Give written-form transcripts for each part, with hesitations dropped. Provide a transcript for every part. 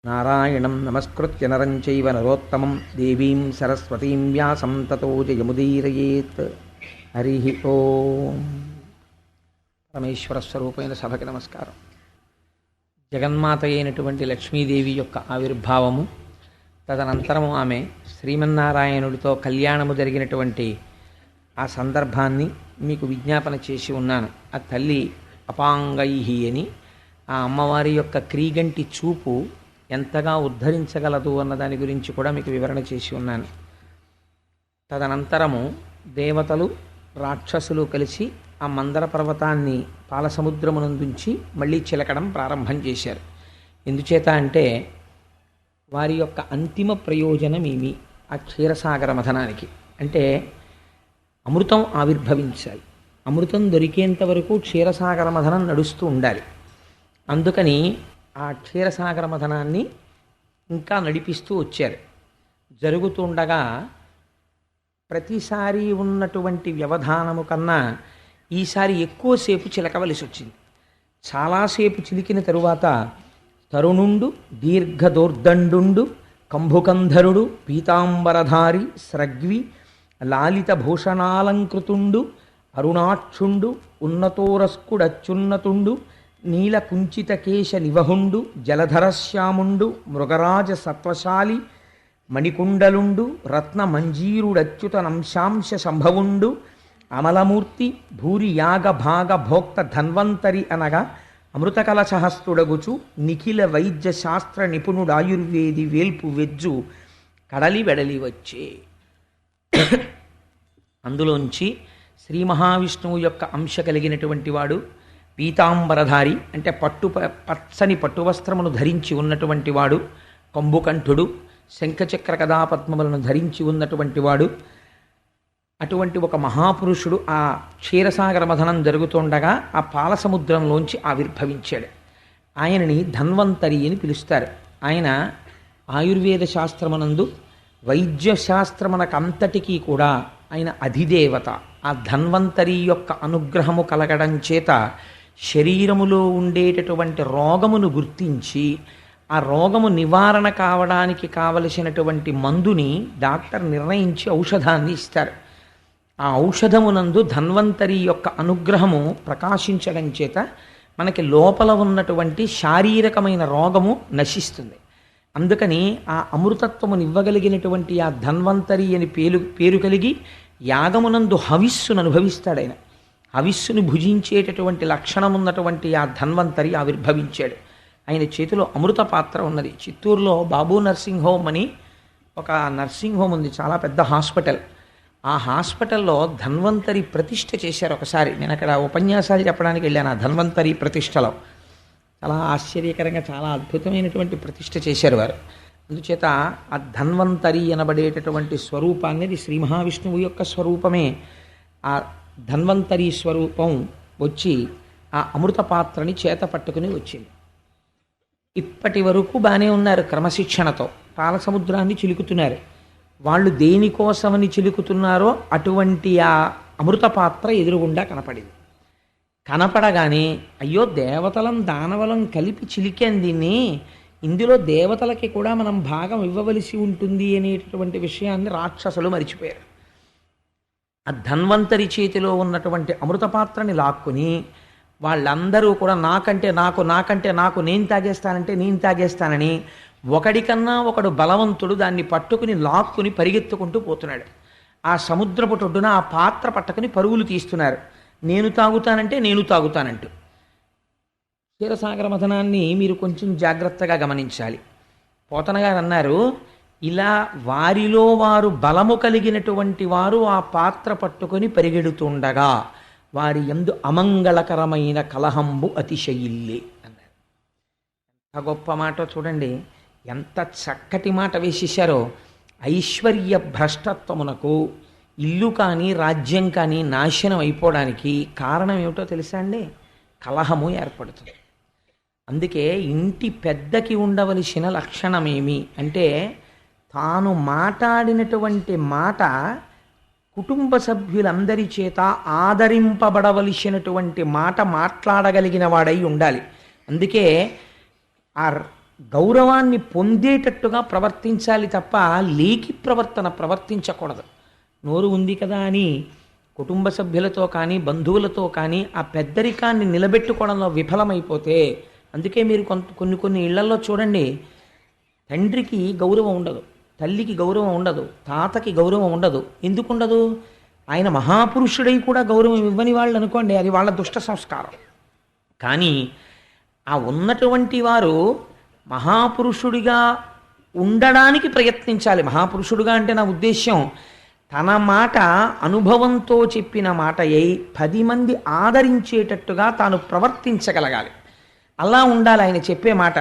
నారాయణం నమస్కృత్య నరం చైవ నరోత్తమం దేవీం సరస్వతీం వ్యాసం తతో జయముదీరయేత్. హరి ఓం. పరమేశ్వర స్వరూపమైన సభకి నమస్కారం. జగన్మాత అయినటువంటి లక్ష్మీదేవి యొక్క ఆవిర్భావము, తదనంతరము ఆమె శ్రీమన్నారాయణుడితో కళ్యాణము జరిగినటువంటి ఆ సందర్భాన్ని మీకు విజ్ఞాపన చేసి ఉన్నాను. ఆ తల్లి అపాంగై అని, ఆ అమ్మవారి యొక్క క్రీగంటి చూపు ఎంతగా ఉద్ధరించగలదు అన్న దాని గురించి కూడా మీకు వివరణ చేసి ఉన్నాను. తదనంతరము దేవతలు రాక్షసులు కలిసి ఆ మందర పర్వతాన్ని పాలసముద్రమునందుంచి మళ్ళీ చిలకడం ప్రారంభం చేశారు. ఎందుచేత అంటే వారి యొక్క అంతిమ ప్రయోజనం ఏమి? ఆ క్షీరసాగర మథనానికి అంటే అమృతం ఆవిర్భవించాలి. అమృతం దొరికేంత వరకు క్షీరసాగర మథనం నడుస్తూ ఉండాలి. అందుకని ఆ క్షీరసాగర మథనాన్ని ఇంకా నడిపిస్తూ వచ్చారు. జరుగుతుండగా ప్రతిసారి ఉన్నటువంటి వ్యవధానము కన్నా ఈసారి ఎక్కువసేపు చిలకవలసి వచ్చింది. చాలాసేపు చిలికిన తరువాత తరుణుండు దీర్ఘదోర్దండు కంభుకంధరుడు పీతాంబరధారి స్రగ్వి లాలిత భూషణాలంకృతుండు అరుణాక్షుండు ఉన్నతోరస్కుడచ్యున్నతుండు నీల కుంచిత కేశ నివహుండు జలధరశ్యాముండు మృగరాజ సత్వశాలి మణికుండలుండు రత్న మంజీరుడచ్యుత నంశాంశ సంభవుండు అమలమూర్తి భూరి యాగ భాగ భోక్త ధన్వంతరి అనగా అమృతకలశహస్తుడగుచు నిఖిల వైద్య శాస్త్ర నిపుణుడాయుర్వేది వేల్పు వెజ్జు కడలి వెడలి వచ్చే. అందులోంచి శ్రీ మహావిష్ణువు యొక్క అంశ కలిగినటువంటి వాడు, పీతాంబరధారి అంటే పచ్చని పట్టువస్త్రమును ధరించి ఉన్నటువంటి వాడు, కంబుకంఠుడు శంఖచక్ర కథాపద్మములను ధరించి ఉన్నటువంటి వాడు, అటువంటి ఒక మహాపురుషుడు ఆ క్షీరసాగర మథనం జరుగుతుండగా ఆ పాలసముద్రంలోంచి ఆవిర్భవించాడు. ఆయనని ధన్వంతరి అని పిలుస్తారు. ఆయన ఆయుర్వేద శాస్త్రమునందు వైద్య శాస్త్రమునకంతటికీ కూడా ఆయన అధిదేవత. ఆ ధన్వంతరి యొక్క అనుగ్రహము కలగడం చేత శరీరములో ఉండేటటువంటి రోగమును గుర్తించి ఆ రోగము నివారణ కావడానికి కావలసినటువంటి మందుని డాక్టర్ నిర్ణయించి ఔషధాన్ని ఇస్తారు. ఆ ఔషధమునందు ధన్వంతరి యొక్క అనుగ్రహము ప్రకాశించడం చేత మనకి లోపల ఉన్నటువంటి శారీరకమైన రోగము నశిస్తుంది. అందుకని ఆ అమృతత్వమును ఇవ్వగలిగినటువంటి ఆ ధన్వంతరి అని పేరు కలిగి యాగమునందు హవిస్సును అనుభవిస్తాడు. ఆయన హవిస్సును భుజించేటటువంటి లక్షణం ఉన్నటువంటి ఆ ధన్వంతరి ఆవిర్భవించాడు. ఆయన చేతిలో అమృత పాత్ర ఉన్నది. చిత్తూరులో బాబు నర్సింగ్ హోమ్ అని ఒక నర్సింగ్ హోమ్ ఉంది, చాలా పెద్ద హాస్పిటల్. ఆ హాస్పిటల్లో ధన్వంతరి ప్రతిష్ఠ చేశారు ఒకసారి. నేను అక్కడ ఉపన్యాసాలు చెప్పడానికి వెళ్ళాను. ఆ ధన్వంతరి ప్రతిష్టలో చాలా ఆశ్చర్యకరంగా చాలా అద్భుతమైనటువంటి ప్రతిష్ఠ చేశారు వారు. అందుచేత ఆ ధన్వంతరి అనబడేటటువంటి స్వరూపాన్ని, అది శ్రీ మహావిష్ణువు యొక్క స్వరూపమే. ఆ ధన్వంతరి స్వరూపం వచ్చి ఆ అమృత పాత్రని చేత పట్టుకుని వచ్చింది. ఇప్పటి వరకు బాగానే ఉన్నారు, క్రమశిక్షణతో పాలసముద్రాన్ని చిలుకుతున్నారు. వాళ్ళు దేనికోసమని చిలుకుతున్నారో అటువంటి ఆ అమృత పాత్ర ఎదురుగుండా కనపడింది. కనపడగానే అయ్యో దేవతలం దానవలం కలిపి చిలికాం దీన్ని, ఇందులో దేవతలకి కూడా మనం భాగం ఇవ్వవలసి ఉంటుంది అనేటటువంటి విషయాన్ని రాక్షసులు మరిచిపోయారు. ఆ ధన్వంతరి చేతిలో ఉన్నటువంటి అమృత పాత్రని లాక్కుని వాళ్ళందరూ కూడా నాకంటే నాకు నేను తాగేస్తానని ఒకడికన్నా ఒకడు బలవంతుడు దాన్ని పట్టుకుని లాక్కుని పరిగెత్తుకుంటూ పోతున్నాడు. ఆ సముద్రపు ఒడ్డున ఆ పాత్ర పట్టుకుని పరుగులు తీస్తున్నారు. నేను తాగుతానంటూ. క్షీరసాగర మథనాన్ని మీరు కొంచెం జాగ్రత్తగా గమనించాలి. పోతన గారు అన్నారు, ఇలా వారిలో వారు బలము కలిగినటువంటి వారు ఆ పాత్ర పట్టుకొని పరిగెడుతుండగా వారి యందు అమంగళకరమైన కలహంబు అతిశయిల్లే అన్నారు. ఎంత గొప్ప మాట చూడండి, ఎంత చక్కటి మాట వేసేశారో. ఐశ్వర్య భ్రష్టత్వమునకు ఇల్లు కానీ రాజ్యం కానీ నాశనం అయిపోవడానికి కారణం ఏమిటో తెలుసా అండి? కలహము ఏర్పడుతుంది. అందుకే ఇంటి పెద్దకి ఉండవలసిన లక్షణమేమి అంటే, తాను మాట్లాడినటువంటి మాట కుటుంబ సభ్యులందరి చేత ఆదరింపబడవలసినటువంటి మాట మాట్లాడగలిగిన వాడై ఉండాలి. అందుకే ఆ గౌరవాన్ని పొందేటట్టుగా ప్రవర్తించాలి తప్ప లేకి ప్రవర్తించకూడదు. నోరు ఉంది కదా అని కుటుంబ సభ్యులతో కానీ బంధువులతో కానీ ఆ పెద్దరికాన్ని నిలబెట్టుకోవడంలో విఫలమైపోతే, అందుకే మీరు కొన్ని ఇళ్లలో చూడండి, తండ్రికి గౌరవం ఉండదు, తల్లికి గౌరవం ఉండదు, తాతకి గౌరవం ఉండదు. ఎందుకు ఉండదు? ఆయన మహాపురుషుడై కూడా గౌరవం ఇవ్వని వాళ్ళు అనుకోండి, అది వాళ్ళ దుష్ట సంస్కారం. కానీ ఆ ఉన్నటువంటి వారు మహాపురుషుడిగా ఉండడానికి ప్రయత్నించాలి. మహాపురుషుడుగా అంటే నా ఉద్దేశ్యం తన మాట అనుభవంతో చెప్పిన మాట అయి 10 మంది ఆదరించేటట్టుగా తాను ప్రవర్తించగలగాలి. అలా ఉండాలి ఆయన చెప్పే మాట.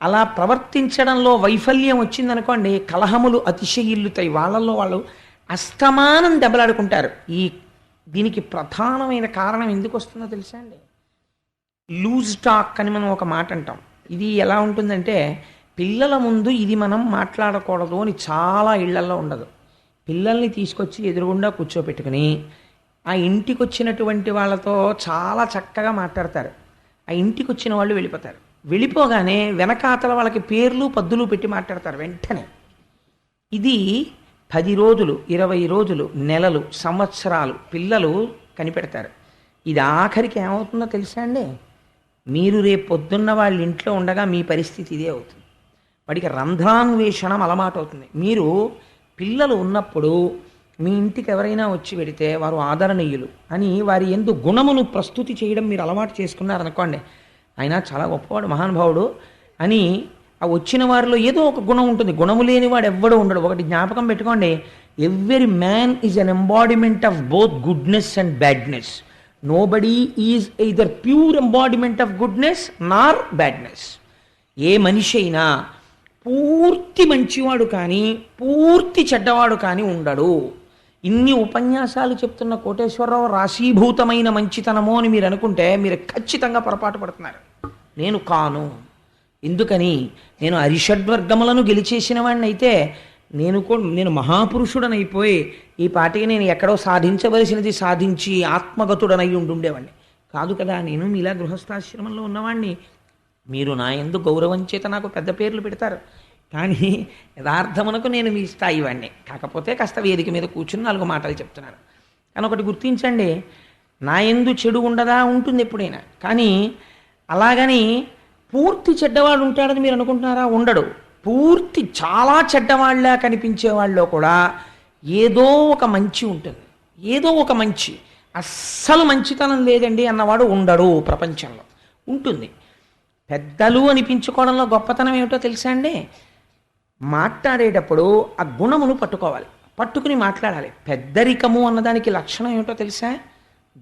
అలా ప్రవర్తించడంలో వైఫల్యం వచ్చిందనుకోండి, కలహములు అతిశయిల్లుతాయి, వాళ్ళల్లో వాళ్ళు అస్తమానం దెబ్బలాడుకుంటారు. దీనికి ప్రధానమైన కారణం ఎందుకు వస్తుందో తెలుసా అండి? లూజ్ టాక్ అని మనం ఒక మాట అంటాం. ఇది ఎలా ఉంటుందంటే, పిల్లల ముందు ఇది మనం మాట్లాడకూడదు అని చాలా ఇళ్లలో ఉండదు. పిల్లల్ని తీసుకొచ్చి ఎదురుగుండా కూర్చోపెట్టుకుని ఆ ఇంటికి వచ్చినటువంటి వాళ్ళతో చాలా చక్కగా మాట్లాడతారు. ఆ ఇంటికి వచ్చిన వాళ్ళు వెళ్ళిపోతారు. వెళ్ళిపోగానే వెనకాతల వాళ్ళకి పేర్లు పద్దులు పెట్టి మాట్లాడతారు వెంటనే. ఇది 10 రోజులు, 20 రోజులు, నెలలు, సంవత్సరాలు పిల్లలు కనిపెడతారు. ఇది ఆఖరికి ఏమవుతుందో తెలుసా అండి? మీరు రేపు పొద్దున్న వాళ్ళ ఇంట్లో ఉండగా మీ పరిస్థితి ఇదే అవుతుంది. వాడికి రంధ్రాన్వేషణం అలవాటు అవుతుంది. మీరు పిల్లలు ఉన్నప్పుడు మీ ఇంటికి ఎవరైనా వచ్చి పెడితే వారు ఆదరణీయులు అని వారి యందు గుణమును ప్రస్తుతి చేయడం మీరు అలవాటు చేసుకున్నారనుకోండి, ఆయన చాలా గొప్పవాడు, మహానుభావుడు అని ఆ వచ్చిన వారిలో ఏదో ఒక గుణం ఉంటుంది. గుణము లేని వాడు ఎవ్వడూ ఉండడు. ఒకటి జ్ఞాపకం పెట్టుకోండి, every man is an embodiment of both goodness and badness. Nobody is either pure embodiment of goodness Nar badness. ఏ మనిషి అయినా పూర్తి మంచివాడు కానీ పూర్తి చెడ్డవాడు కానీ ఉండడు. ఇన్ని ఉపన్యాసాలు చెప్తున్న కోటేశ్వరరావు రాశీభూతమైన మంచితనమో అని మీరు అనుకుంటే మీరు ఖచ్చితంగా పొరపాటు పడుతున్నారు. నేను కాను. ఎందుకని? నేను అరిషడ్వర్గములను గెలిచేసిన వాడిని అయితే నేను మహాపురుషుడనైపోయి ఈ పాటికి నేను ఎక్కడో సాధించవలసినది సాధించి ఆత్మగతుడనై ఉండుండేవాడిని కాదు కదా. నేను మీలా గృహస్థాశ్రమంలో ఉన్నవాడిని. మీరు నా యందు గౌరవం చేత నాకు పెద్ద పేర్లు పెడతారు, కానీ యథార్థమునకు నేను మీ స్థాయి వాడిని. కాకపోతే కాస్త వేదిక మీద కూర్చుని 4 మాటలు చెప్తున్నారు. కానీ ఒకటి గుర్తించండి, నా యందు చెడు ఉండదా? ఉంటుంది ఎప్పుడైనా. కానీ అలాగని పూర్తి చెడ్డవాడు ఉంటాడని మీరు అనుకుంటున్నారా? ఉండడు. పూర్తి చాలా చెడ్డవాళ్ళ కనిపించే వాళ్ళలో కూడా ఏదో ఒక మంచి ఉంటుంది. ఏదో ఒక మంచి, అస్సలు మంచితనం లేదండి అన్నవాడు ఉండడు. ప్రపంచంలో ఉంటుంది. పెద్దలు అనిపించుకోవడంలో గొప్పతనం ఏమిటో తెలుసా అండి? మాట్లాడేటప్పుడు ఆ గుణమును పట్టుకోవాలి, పట్టుకుని మాట్లాడాలి. పెద్దరికము అన్నదానికి లక్షణం ఏమిటో తెలుసా?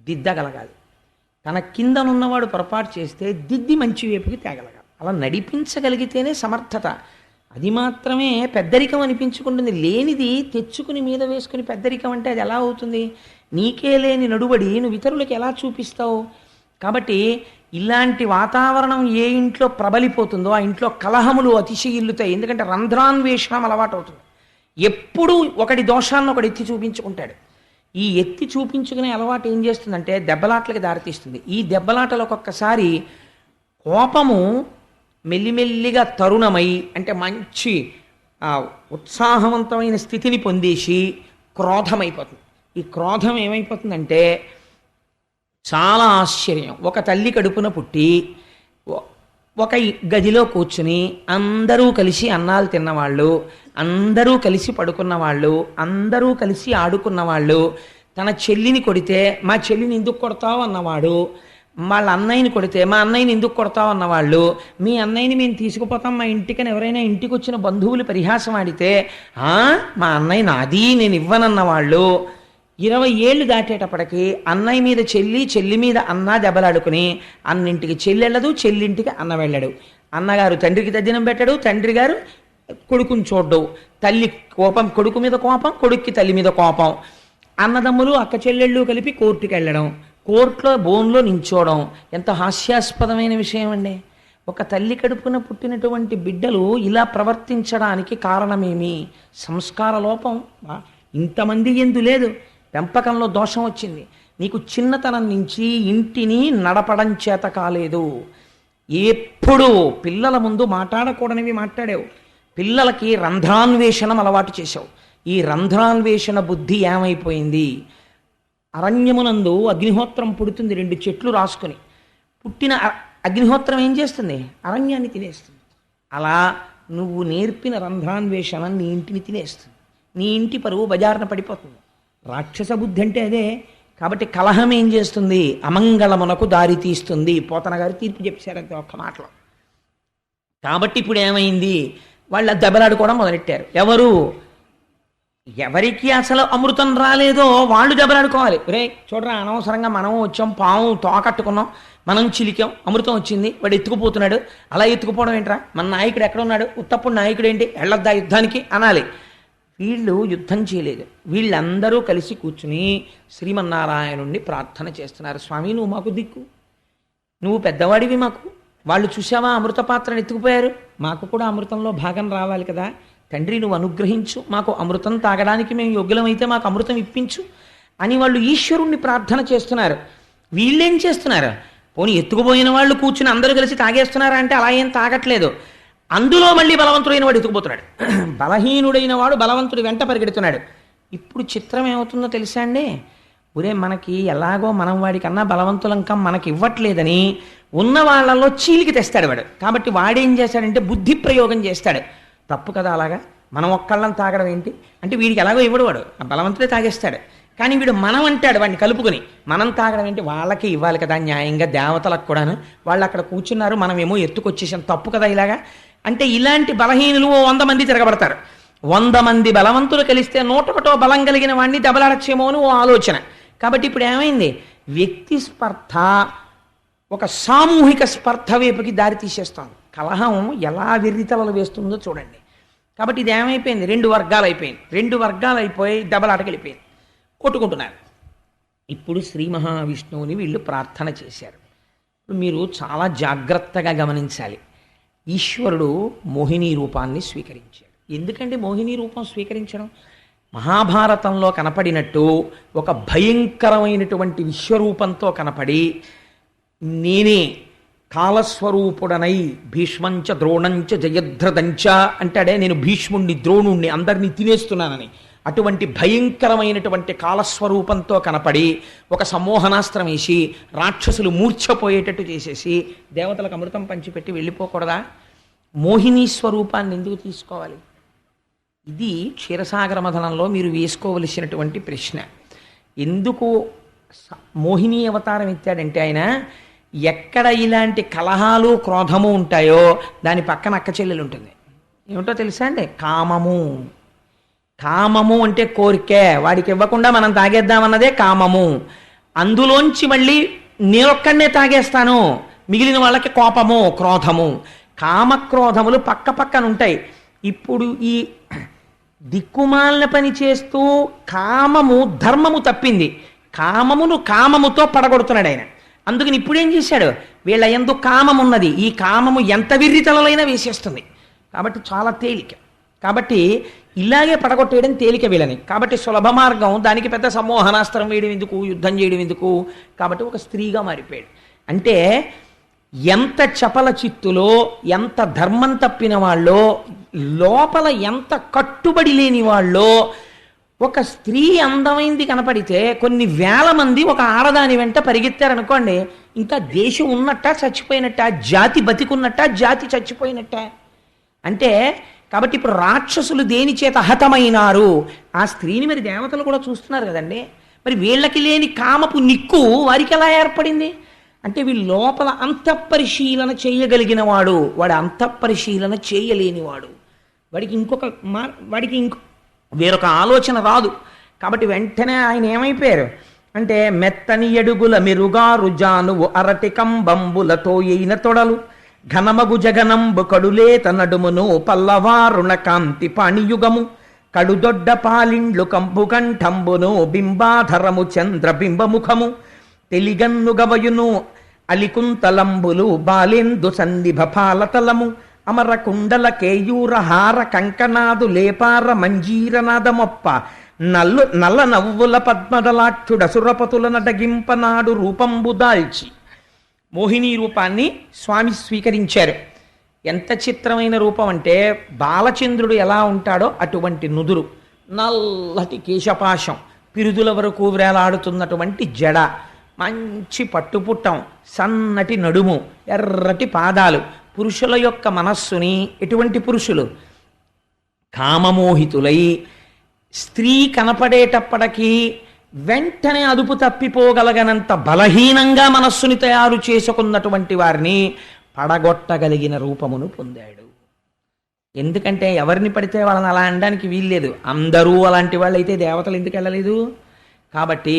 దిద్దగలగాలి. తన కిందనున్నవాడు పొరపాటు చేస్తే దిద్ది మంచి వైపుకి తేగలగాలి. అలా నడిపించగలిగితేనే సమర్థత. అది మాత్రమే పెద్దరికం అనిపించుకుంటుంది. లేనిది తెచ్చుకుని మీద వేసుకుని పెద్దరికం అంటే అది ఎలా అవుతుంది? నీకే లేని నడుబడి నువ్వు ఇతరులకు ఎలా చూపిస్తావు? కాబట్టి ఇలాంటి వాతావరణం ఏ ఇంట్లో ప్రబలిపోతుందో ఆ ఇంట్లో కలహములు అతిశయిల్లుతాయి. ఎందుకంటే రంధ్రాన్వేషణం అలవాటు అవుతుంది. ఎప్పుడూ ఒకటి దోషాన్ని ఒకటి ఎత్తి చూపించుకుంటాడు. ఈ ఎత్తి చూపించుకునే అలవాటు ఏం చేస్తుందంటే దెబ్బలాటలకు దారితీస్తుంది. ఈ దెబ్బలాటలు ఒక్కొక్కసారి కోపము మెల్లిమెల్లిగా తరుణమై, అంటే మంచి ఉత్సాహవంతమైన స్థితిని పొందేసి క్రోధమైపోతుంది. ఈ క్రోధం ఏమైపోతుందంటే చాలా ఆశ్చర్యం. ఒక తల్లి కడుపున పుట్టి ఒక గదిలో కూర్చుని అందరూ కలిసి అన్నాలు తిన్నవాళ్ళు, అందరూ కలిసి పడుకున్నవాళ్ళు, అందరూ కలిసి ఆడుకున్నవాళ్ళు, తన చెల్లిని కొడితే మా చెల్లిని ఎందుకు కొడతావు అన్నవాడు, వాళ్ళ అన్నయ్యని కొడితే మా అన్నయ్యని ఎందుకు కొడతావు అన్నవాళ్ళు, మీ అన్నయ్యని మేము తీసుకుపోతాం మా ఇంటికని ఎవరైనా ఇంటికి వచ్చిన బంధువులు పరిహాసం ఆడితే మా అన్నయ్య నాది నేను ఇవ్వనన్నవాళ్ళు, 20 ఏళ్ళు దాటేటప్పటికి అన్నయ్య మీద చెల్లి, చెల్లి మీద అన్న దెబ్బలాడుకుని అన్నింటికి చెల్లి వెళ్ళదు, చెల్లింటికి అన్న వెళ్ళడు. అన్నగారు తండ్రికి తద్దినం పెట్టడు, తండ్రి గారు కొడుకుని చూడ్డు, తల్లి కోపం కొడుకు మీద కోపం, కొడుక్కి తల్లి మీద కోపం, అన్నదమ్ములు అక్క చెల్లెళ్ళు కలిపి కోర్టుకి వెళ్ళడం, కోర్టులో బోన్లో నించోవడం. ఎంత హాస్యాస్పదమైన విషయం అండి. ఒక తల్లి కడుపున పుట్టినటువంటి బిడ్డలు ఇలా ప్రవర్తించడానికి కారణమేమి? సంస్కార లోపం ఇంతమంది ఎందు లేదు. పెంపకంలో దోషం వచ్చింది. నీకు చిన్నతనం నుంచి ఇంటిని నడపడం చేత కాలేదు. ఎప్పుడూ పిల్లల ముందు మాట్లాడకూడనివి మాట్లాడావు. పిల్లలకి రంధ్రాన్వేషణం అలవాటు చేశావు. ఈ రంధ్రాన్వేషణ బుద్ధి ఏమైపోయింది? అరణ్యమునందు అగ్నిహోత్రం పుడుతుంది 2 చెట్లు రాసుకొని. పుట్టిన అగ్నిహోత్రం ఏం చేస్తుంది? అరణ్యాన్ని తినేస్తుంది. అలా నువ్వు నేర్పిన రంధ్రాన్వేషణ నీ ఇంటిని తినేస్తుంది. నీ ఇంటి పరువు బజారున పడిపోతుంది. రాక్షస బుద్ధి అంటే అదే. కాబట్టి కలహం ఏం చేస్తుంది? అమంగళమునకు దారి తీస్తుంది. పోతన గారు తీర్పు చెప్పారంతే ఒక్క మాటలో. కాబట్టి ఇప్పుడు ఏమైంది? వాళ్ళు దెబ్బలాడుకోవడం మొదలెట్టారు. ఎవరికి అసలు అమృతం రాలేదో వాళ్ళు దెబ్బలాడుకోవాలి. రే చూడరా, అనవసరంగా మనం వచ్చాం, పాము తోకట్టుకున్నాం, మనం చిలికాం, అమృతం వచ్చింది, వాడు ఎత్తుకుపోతున్నాడు. అలా ఎత్తుకుపోవడం ఏంట్రా? మన నాయకుడు ఎక్కడ ఉన్నాడు? ఉత్తప్పుడు నాయకుడు ఏంటి? వెళ్ళొద్దా యుద్ధానికి అనాలి. వీళ్ళు యుద్ధం చేయలేదు. వీళ్ళందరూ కలిసి కూర్చుని శ్రీమన్నారాయణుణ్ణి ప్రార్థన చేస్తున్నారు. స్వామి, నువ్వు మాకు దిక్కు, నువ్వు పెద్దవాడివి మాకు. వాళ్ళు చూసావా అమృత పాత్రను ఎత్తుకుపోయారు, మాకు కూడా అమృతంలో భాగం రావాలి కదా. తండ్రి నువ్వు అనుగ్రహించు, మాకు అమృతం తాగడానికి మేము యోగ్యులమైతే మాకు అమృతం ఇప్పించు అని వాళ్ళు ఈశ్వరుణ్ణి ప్రార్థన చేస్తున్నారు. వీళ్ళేం చేస్తున్నారు? పోనీ ఎత్తుకుపోయిన వాళ్ళు కూర్చుని అందరూ కలిసి తాగేస్తున్నారా అంటే అలా ఏం తాగట్లేదు. అందులో మళ్ళీ బలవంతుడైన వాడు ఎత్తుకుపోతున్నాడు. బలహీనుడైన వాడు బలవంతుడి వెంట పరిగెడుతున్నాడు. ఇప్పుడు చిత్రం ఏమవుతుందో తెలుసా అండి? ఒరే, మనకి ఎలాగో మనం వాడికన్నా బలవంతులంకం మనకి ఇవ్వట్లేదని ఉన్న వాళ్ళలో చీలికి తెస్తాడు వాడు. కాబట్టి వాడేం చేస్తాడంటే బుద్ధి ప్రయోగం చేస్తాడు. తప్పు కదా అలాగా, మనం ఒక్కళ్ళని తాగడం ఏంటి అంటే వీడికి ఎలాగో ఇవ్వడు వాడు, ఆ బలవంతుడే తాగేస్తాడు. కానీ వీడు మనం అంటాడు వాడిని కలుపుకొని. మనం తాగడం ఏంటి? వాళ్ళకి ఇవ్వాలి కదా న్యాయంగా, దేవతలకు కూడాను. వాళ్ళు అక్కడ కూర్చున్నారు, మనమేమో ఎత్తుకొచ్చేసాం, తప్పు కదా ఇలాగా అంటే. ఇలాంటి బలహీనులు 100 మంది తిరగబడతారు. 100 మంది బలవంతులు కలిస్తే 101 బలం కలిగిన వాడిని దెబ్బలాడచ్చేమో అని ఓ ఆలోచన. కాబట్టి ఇప్పుడు ఏమైంది? వ్యక్తి స్పర్ధ ఒక సామూహిక స్పర్ధ వైపుకి దారి తీసేస్తోంది. కలహం ఎలా వెర్రితలలు వేస్తుందో చూడండి. కాబట్టి ఇది ఏమైపోయింది? 2 వర్గాలు అయిపోయింది. 2 వర్గాలు అయిపోయి దెబ్బలాటకి వెళ్ళిపోయింది, కొట్టుకుంటున్నారు. ఇప్పుడు శ్రీ మహావిష్ణువుని వీళ్ళు ప్రార్థన చేశారు. మీరు చాలా జాగ్రత్తగా గమనించాలి. ఈశ్వరుడు మోహిని రూపాన్ని స్వీకరించాడు. ఎందుకంటే మోహిని రూపం స్వీకరించడం మహాభారతంలో కనపడినట్టు ఒక భయంకరమైనటువంటి విశ్వరూపంతో కనపడి, నేనే కాలస్వరూపుడనై భీష్మంచ ద్రోణంచ జయద్రథంచ అంటాడే, నేను భీష్ముణ్ణి ద్రోణుణ్ణి అందరినీ తినేస్తున్నానని, అటువంటి భయంకరమైనటువంటి కాలస్వరూపంతో కనపడి ఒక సమ్మోహనాస్త్రం వేసి రాక్షసులు మూర్ఛపోయేటట్టు చేసేసి దేవతలకు అమృతం పంచిపెట్టి వెళ్ళిపోకూడదా? మోహిని స్వరూపాన్ని ఎందుకు తీసుకోవాలి? ఇది క్షీరసాగర మథనంలో మీరు వేసుకోవలసినటువంటి ప్రశ్న. ఎందుకు మోహిని అవతారం ఎత్తాడంటే ఆయన, ఎక్కడ ఇలాంటి కలహాలు క్రోధము ఉంటాయో దాని పక్కన అక్క చెల్లెలు ఉంటుంది. ఏమిటో తెలుసా అండి? కామము. కామము అంటే కోరికే, వాడికి ఇవ్వకుండా మనం తాగేద్దామన్నదే కామము. అందులోంచి మళ్ళీ నేనొక్కడనే తాగేస్తాను, మిగిలిన వాళ్ళకి కోపము, క్రోధము. కామక్రోధములు పక్క పక్కన ఉంటాయి. ఇప్పుడు ఈ దిక్కుమాలిన పని చేస్తూ కామము ధర్మము తప్పింది, కామమును కామముతో పడగొడుతున్నాడు ఆయన. అందుకని ఇప్పుడేం చేశాడు? వీళ్ళ యందు కామమున్నది, ఈ కామము ఎంత విర్రితలైనా వేసేస్తుంది. కాబట్టి చాలా తేలిక. కాబట్టి ఇలాగే పడగొట్టేయడం తేలిక వీళ్ళని. కాబట్టి సులభ మార్గం, దానికి పెద్ద సమ్మోహనాస్త్రం వేయడం ఎందుకు, యుద్ధం చేయడం ఎందుకు? కాబట్టి ఒక స్త్రీగా మారిపోయాడు. అంటే ఎంత చపల చిత్తులో, ఎంత ధర్మం తప్పిన వాళ్ళో, లోపల ఎంత కట్టుబడి లేని వాళ్ళో, ఒక స్త్రీ అందమైంది కనపడితే కొన్ని వేల మంది ఒక ఆడదాని వెంట పరిగెత్తారనుకోండి, ఇంకా దేశం ఉన్నట్ట చచ్చిపోయినట్ట, జాతి బతికున్నట్ట, జాతి చచ్చిపోయినట్ట అంటే. కాబట్టి ఇప్పుడు రాక్షసులు దేని చేత హతమైనారు? ఆ స్త్రీని మరి దేవతలు కూడా చూస్తున్నారు కదండి. మరి వీళ్ళకి లేని కామపు నిక్కు వారికి ఎలా ఏర్పడింది అంటే, వీళ్ళ లోపల అంతఃపరిశీలన చేయగలిగిన వాడు, వాడు అంతఃపరిశీలన చేయలేనివాడు, వాడికి వేరొక ఆలోచన రాదు. కాబట్టి వెంటనే ఆయన ఏమైపోయారు అంటే, మెత్తని ఎడుగుల మెరుగారు జానువు అరటి కంబంబులతో అయిన తొడలు ఘనమగు జగనంబు కడులేత నడుమును పల్లవారుణ కాంతి పాణియుగము కడుదొడ్డ పాలిండ్లు కంపు కంఠంబును బింబాధరము చంద్రబింబముఖము తెలిగన్ను గవయును అలికుంతలంబులు బాలేందు సందిభ పాలతలము అమర కుండల కేయూరహార కంకణాదు లేపార మంజీరనాదమొప్ప నల్ల నవ్వుల పద్మదలాక్షుడ సురపతుల నడగింపనాడు రూపంబు దాల్చి మోహిని రూపాన్ని స్వామి స్వీకరించారు. ఎంత చిత్రమైన రూపం అంటే బాలచంద్రుడు ఎలా ఉంటాడో అటువంటి నుదురు, నల్లటి కేశపాశం, పిరుదుల వరకు వేలాడుతున్నటువంటి జడ, మంచి పట్టుపుట్టం, సన్నటి నడుము, ఎర్రటి పాదాలు. పురుషుల యొక్క మనస్సుని, ఎటువంటి పురుషులు కామమోహితులై స్త్రీ కనపడేటప్పటికీ వెంటనే అదుపు తప్పిపోగలగనంత బలహీనంగా మనస్సుని తయారు చేసుకున్నటువంటి వారిని పడగొట్టగలిగిన రూపమును పొందాడు. ఎందుకంటే ఎవరిని పడితే వాళ్ళని అలా అనడానికి వీల్లేదు. అందరూ అలాంటి వాళ్ళు అయితే దేవతలు ఎందుకు వెళ్ళలేదు? కాబట్టి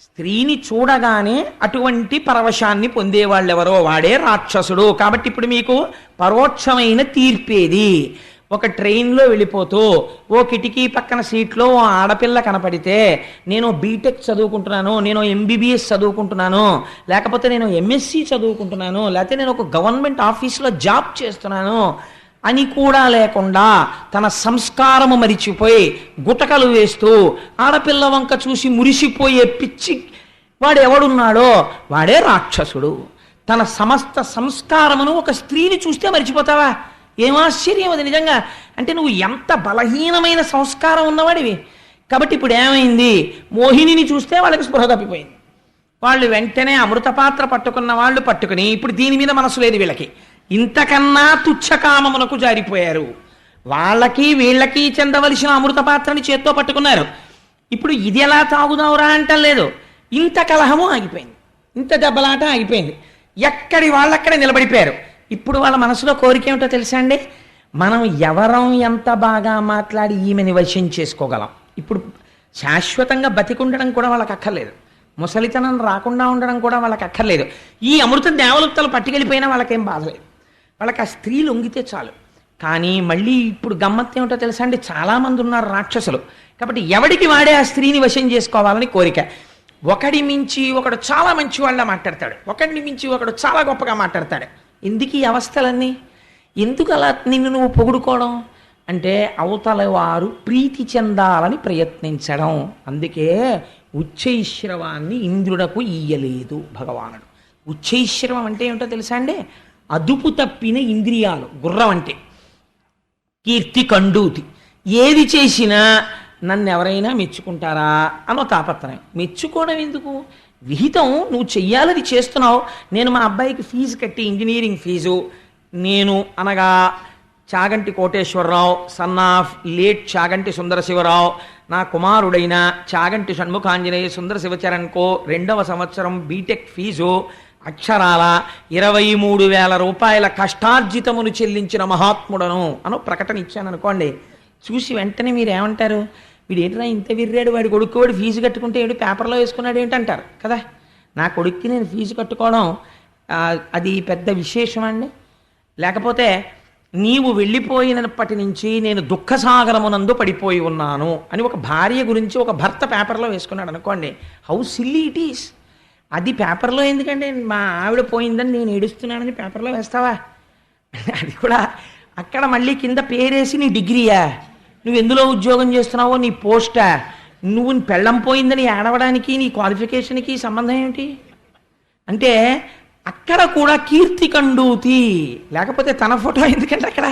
స్త్రీని చూడగానే అటువంటి పరవశాన్ని పొందేవాళ్ళు ఎవరో వాడే రాక్షసుడు. కాబట్టి ఇప్పుడు మీకు పరోక్షమైన తీర్పేది. ఒక ట్రైన్లో వెళ్ళిపోతూ ఓ కిటికీ పక్కన సీట్లో ఓ ఆడపిల్ల కనపడితే, నేను బీటెక్ చదువుకుంటున్నాను, నేను ఎంబీబీఎస్ చదువుకుంటున్నాను, లేకపోతే నేను ఎంఎస్సి చదువుకుంటున్నాను, లేకపోతే నేను ఒక గవర్నమెంట్ ఆఫీసులో జాబ్ చేస్తున్నాను అని కూడా లేకుండా తన సంస్కారము మరిచిపోయి గుటకలు వేస్తూ ఆడపిల్ల వంక చూసి మురిసిపోయే పిచ్చి వాడు ఎవడున్నాడో వాడే రాక్షసుడు. తన సమస్త సంస్కారమును ఒక స్త్రీని చూస్తే మరిచిపోతావా? ఏం ఆశ్చర్యం అది నిజంగా. అంటే నువ్వు ఎంత బలహీనమైన సంస్కారం ఉన్నవాడివి. కాబట్టి ఇప్పుడు ఏమైంది? మోహినిని చూస్తే వాళ్ళకి స్పృహ తప్పిపోయింది. వాళ్ళు వెంటనే అమృతపాత్ర పట్టుకున్న వాళ్ళు పట్టుకుని ఇప్పుడు దీని మీద మనసు లేదు వీళ్ళకి, ఇంతకన్నా తుచ్చకామమునకు జారిపోయారు. వాళ్ళకి వీళ్ళకి చెందవలసిన అమృతపాత్రని చేత్తో పట్టుకున్నారు. ఇప్పుడు ఇది ఎలా తాగుదావురా అంటలేదు. ఇంత కలహము ఆగిపోయింది, ఇంత దెబ్బలాట ఆగిపోయింది. ఎక్కడి వాళ్ళక్కడ నిలబడిపోయారు. ఇప్పుడు వాళ్ళ మనసులో కోరిక ఏమిటో తెలుసా అండి? మనం ఎవరం ఎంత బాగా మాట్లాడి ఈమెని వశం చేసుకోగలం. ఇప్పుడు శాశ్వతంగా బతికుండడం కూడా వాళ్ళకి అక్కర్లేదు, ముసలితనం రాకుండా ఉండడం కూడా వాళ్ళకి అక్కర్లేదు. ఈ అమృతం దేవలుప్తలు పట్టుకెళ్ళిపోయినా వాళ్ళకేం బాధలేదు. వాళ్ళకి ఆ స్త్రీ లొంగితే చాలు. కానీ మళ్ళీ ఇప్పుడు గమ్మత్తు ఏమిటో తెలుసా అండి? చాలామంది ఉన్నారు రాక్షసులు. కాబట్టి ఎవడికి వాడే ఆ స్త్రీని వశం చేసుకోవాలని కోరిక. ఒకడి మించి ఒకడు చాలా మంచి వాళ్ళ మాట్లాడతాడు, ఒకడిని మించి ఒకడు చాలా గొప్పగా మాట్లాడతాడు. ఎందుకు ఈ అవస్థలన్నీ? ఎందుకు అలా నిన్ను నువ్వు పొగుడుకోవడం? అంటే అవతల వారు ప్రీతి చెందాలని ప్రయత్నించడం. అందుకే ఉచ్చైశ్రవాన్ని ఇంద్రుడకు ఇయ్యలేదు భగవానుడు. ఉచ్చైశ్రవం అంటే ఏమిటో తెలుసా అండి? అదుపు తప్పిన ఇంద్రియాలు. గుర్రం అంటే కీర్తి కండూతి. ఏది చేసినా నన్ను ఎవరైనా మెచ్చుకుంటారా అనో తాపత్రయం. మెచ్చుకోవడం ఎందుకు? విహితం నువ్వు చెయ్యాలని చేస్తున్నావు. నేను మా అబ్బాయికి ఫీజు కట్టి, ఇంజనీరింగ్ ఫీజు, నేను అనగా Chaganti Koteswararao son of late Chaganti Sundara Sivarao, నా కుమారుడైన చాగంటి షణ్ముఖాంజనేయ సుందర శివచరణ్కో 2వ సంవత్సరం బీటెక్ ఫీజు అక్షరాల 23,000 రూపాయల కష్టార్జితమును చెల్లించిన మహాత్ముడను అనో ప్రకటన ఇచ్చాను అనుకోండి. చూసి వెంటనే మీరు ఏమంటారు? వీడు ఏంటన్నా ఇంత విర్రాడు, వాడి కొడుకు వాడు ఫీజు కట్టుకుంటే ఏడు పేపర్లో వేసుకున్నాడు ఏంటంటారు కదా. నా కొడుక్కి నేను ఫీజు కట్టుకోవడం అది పెద్ద విశేషం అండి. లేకపోతే నీవు వెళ్ళిపోయినప్పటి నుంచి నేను దుఃఖసాగరమునందు పడిపోయి ఉన్నాను అని ఒక భార్య గురించి ఒక భర్త పేపర్లో వేసుకున్నాడు అనుకోండి. How silly it is. అది పేపర్లో ఎందుకంటే మా ఆవిడ పోయిందని నేను ఏడుస్తున్నానని పేపర్లో వేస్తావా? అది కూడా అక్కడ మళ్ళీ కింద పేరేసి నీ డిగ్రీయా, నువ్వు ఎందులో ఉద్యోగం చేస్తున్నావో, నీ పోస్టా, నువ్వు పెళ్ళం పోయిందని ఏడవడానికి నీ క్వాలిఫికేషన్కి సంబంధం ఏమిటి? అంటే అక్కడ కూడా కీర్తి కండూతి. లేకపోతే తన ఫోటో ఎందుకంటే అక్కడ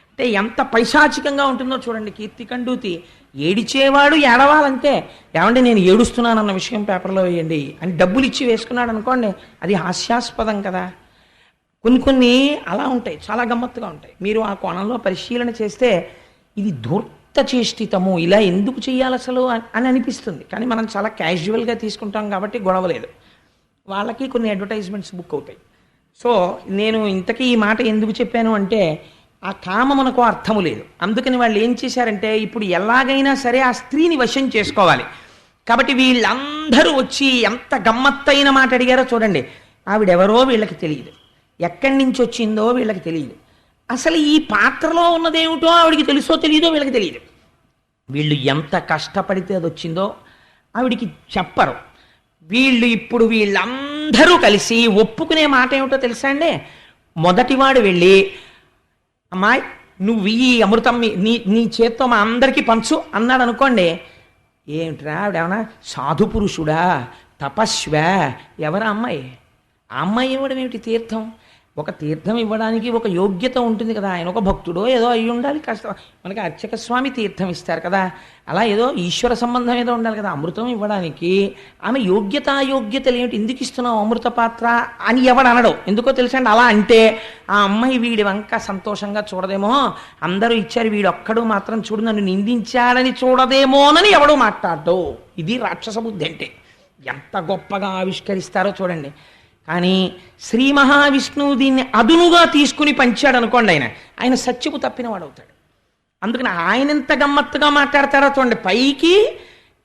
అంటే ఎంత పైశాచికంగా ఉంటుందో చూడండి. కీర్తి కండూతి. ఏడిచేవాడు ఏడవాలంతే. ఏమంటే నేను ఏడుస్తున్నానన్న విషయం పేపర్లో వేయండి అని డబ్బులు ఇచ్చి వేసుకున్నాడు అనుకోండి, అది హాస్యాస్పదం కదా. కొన్ని అలా ఉంటాయి, చాలా గమ్మత్తుగా ఉంటాయి. మీరు ఆ కోణంలో పరిశీలన చేస్తే ఇది ధూర్త చేష్టితము, ఇలా ఎందుకు చెయ్యాలి అసలు అని అనిపిస్తుంది. కానీ మనం చాలా క్యాజువల్గా తీసుకుంటాం కాబట్టి గొడవలేదు. వాళ్ళకి కొన్ని అడ్వర్టైజ్మెంట్స్ బుక్ అవుతాయి. సో నేను ఇంతకీ ఈ మాట ఎందుకు చెప్పాను అంటే ఆ కామమునకు అర్థము లేదు. అందుకని వాళ్ళు ఏం చేశారంటే ఇప్పుడు ఎలాగైనా సరే ఆ స్త్రీని వశం చేసుకోవాలి. కాబట్టి వీళ్ళందరూ వచ్చి ఎంత గమ్మత్తైన మాట అడిగారో చూడండి. ఆవిడెవరో వీళ్ళకి తెలియదు, ఎక్కడి నుంచి వచ్చిందో వీళ్ళకి తెలియదు, అసలు ఈ పాత్రలో ఉన్నదేమిటో ఆవిడికి తెలుసో తెలియదో వీళ్ళకి తెలియదు. వీళ్ళు ఎంత కష్టపడితే అది వచ్చిందో ఆవిడికి చెప్పరు. ఇప్పుడు వీళ్ళందరూ కలిసి ఒప్పుకునే మాట ఏమిటో తెలుసా అండి? మొదటివాడు వెళ్ళి, అమ్మాయి నువ్వు ఈ అమృతం నీ చేత్తో మా అందరికీ పంచు అన్నాడు అనుకోండి. ఏమిట్రా ఆవిడేమన్నా సాధు పురుషుడా, తపస్వా, ఎవరా అమ్మాయి? ఆ అమ్మాయి ఇవ్వడం ఏమిటి తీర్థం? ఒక తీర్థం ఇవ్వడానికి ఒక యోగ్యత ఉంటుంది కదా. ఆయన ఒక భక్తుడో ఏదో అయి ఉండాలి. కాస్త మనకి అర్చక స్వామి తీర్థం ఇస్తారు కదా, అలా ఏదో ఈశ్వర సంబంధం ఏదో ఉండాలి కదా. అమృతం ఇవ్వడానికి ఆమె యోగ్యతలు ఏమిటి? ఎందుకు ఇస్తున్నావు అమృత పాత్ర అని ఎవడు అనడం. ఎందుకో తెలుసండి, అలా అంటే ఆ అమ్మాయి వీడి వంక సంతోషంగా చూడదేమో, అందరూ ఇచ్చారు వీడు ఒక్కడు మాత్రం చూడు నన్ను నిందించాడని చూడదేమోనని ఎవడో మాట్లాడటం. ఇది రాక్షస బుద్ధి అంటే. ఎంత గొప్పగా ఆవిష్కరిస్తారో చూడండి. కానీ శ్రీ మహావిష్ణువు దీన్ని అదునుగా తీసుకుని పంచాడు అనుకోండి, ఆయన సత్యపు తప్పినవాడు అవుతాడు. అందుకని ఆయన ఎంత గమ్మత్తుగా మాట్లాడతారో చూడండి. పైకి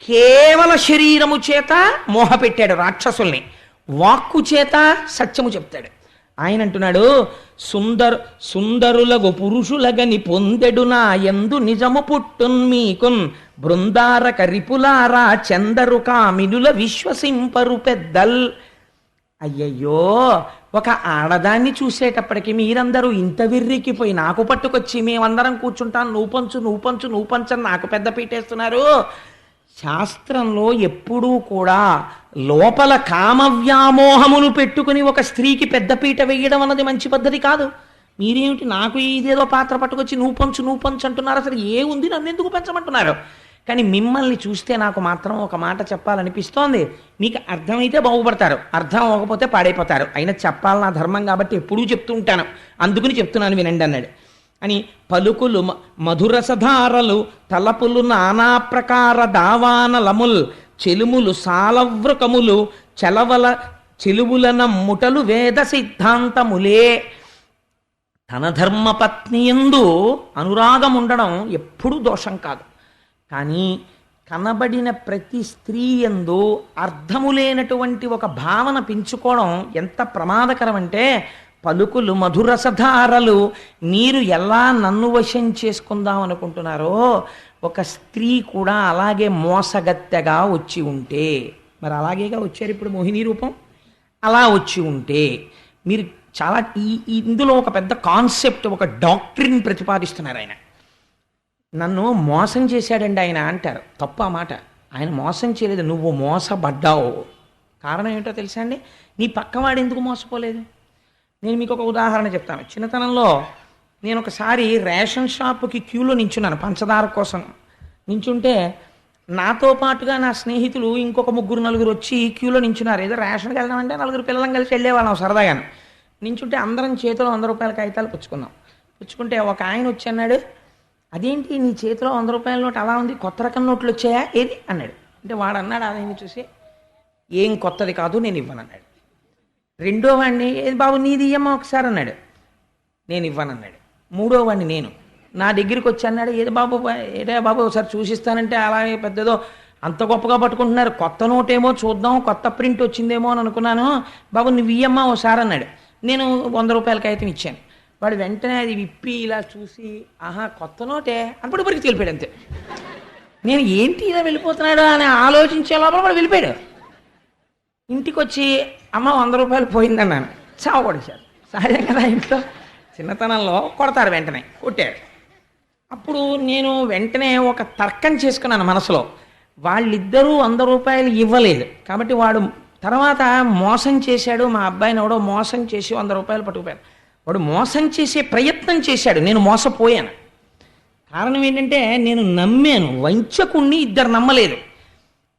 కేవల శరీరము చేత మోహపెట్టాడు రాక్షసుల్ని, వాక్కు చేత సత్యము చెప్తాడు. ఆయన అంటున్నాడు, సుందరులగు పురుషులగని పొందెడు నా యందు నిజము పుట్టున్ మీకున్ బృందారక రిపులారా చందరు కామినుల విశ్వసింపరు పెద్దల్. అయ్యయ్యో, ఒక ఆడదాన్ని చూసేటప్పటికి మీరందరూ ఇంత విర్రికిపోయి నాకు పట్టుకొచ్చి మేమందరం కూర్చుంటాను, నువ్వు పంచు నాకు పెద్ద పీటేస్తున్నారు. శాస్త్రంలో ఎప్పుడూ కూడా లోపల కామవ్యామోహమును పెట్టుకుని ఒక స్త్రీకి పెద్దపీట వేయడం అన్నది మంచి పద్ధతి కాదు. మీరేమిటి నాకు ఇదేదో పాత్ర పట్టుకొచ్చి నువ్వు పంచు అంటున్నారు? అసలు ఏముంది, నన్ను ఎందుకు పెంచమంటున్నారు? కానీ మిమ్మల్ని చూస్తే నాకు మాత్రం ఒక మాట చెప్పాలనిపిస్తోంది. మీకు అర్థమైతే బాగుపడతారు, అర్థం అవ్వకపోతే పాడైపోతారు. అయినా చెప్పాలి, నా ధర్మం కాబట్టి ఎప్పుడూ చెప్తూ ఉంటాను, అందుకుని చెప్తున్నాను వినండి అన్నాడు. అని పలుకులు మధురసధారలు తలపులు నానా ప్రకార దావానలముల్ చెలుములు సాలవృకములు చెలువుల నమ్ముటలు వేద సిద్ధాంతములే. తన ధర్మపత్నియందు అనురాగం ఉండడం ఎప్పుడూ దోషం కాదు. కానీ కనబడిన ప్రతి స్త్రీ యందు అర్థము లేనటువంటి ఒక భావన పెంచుకోవడం ఎంత ప్రమాదకరం అంటే, పలుకులు మధురసధారలు, మీరు ఎలా నన్ను వశం చేసుకుందాం అనుకుంటున్నారో ఒక స్త్రీ కూడా అలాగే మోసగత్తెగా వచ్చి ఉంటే, మరి అలాగేగా వచ్చారు ఇప్పుడు మోహిని రూపం, అలా వచ్చి ఉంటే మీరు చాలా ఇందులో ఒక పెద్ద కాన్సెప్ట్, ఒక డాక్ట్రిన్ ప్రతిపాదిస్తున్నారు ఆయన. నన్ను మోసం చేశాడండి ఆయన అంటారు. తప్పు ఆ మాట. ఆయన మోసం చేయలేదు, నువ్వు మోసపడ్డావు. కారణం ఏంటో తెలుసా అండి? నీ పక్కవాడు ఎందుకు మోసపోలేదు? నేను మీకు ఒక ఉదాహరణ చెప్తాను. చిన్నతనంలో నేను ఒకసారి రేషన్ షాపుకి క్యూలో నించున్నాను పంచదార కోసం. నించుంటే నాతో పాటుగా నా స్నేహితులు ఇంకొక నలుగురు వచ్చి క్యూలో నించున్నారు. ఏదో రేషన్కి వెళ్దామంటే నలుగురు పిల్లలం కలిసి వెళ్ళేవాళ్ళం సరదాగాను. నించుంటే అందరం చేతిలో 100 రూపాయల కాగితాలు పుచ్చుకుంటే ఒక ఆయన వచ్చి అన్నాడు, అదేంటి నీ చేతిలో 100 రూపాయల నోటు అలా ఉంది, కొత్త రకం నోట్లు వచ్చాయా ఏది అన్నాడు. అంటే వాడు అన్నాడు ఆయన చూసి, ఏం కొత్తది కాదు నేను ఇవ్వనన్నాడు. రెండో వాడిని, ఏది బాబు నీది ఇయ్యమ్మా ఒకసారి అన్నాడు. నేను ఇవ్వనన్నాడు. మూడో వాడిని నేను, నా దగ్గరికి వచ్చి అన్నాడు, ఏది బాబు ఏదే బాబు ఒకసారి చూసిస్తానంటే అలాగే పెద్దదో అంత గొప్పగా పట్టుకుంటున్నారు, కొత్త నోటేమో చూద్దాం, కొత్త ప్రింట్ వచ్చిందేమో అని అనుకున్నాను, బాబు నువ్వు ఇయ్యమ్మా ఒకసారి అన్నాడు. నేను 100 రూపాయలకి అయితే ఇచ్చాను. వాడు వెంటనే అది విప్పి ఇలా చూసి, ఆహా కొత్త నోటే అప్పుడు వరకు తెలిపాడు. అంతే. నేను ఏంటి ఇలా వెళ్ళిపోతున్నాడు అని ఆలోచించే లోపల వాడు వెళ్ళిపోయాడు. ఇంటికి వచ్చి అమ్మ 100 రూపాయలు పోయిందన్నాను. చావకొడేశారు. సహజం కదా, ఇంట్లో చిన్నతనంలో కొడతారు, వెంటనే కొట్టాడు. అప్పుడు నేను వెంటనే ఒక తర్కం చేసుకున్నాను మనసులో, వాళ్ళిద్దరూ 100 రూపాయలు ఇవ్వలేదు కాబట్టి వాడు తర్వాత మోసం చేశాడు, మా అబ్బాయిని ఎవడో మోసం చేసి 100 రూపాయలు పట్టుకుపోయాడు. వాడు మోసం చేసే ప్రయత్నం చేశాడు, నేను మోసపోయాను. కారణం ఏంటంటే నేను నమ్మాను, వంచకుణ్ణి ఇద్దరు నమ్మలేదు.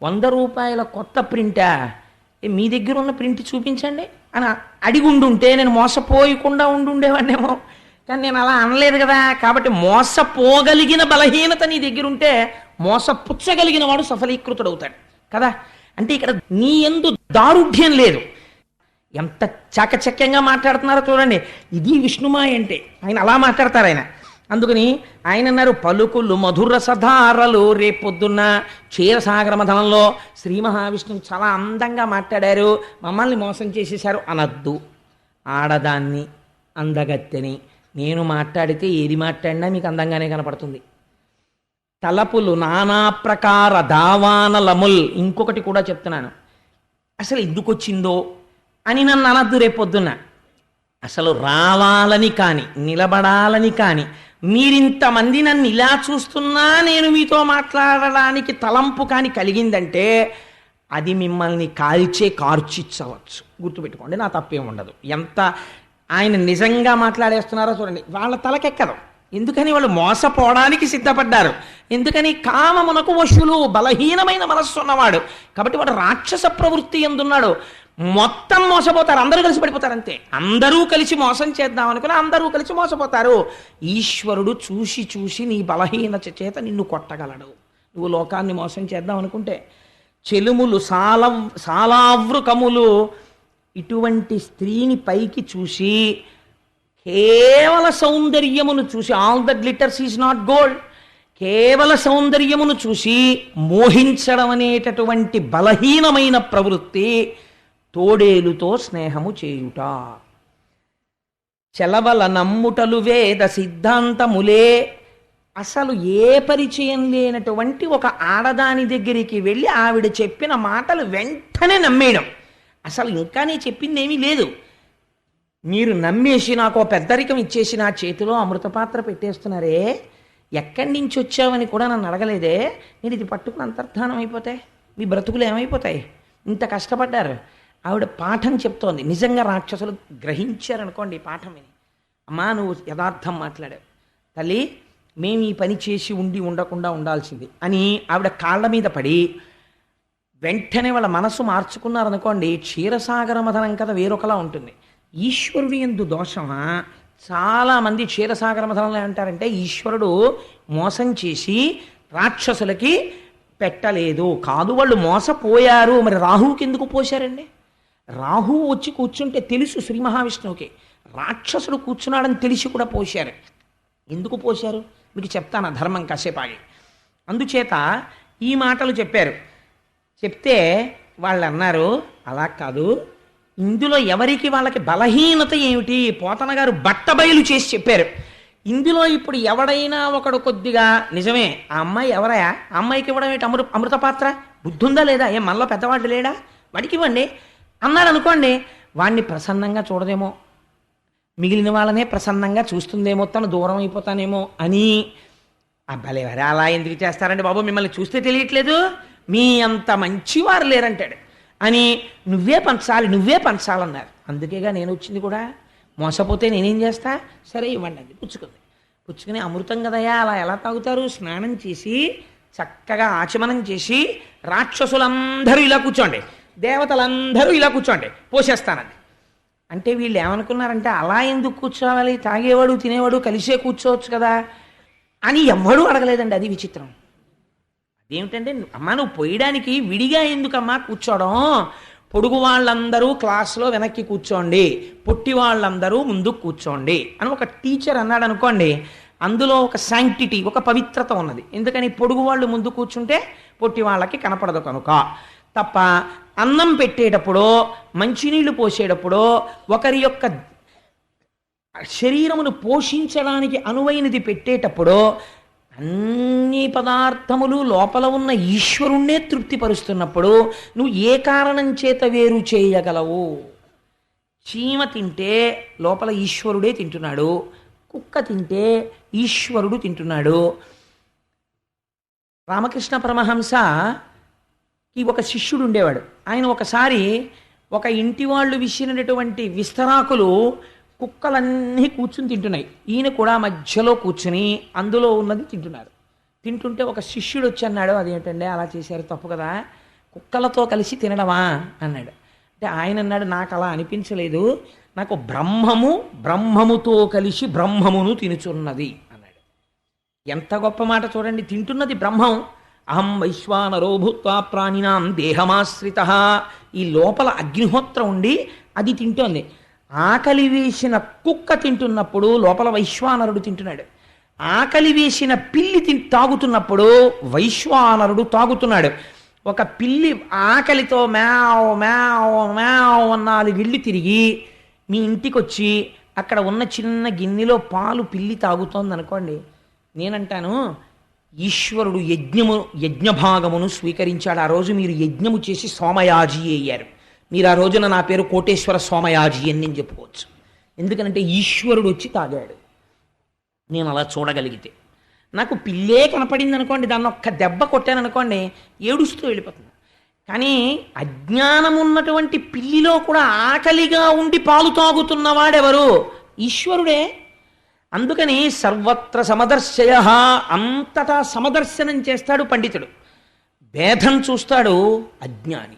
100 రూపాయల కొత్త ప్రింటా, మీ దగ్గర ఉన్న ప్రింట్ చూపించండి అని అడిగి ఉండుంటే నేను మోసపోయకుండా ఉండుండేవాడినేమో. కానీ నేను అలా అనలేదు కదా. కాబట్టి మోసపోగలిగిన బలహీనత నీ దగ్గర ఉంటే మోసపుచ్చగలిగిన వాడు సఫలీకృతుడవుతాడు కదా. అంటే ఇక్కడ నీ యందు దారుఢ్యం లేదు. ఎంత చాకచక్యంగా మాట్లాడుతున్నారో చూడండి. ఇది విష్ణుమాయ అంటే. ఆయన అలా మాట్లాడతారు ఆయన. అందుకని ఆయన అన్నారు, పలుకులు మధురసధారలు. రేపొద్దున్న క్షీరసాగర మథనంలో శ్రీ మహావిష్ణువు చాలా అందంగా మాట్లాడారు, మమ్మల్ని మోసం చేసేశారు అనద్దు. ఆడదాన్ని అందగత్తెని నేను మాట్లాడితే ఏది మాట్లాడినా మీకు అందంగానే కనపడుతుంది. తలపులు నానా ప్రకార దావానలముల్. ఇంకొకటి కూడా చెప్తున్నాను, అసలు ఎందుకు వచ్చిందో అని నన్ను అనద్దు రేపొద్దున్న. అసలు రావాలని కానీ నిలబడాలని కానీ మీరింతమంది నన్ను ఇలా చూస్తున్నా నేను మీతో మాట్లాడడానికి తలంపు కానీ కలిగిందంటే అది మిమ్మల్ని కాల్చే కార్చిచ్చవచ్చు. గుర్తుపెట్టుకోండి, నా తప్పేం ఉండదు. ఎంత ఆయన నిజంగా మాట్లాడేస్తున్నారో చూడండి, వాళ్ళ తలకెక్కదు. ఎందుకని? వాళ్ళు మోసపోవడానికి సిద్ధపడ్డారు. ఎందుకని? కామమునకు వశులు, బలహీనమైన మనస్సు ఉన్నవాడు కాబట్టి వాడు రాక్షస ప్రవృత్తి ఎందున్నాడు. మొత్తం మోసపోతారు, అందరూ కలిసి పడిపోతారు. అంతే, అందరూ కలిసి మోసం చేద్దాం అనుకుని అందరూ కలిసి మోసపోతారు. ఈశ్వరుడు చూసి చూసి నీ బలహీనత చేత నిన్ను కొట్టగలడు. నువ్వు లోకాన్ని మోసం చేద్దాం అనుకుంటే. చెలుములు సాలావృకములు, ఇటువంటి స్త్రీని పైకి చూసి కేవల సౌందర్యమును చూసి, all the glitters is not gold, కేవల సౌందర్యమును చూసి మోహించడం అనేటటువంటి బలహీనమైన ప్రవృత్తి. తోడేలుతో స్నేహము చేయుట, చెలవల నమ్ముటలు వేద సిద్ధాంతములే. అసలు ఏ పరిచయం లేనటువంటి ఒక ఆడదాని దగ్గరికి వెళ్ళి ఆవిడ చెప్పిన మాటలు వెంటనే నమ్మేయడం. అసలు ఇంకా నేను చెప్పింది ఏమీ లేదు, మీరు నమ్మేసి నాకు పెద్దరికం ఇచ్చేసి నా చేతిలో అమృతపాత్ర పెట్టేస్తున్నారే, ఎక్కడి నుంచి వచ్చావని కూడా నన్ను అడగలేదే, నేను ఇది పట్టుకుని అంతర్ధానం అయిపోతాయి, మీ బ్రతుకులు ఏమైపోతాయి? ఇంత కష్టపడ్డారు. ఆవిడ పాఠం చెప్తోంది. నిజంగా రాక్షసులు గ్రహించారనుకోండి ఈ పాఠం విని, అమ్మా నువ్వు యథార్థం మాట్లాడావు తల్లి, మేము ఈ పని చేసి ఉండకుండా ఉండాల్సింది అని ఆవిడ కాళ్ళ మీద పడి వెంటనే వాళ్ళ మనసు మార్చుకున్నారనుకోండి. క్షీరసాగర మథనం కథ వేరొకలా ఉంటుంది. ఈశ్వరుడి యందు దోషమా? చాలామంది క్షీరసాగర మథనంలో అంటారంటే ఈశ్వరుడు మోసం చేసి రాక్షసులకి పెట్టలేదు. కాదు, వాళ్ళు మోసపోయారు. మరి రాహువుకి ఎందుకు పోశారండి? రాహువు వచ్చి కూర్చుంటే తెలుసు శ్రీ మహావిష్ణువుకి, రాక్షసుడు కూర్చున్నాడని తెలిసి కూడా పోశారు. ఎందుకు పోశారు మీకు చెప్తాను, ధర్మం కాసేపాగి. అందుచేత ఈ మాటలు చెప్పారు. చెప్తే వాళ్ళు అన్నారు, అలా కాదు, ఇందులో ఎవరికి వాళ్ళకి బలహీనత ఏమిటి? పోతన గారు బట్టబయలు చేసి చెప్పారు. ఇందులో ఇప్పుడు ఎవడైనా ఒకడు కొద్దిగా నిజమే, ఆ అమ్మాయి ఎవరయా, ఆ అమ్మాయికి ఇవ్వడం ఏంటి? అమృతపాత్ర బుద్ధి ఉందా లేదా? ఏం మనలో పెద్దవాళ్ళు లేడా? వాడికి ఇవ్వండి అన్నారు అనుకోండి. వాణ్ణి ప్రసన్నంగా చూడదేమో, మిగిలిన వాళ్ళనే ప్రసన్నంగా చూస్తుందేమో, తను దూరం అయిపోతానేమో అని. అబ్బాలేవారే అలా ఎందుకు చేస్తారండి బాబు, మిమ్మల్ని చూస్తే తెలియట్లేదు, మీ అంత మంచివారు లేరంటాడు అని. నువ్వే పంచాలన్నారు. అందుకేగా నేను వచ్చింది కూడా. మోసపోతే నేనేం చేస్తా? సరే ఇవ్వండి అది. పుచ్చుకుని అమృతం కదయా, అలా ఎలా తాగుతారు? స్నానం చేసి చక్కగా ఆచమనం చేసి రాక్షసులందరూ ఇలా కూర్చోండి, దేవతలందరూ ఇలా కూర్చోండి, పోసేస్తానండి. అంటే వీళ్ళు ఏమనుకున్నారంటే అలా ఎందుకు కూర్చోవాలి, తాగేవాడు తినేవాడు కలిసే కూర్చోవచ్చు కదా అని ఎవ్వడూ అడగలేదండి. అది విచిత్రం. అదేమిటంటే, అమ్మా నువ్వు పోయడానికి విడిగా ఎందుకమ్మా కూర్చోవడం? పొడుగు వాళ్ళందరూ క్లాస్లో వెనక్కి కూర్చోండి, పొట్టి వాళ్ళందరూ ముందుకు కూర్చోండి అని ఒక టీచర్ అన్నాడు అనుకోండి, అందులో ఒక శాంక్టిటీ, ఒక పవిత్రత ఉన్నది. ఎందుకని? పొడుగు వాళ్ళు ముందు కూర్చుంటే పొట్టి వాళ్ళకి కనపడదు కనుక. తప్ప అన్నం పెట్టేటప్పుడు, మంచినీళ్లు పోసేటప్పుడు, ఒకరి యొక్క శరీరమును పోషించడానికి అనువైనది పెట్టేటప్పుడు అన్ని పదార్థములు లోపల ఉన్న ఈశ్వరుణ్ణే తృప్తిపరుస్తున్నప్పుడు నువ్వు ఏ కారణం చేత వేరు చేయగలవు? చీమ తింటే లోపల ఈశ్వరుడే తింటున్నాడు, కుక్క తింటే ఈశ్వరుడు తింటున్నాడు. రామకృష్ణ పరమహంసకి ఒక శిష్యుడు ఉండేవాడు. ఆయన ఒకసారి ఒక ఇంటి వాళ్ళు విసిరినటువంటి విస్తరాకులు కుక్కలన్నీ కూర్చుని తింటున్నాయి, ఈయన కూడా మధ్యలో కూర్చుని అందులో ఉన్నది తింటున్నారు. తింటుంటే ఒక శిష్యుడు వచ్చి అన్నాడు, అదేంటండి అలా చేశారు, తప్పు కదా, కుక్కలతో కలిసి తినడమా అన్నాడు. అంటే ఆయన అన్నాడు, నాకు అలా అనిపించలేదు, నాకు బ్రహ్మముతో కలిసి బ్రహ్మమును తినుచున్నది అన్నాడు. ఎంత గొప్ప మాట చూడండి. తింటున్నది బ్రహ్మం. అహం వైశ్వానరో భూత్వా ప్రాణినాం దేహమాశ్రిత. ఈ లోపల అగ్నిహోత్రం ఉండి అది తింటోంది. ఆకలి వేసిన కుక్క తింటున్నప్పుడు లోపల వైశ్వానరుడు తింటున్నాడు. ఆకలి వేసిన పిల్లి తాగుతున్నప్పుడు వైశ్వానరుడు తాగుతున్నాడు. ఒక పిల్లి ఆకలితో మ్యావ్ మ్యావ్ మ్యావ్ అన్నాలు వెళ్ళి తిరిగి మీ ఇంటికి వచ్చి అక్కడ ఉన్న చిన్న గిన్నెలో పాలు పిల్లి తాగుతోంది అనుకోండి, నేనంటాను ఈశ్వరుడు యజ్ఞభాగమును స్వీకరించాడు. ఆ రోజు మీరు యజ్ఞము చేసి సోమయాజి అయ్యారు. మీరు ఆ రోజున నా పేరు కోటేశ్వర సోమయాజి అని నేను చెప్పుకోవచ్చు. ఎందుకనంటే ఈశ్వరుడు వచ్చి తాగాడు. నేను అలా చూడగలిగితే, నాకు పిల్లే కనపడింది అనుకోండి, దాన్ని ఒక్క దెబ్బ కొట్టాను అనుకోండి, ఏడుస్తూ వెళ్ళిపోతుంది. కానీ అజ్ఞానం ఉన్నటువంటి పిల్లిలో కూడా ఆకలిగా ఉండి పాలు తాగుతున్నవాడెవరు? ఈశ్వరుడే. అందుకని సర్వత్ర సమదర్శయ, అంతటా సమదర్శనం చేస్తాడు పండితుడు. భేదం చూస్తాడు అజ్ఞాని.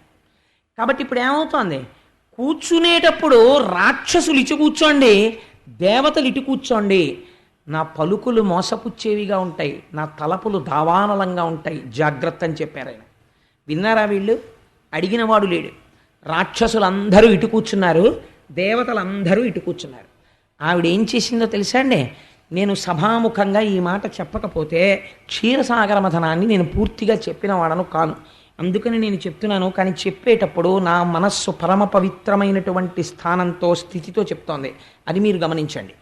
కాబట్టి ఇప్పుడు ఏమవుతోంది? కూర్చునేటప్పుడు రాక్షసులు ఇటు కూర్చోండి, దేవతలు ఇటు కూర్చోండి. నా పలుకులు మోసపుచ్చేవిగా ఉంటాయి, నా తలపులు దావానలంగా ఉంటాయి, జాగ్రత్త అని చెప్పారు ఆయన. విన్నారా వీళ్ళు? అడిగినవాడు లేడు. రాక్షసులందరూ ఇటు కూర్చున్నారు, దేవతలందరూ ఇటు కూర్చున్నారు. ఆవిడ ఏం చేసిందో తెలుసా అండి? నేను సభాముఖంగా ఈ మాట చెప్పకపోతే క్షీరసాగర మథనాన్ని నేను పూర్తిగా చెప్పిన వాడను కాను. అందుకని నేను చెప్తున్నాను. కానీ చెప్పేటప్పుడు నా మనస్సు పరమ పవిత్రమైనటువంటి స్థానంతో, స్థితితో చెప్తోంది. అది మీరు గమనించండి.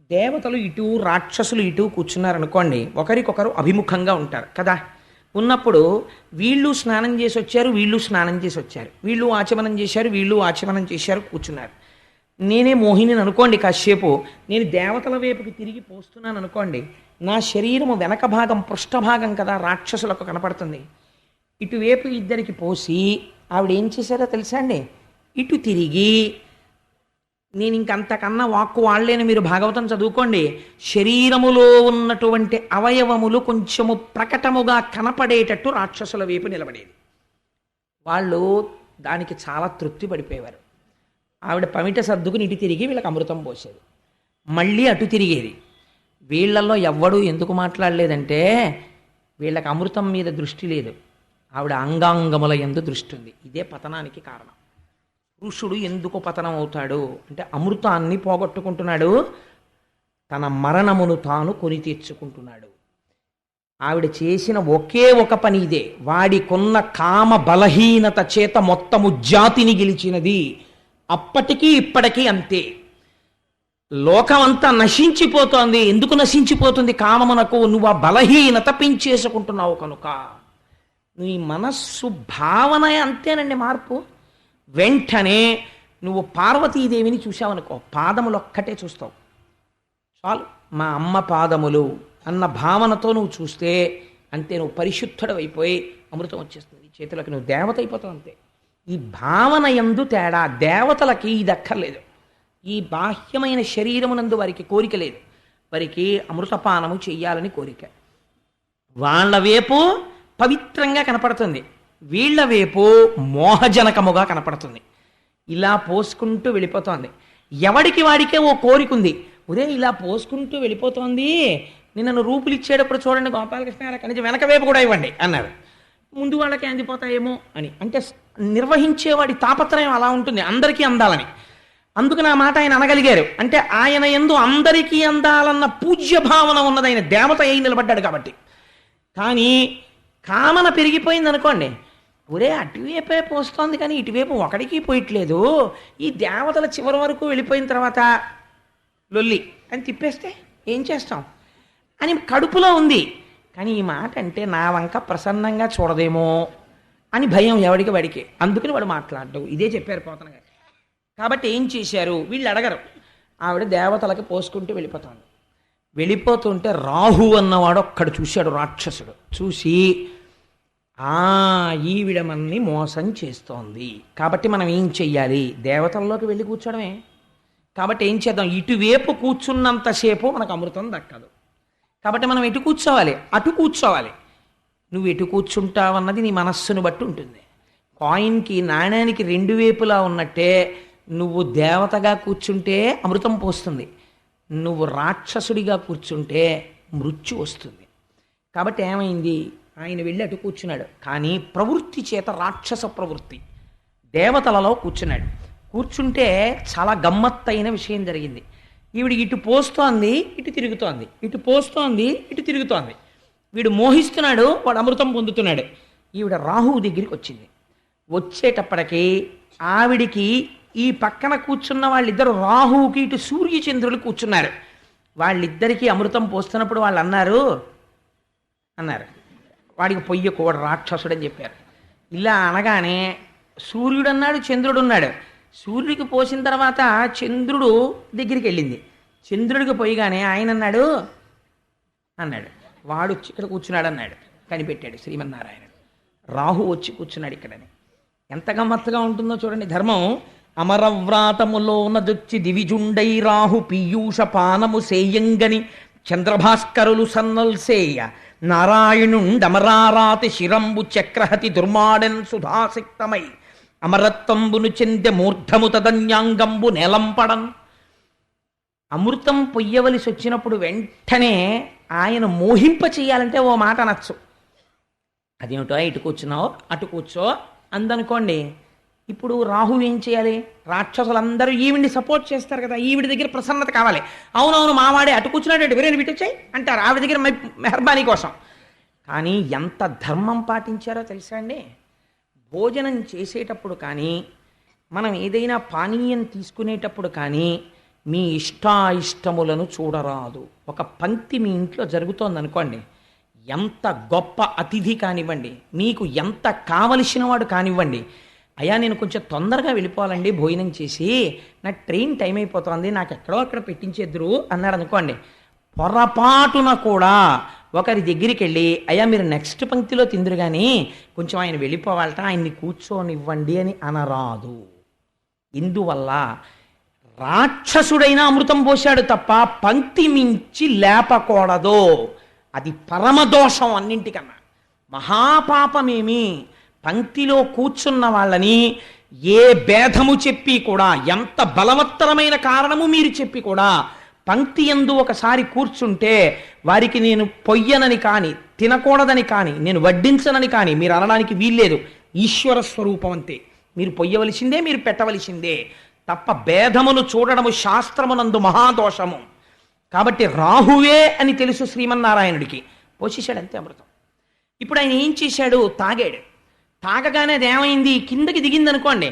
దేవతలు ఇటు, రాక్షసులు ఇటు కూర్చున్నారనుకోండి, ఒకరికొకరు అభిముఖంగా ఉంటారు కదా. ఉన్నప్పుడు వీళ్ళు స్నానం చేసి వచ్చారు, వీళ్ళు స్నానం చేసి వచ్చారు, వీళ్ళు ఆచమనం చేశారు, వీళ్ళు ఆచమనం చేశారు, కూర్చున్నారు. నేనే మోహిని అనుకోండి, కాసేపు నేను దేవతల వైపుకి తిరిగి పోస్తున్నాను అనుకోండి, నా శరీరము వెనక భాగం, పృష్ఠభాగం కదా రాక్షసులకు కనపడుతుంది. ఇటువైపు ఇద్దరికి పోసి ఆవిడ ఏం చేశారో తెలుసా అండి? ఇటు తిరిగి, నేను ఇంకంతకన్నా వాక్కు వాడలేను, మీరు భాగవతం చదువుకోండి. శరీరములో ఉన్నటువంటి అవయవములు కొంచెము ప్రకటముగా కనపడేటట్టు రాక్షసుల వైపు నిలబడేది. వాళ్ళు దానికి చాలా తృప్తి పడిపోయేవారు. ఆవిడ పమిట సర్దుకుని ఇటు తిరిగి వీళ్ళకి అమృతం పోసేది, మళ్ళీ అటు తిరిగేది. వీళ్ళల్లో ఎవ్వడూ ఎందుకు మాట్లాడలేదంటే వీళ్ళకి అమృతం మీద దృష్టి లేదు, ఆవిడ అంగాంగముల యందు దృష్టి ఉంది. ఇదే పతనానికి కారణం. పురుషుడు ఎందుకు పతనం అవుతాడు అంటే అమృతాన్ని పోగొట్టుకుంటున్నాడు, తన మరణమును తాను కొని తెచ్చుకుంటున్నాడు. ఆవిడ చేసిన ఒకే ఒక పని ఇదే. వాడికున్న కామ బలహీనత చేత మొత్తము జాతిని గెలిచినది. అప్పటికీ ఇప్పటికీ అంతే. లోకమంతా నశించిపోతోంది. ఎందుకు నశించిపోతుంది? కామమునకు నువ్వు ఆ బలహీనత పెంచేసుకుంటున్నావు కనుక. నీ మనస్సు భావన అంతేనండి మార్పు. వెంటనే నువ్వు పార్వతీదేవిని చూసావనుకో, పాదములు ఒక్కటే చూస్తావు చాలు. మా అమ్మ పాదములు అన్న భావనతో నువ్వు చూస్తే అంతే, నువ్వు పరిశుద్ధుడు అయిపోయి అమృతం వచ్చేస్తుంది చేతులకి, నువ్వు దేవత అయిపోతావు అంతే. ఈ భావన యందు తేడా. దేవతలకి ఇది అక్కర్లేదు. ఈ బాహ్యమైన శరీరమునందు వారికి కోరిక లేదు, వారికి అమృతపానము చెయ్యాలని కోరిక. వాళ్ళ వైపు పవిత్రంగా కనపడుతుంది, వీళ్ళ వైపు మోహజనకముగా కనపడుతుంది. ఇలా పోసుకుంటూ వెళ్ళిపోతోంది. ఎవడికి వాడికే ఓ కోరిక ఉంది. ఉదయం ఇలా పోసుకుంటూ వెళ్ళిపోతోంది, నిన్ను రూపులు ఇచ్చేటప్పుడు చూడండి గోపాలకృష్ణ గారు కనీసం వెనక వైపు కూడా ఇవ్వండి అన్నారు. ముందు వాళ్ళకి అందిపోతాయేమో అని. అంటే నిర్వహించేవాడి తాపత్రయం అలా ఉంటుంది, అందరికీ అందాలని. అందుకు నా మాట ఆయన అనగలిగారు. అంటే ఆయన యందు అందరికీ అందాలన్న పూజ్య భావన ఉన్నది, ఆయన దేవత అయి నిలబడ్డాడు కాబట్టి. కానీ కామన పెరిగిపోయింది అనుకోండి, ఒరే అటువైపే పోస్తోంది కానీ ఇటువైపు ఒకడికి పోయట్లేదు, ఈ దేవతల చివరి వరకు వెళ్ళిపోయిన తర్వాత లొల్లి అని తిప్పేస్తే ఏం చేస్తాం అని కడుపులో ఉంది. కానీ ఈ మాట అంటే నా వంక ప్రసన్నంగా చూడదేమో అని భయం ఎవడికి వాడికి. అందుకని వాడు మాట్లాడవు. ఇదే చెప్పారు పోతన గారు. కాబట్టి ఏం చేశారు? వీళ్ళు అడగరు. ఆవిడ దేవతలకి పోసుకుంటూ వెళ్ళిపోతుంది. వెళ్ళిపోతుంటే రాహు అన్నవాడు ఒక్కడు చూశాడు, రాక్షసుడు. చూసి ఈవిడ మనల్ని మోసం చేస్తోంది, కాబట్టి మనం ఏం చెయ్యాలి? దేవతల్లోకి వెళ్ళి కూర్చోడమే. కాబట్టి ఏం చేద్దాం? ఇటువైపు కూర్చున్నంతసేపు మనకు అమృతం దక్కదు. కాబట్టి మనం ఎటు కూర్చోవాలి? అటు కూర్చోవాలి. నువ్వు ఎటు కూర్చుంటావన్నది నీ మనస్సును బట్టి ఉంటుంది. కాయిన్కి, నాణ్యానికి రెండు వైపులా ఉన్నట్టే నువ్వు దేవతగా కూర్చుంటే అమృతం పోస్తుంది, నువ్వు రాక్షసుడిగా కూర్చుంటే మృత్యు వస్తుంది. కాబట్టి ఏమైంది? ఆయన వెళ్ళి అటు కూర్చున్నాడు. కానీ ప్రవృత్తి చేత రాక్షస ప్రవృత్తి. దేవతలలో కూర్చున్నాడు. కూర్చుంటే చాలా గమ్మత్తైన విషయం జరిగింది. ఈవిడ ఇటు పోస్తోంది, ఇటు తిరుగుతోంది, ఇటు పోస్తోంది, ఇటు తిరుగుతోంది. వీడు మోహిస్తున్నాడు, వాడు అమృతం పొందుతున్నాడు. ఈవిడ రాహువు దగ్గరికి వచ్చింది. వచ్చేటప్పటికి ఆవిడికి ఈ పక్కన కూర్చున్న వాళ్ళిద్దరు రాహువుకి ఇటు సూర్యచంద్రులు కూర్చున్నారు. వాళ్ళిద్దరికీ అమృతం పోస్తున్నప్పుడు వాళ్ళు అన్నారు వాడికి పొయ్యకూడ రాక్షసుడని చెప్పారు. ఇలా అనగానే సూర్యుడు అన్నాడు, చంద్రుడు ఉన్నాడు. సూర్యుడికి పోసిన తర్వాత చంద్రుడు దగ్గరికి వెళ్ళింది. చంద్రుడికి పోయిగానే ఆయన అన్నాడు వాడు ఇక్కడ కూర్చున్నాడు అన్నాడు. కనిపెట్టాడు శ్రీమన్నారాయణుడు. రాహు వచ్చి కూర్చున్నాడు ఇక్కడని. ఎంత గమ్మత్తుగా ఉంటుందో చూడండి ధర్మం. అమరవ్రాతములోన దొచ్చి దివిజుండై రాహు పీయూష పానము సేయంగని చంద్రభాస్కరులు సన్నల్సేయ నారాయణుండమరారాతి శిరంబు చక్రహతి దుర్మాడన్ సుధాసిక్తమై అమరత్వంబును చెందె మూర్ధము తదన్యాంగంబు నేలంపడన్. అమృతం పొయ్యవలసి వచ్చినప్పుడు వెంటనే ఆయన మోహింప చేయాలంటే ఓ మాట అనొచ్చు. అదేమిటో ఇటు కూర్చున్నావు అటు కూర్చో అందనుకోండి. ఇప్పుడు రాహు ఏం చేయాలి? రాక్షసులందరూ ఈవిడిని సపోర్ట్ చేస్తారు కదా, ఈవిడి దగ్గర ప్రసన్నత కావాలి. అవునవును మావాడే అటు కూర్చున్నాడు వేరే విటొచ్చాయి అంటారు ఆవిడ దగ్గర మెహర్బానీ కోసం. కానీ ఎంత ధర్మం పాటించారో తెలుసా అండి? భోజనం చేసేటప్పుడు కానీ మనం ఏదైనా పానీయం తీసుకునేటప్పుడు కానీ మీ ఇష్టాయిష్టములను చూడరాదు. ఒక పంక్తి మీ ఇంట్లో జరుగుతోందనుకోండి, ఎంత గొప్ప అతిథి కానివ్వండి, మీకు ఎంత కావలసిన వాడు కానివ్వండి, అయ్యా నేను కొంచెం తొందరగా వెళ్ళిపోవాలండి భోజనం చేసి, నా ట్రైన్ టైం అయిపోతుంది, నాకు ఎక్కడో అక్కడ పెట్టించేద్దరు అన్నాడు అనుకోండి, పొరపాటున కూడా ఒకరి దగ్గరికి వెళ్ళి అయ్యా మీరు నెక్స్ట్ పంక్తిలో తిందురు కానీ కొంచెం ఆయన వెళ్ళిపోవాలట ఆయన్ని కూర్చోనివ్వండి అని అనరాదు. ఇందువల్ల రాక్షసుడైనా అమృతం పోశాడు తప్ప పంక్తి మించి లేపకూడదు. అది పరమదోషం అన్నింటికన్నా. మహాపాపమేమి పంక్తిలో కూర్చున్న వాళ్ళని ఏ భేదము చెప్పి కూడా, ఎంత బలవత్తరమైన కారణము మీరు చెప్పి కూడా పంక్తి యందు ఒకసారి కూర్చుంటే వారికి నేను పొయ్యనని కానీ తినకూడదని కానీ నేను వడ్డించనని కానీ మీరు అనడానికి వీల్లేదు. ఈశ్వర స్వరూపం అంతే. మీరు పొయ్యవలసిందే, మీరు పెట్టవలసిందే తప్ప భేదమును చూడడము శాస్త్రమునందు మహాదోషము. కాబట్టి రాహువే అని తెలుసు శ్రీమన్నారాయణుడికి, పోషించాడు అంతే అమృతం. ఇప్పుడు ఆయన ఏం చేశాడు? తాగాడు. తాగగానే అది ఏమైంది? కిందకి దిగిందనుకోండి,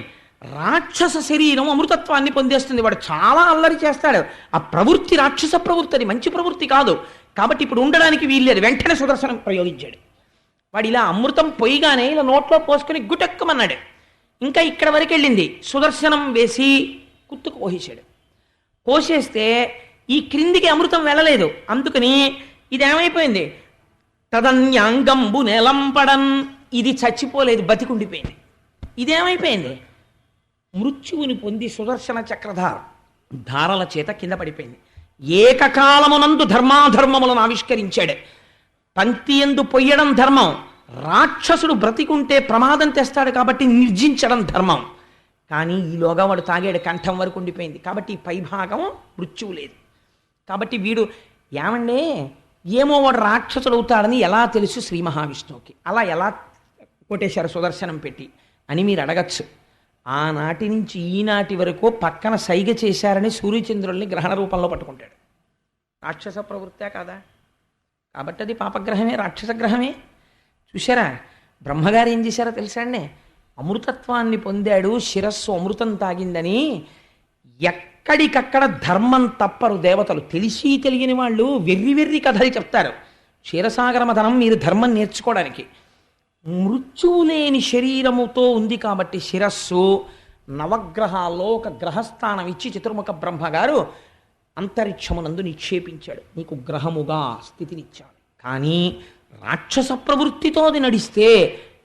రాక్షస శరీరం అమృతత్వాన్ని పొందేస్తుంది. వాడు చాలా అల్లరి చేస్తాడు. ఆ ప్రవృత్తి రాక్షస ప్రవృత్తి, అది మంచి ప్రవృత్తి కాదు. కాబట్టి ఇప్పుడు ఉండడానికి వీల్లేదు. వెంటనే సుదర్శనం ప్రయోగించాడు. వాడు ఇలా అమృతం పొయ్యిగానే ఇలా నోట్లో పోసుకొని గుటెక్కమన్నాడు. ఇంకా ఇక్కడ వరకు వెళ్ళింది. సుదర్శనం వేసి కుత్తుకు కోసేశాడు. కోసేస్తే ఈ క్రిందికి అమృతం వెళ్ళలేదు. అందుకని ఇది ఏమైపోయింది? తదన్యాంగంబు నేలంపడన్. ఇది చచ్చిపోలేదు, బతికుండిపోయింది. ఇదేమైపోయింది? మృత్యువుని పొంది సుదర్శన చక్రధార ధారల చేత కింద పడిపోయింది. ఏకకాలమునందు ధర్మాధర్మములను ఆవిష్కరించాడు. పంక్తి యందు పొయ్యడం ధర్మం. రాక్షసుడు బ్రతికుంటే ప్రమాదం తెస్తాడు కాబట్టి నిర్జించడం ధర్మం. కానీ ఈలోగా వాడు తాగాడు, కంఠం వరకు ఉండిపోయింది. కాబట్టి ఈ పైభాగం మృత్యువు లేదు. కాబట్టి వీడు ఏమండే ఏమో వాడు రాక్షసుడు అవుతాడని ఎలా తెలుసు శ్రీ మహావిష్ణువుకి? అలా ఎలా కొట్టేశారు సుదర్శనం పెట్టి అని మీరు అడగచ్చు. ఆనాటి నుంచి ఈనాటి వరకు పక్కన సైగ చేశారని సూర్యచంద్రుల్ని గ్రహణ రూపంలో పట్టుకుంటాడు. రాక్షస ప్రవృత్తే కాదా? కాబట్టి అది పాపగ్రహమే, రాక్షస గ్రహమే. చూశారా? బ్రహ్మగారు ఏం చేశారో తెలుసా అండి? అమృతత్వాన్ని పొందాడు, శిరస్సు అమృతం తాగిందని ఎక్కడికక్కడ ధర్మం తప్పరు దేవతలు. తెలిసి తెలియని వాళ్ళు వెర్రి వెర్రి కథలు చెప్తారు. క్షీరసాగర మథనం మీరు ధర్మం నేర్చుకోవడానికి. మృత్యువు లేని శరీరముతో ఉంది కాబట్టి శిరస్సు నవగ్రహాల్లో ఒక గ్రహస్థానం ఇచ్చి చతుర్ముఖ బ్రహ్మగారు అంతరిక్షమునందు నిక్షేపించాడు. నీకు గ్రహముగా స్థితినిచ్చాడు. కానీ రాక్షస ప్రవృత్తితో అది నడిస్తే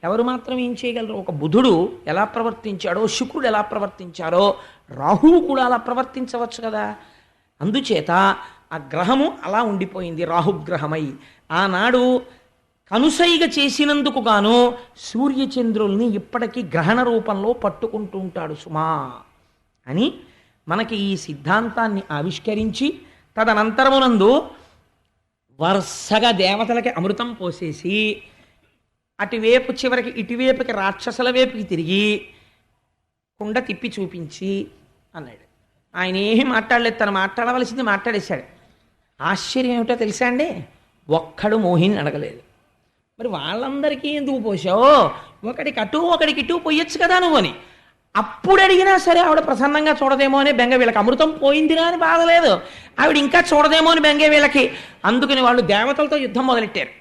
ఎవరు మాత్రం ఏం చేయగలరు? ఒక బుధుడు ఎలా ప్రవర్తించాడో, శుక్రుడు ఎలా ప్రవర్తించారో, రాహువు కూడా అలా ప్రవర్తించవచ్చు కదా. అందుచేత ఆ గ్రహము అలా ఉండిపోయింది రాహుగ్రహమై. ఆనాడు కనుసైగ చేసినందుకు గాను సూర్యచంద్రుల్ని ఇప్పటికీ గ్రహణ రూపంలో పట్టుకుంటూ ఉంటాడు సుమా అని మనకి ఈ సిద్ధాంతాన్ని ఆవిష్కరించి తదనంతరమునందు వరుసగా దేవతలకి అమృతం పోసేసి అటువైపు చివరికి ఇటువైపుకి రాక్షసుల వైపుకి తిరిగి కుండ తిప్పి చూపించి అన్నాడు. ఆయన ఏమీ మాట్లాడలేదు, తను మాట్లాడవలసింది మాట్లాడేశాడు. ఆశ్చర్యం ఏమిటో తెలుసా అండి? ఒక్కడు మోహిని అడగలేదు. మరి వాళ్ళందరికీ ఎందుకు పోసావు? ఒకడికి అటు ఒకడికి ఇటు పోయొచ్చు కదా నువ్వు అని. అప్పుడు అడిగినా సరే ఆవిడ ప్రసన్నంగా చూడదేమో అని బెంగ. వీళ్ళకి అమృతం పోయిందిరా అని బాధలేదు, ఆవిడ ఇంకా చూడదేమో అని బెంగే వీళ్ళకి. అందుకని వాళ్ళు దేవతలతో యుద్ధం మొదలెట్టారు.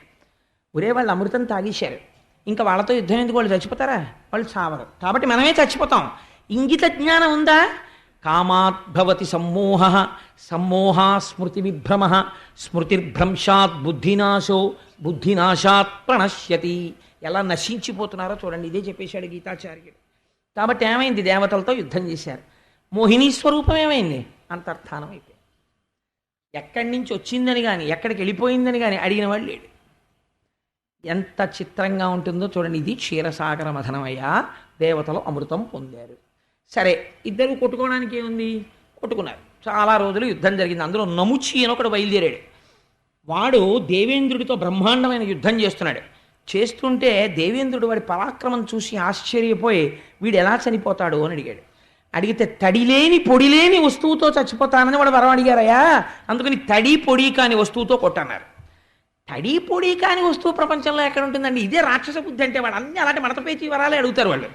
ఒరే వాళ్ళు అమృతం తాగేశారు, ఇంకా వాళ్ళతో యుద్ధం ఎందుకు? వాళ్ళు చచ్చిపోతారా? వాళ్ళు చావరు. కాబట్టి మనమే చచ్చిపోతాం. ఇంగిత జ్ఞానం ఉందా? కామాద్భవతి సమ్మోహ, సమ్మోహా స్మృతి విభ్రమ, స్మృతిర్భ్రంశాత్ బుద్ధినాశో, బుద్ధినాశాత్ ప్రణశ్యతి. ఎలా నశించిపోతున్నారో చూడండి. ఇదే చెప్పేశాడు గీతాచార్యుడు. కాబట్టి ఏమైంది? దేవతలతో యుద్ధం చేశారు. మోహిని స్వరూపం ఏమైంది? అంతర్ధానం అయిపోయింది. ఎక్కడి నుంచి వచ్చిందని కానీ ఎక్కడికి వెళ్ళిపోయిందని కానీ అడిగిన వాడు లేడు. ఎంత చిత్రంగా ఉంటుందో చూడండి. ఇది క్షీరసాగర మథనమయ్యా, దేవతలు అమృతం పొందారు. సరే, ఇద్దరు కొట్టుకోవడానికి ఏముంది? కొట్టుకున్నారు. చాలా రోజులు యుద్ధం జరిగింది. అందులో నముచి అని ఒకడు బయలుదేరాడు. వాడు దేవేంద్రుడితో బ్రహ్మాండమైన యుద్ధం చేస్తున్నాడు. చేస్తుంటే దేవేంద్రుడు వాడి పరాక్రమం చూసి ఆశ్చర్యపోయి వీడు ఎలా చనిపోతాడు అని అడిగాడు. అడిగితే తడిలేని పొడిలేని వస్తువుతో చచ్చిపోతానని వాడు వరం అడిగారయ్యా, అందుకని తడి పొడి కాని వస్తువుతో కొట్టన్నారు. తడి పొడి కాని వస్తువు ప్రపంచంలో ఎక్కడ ఉంటుందండి? ఇదే రాక్షస బుద్ధి అంటే. వాడు అన్ని అలాంటి మడతపేచి వరాలే అడుగుతారు. వాళ్ళు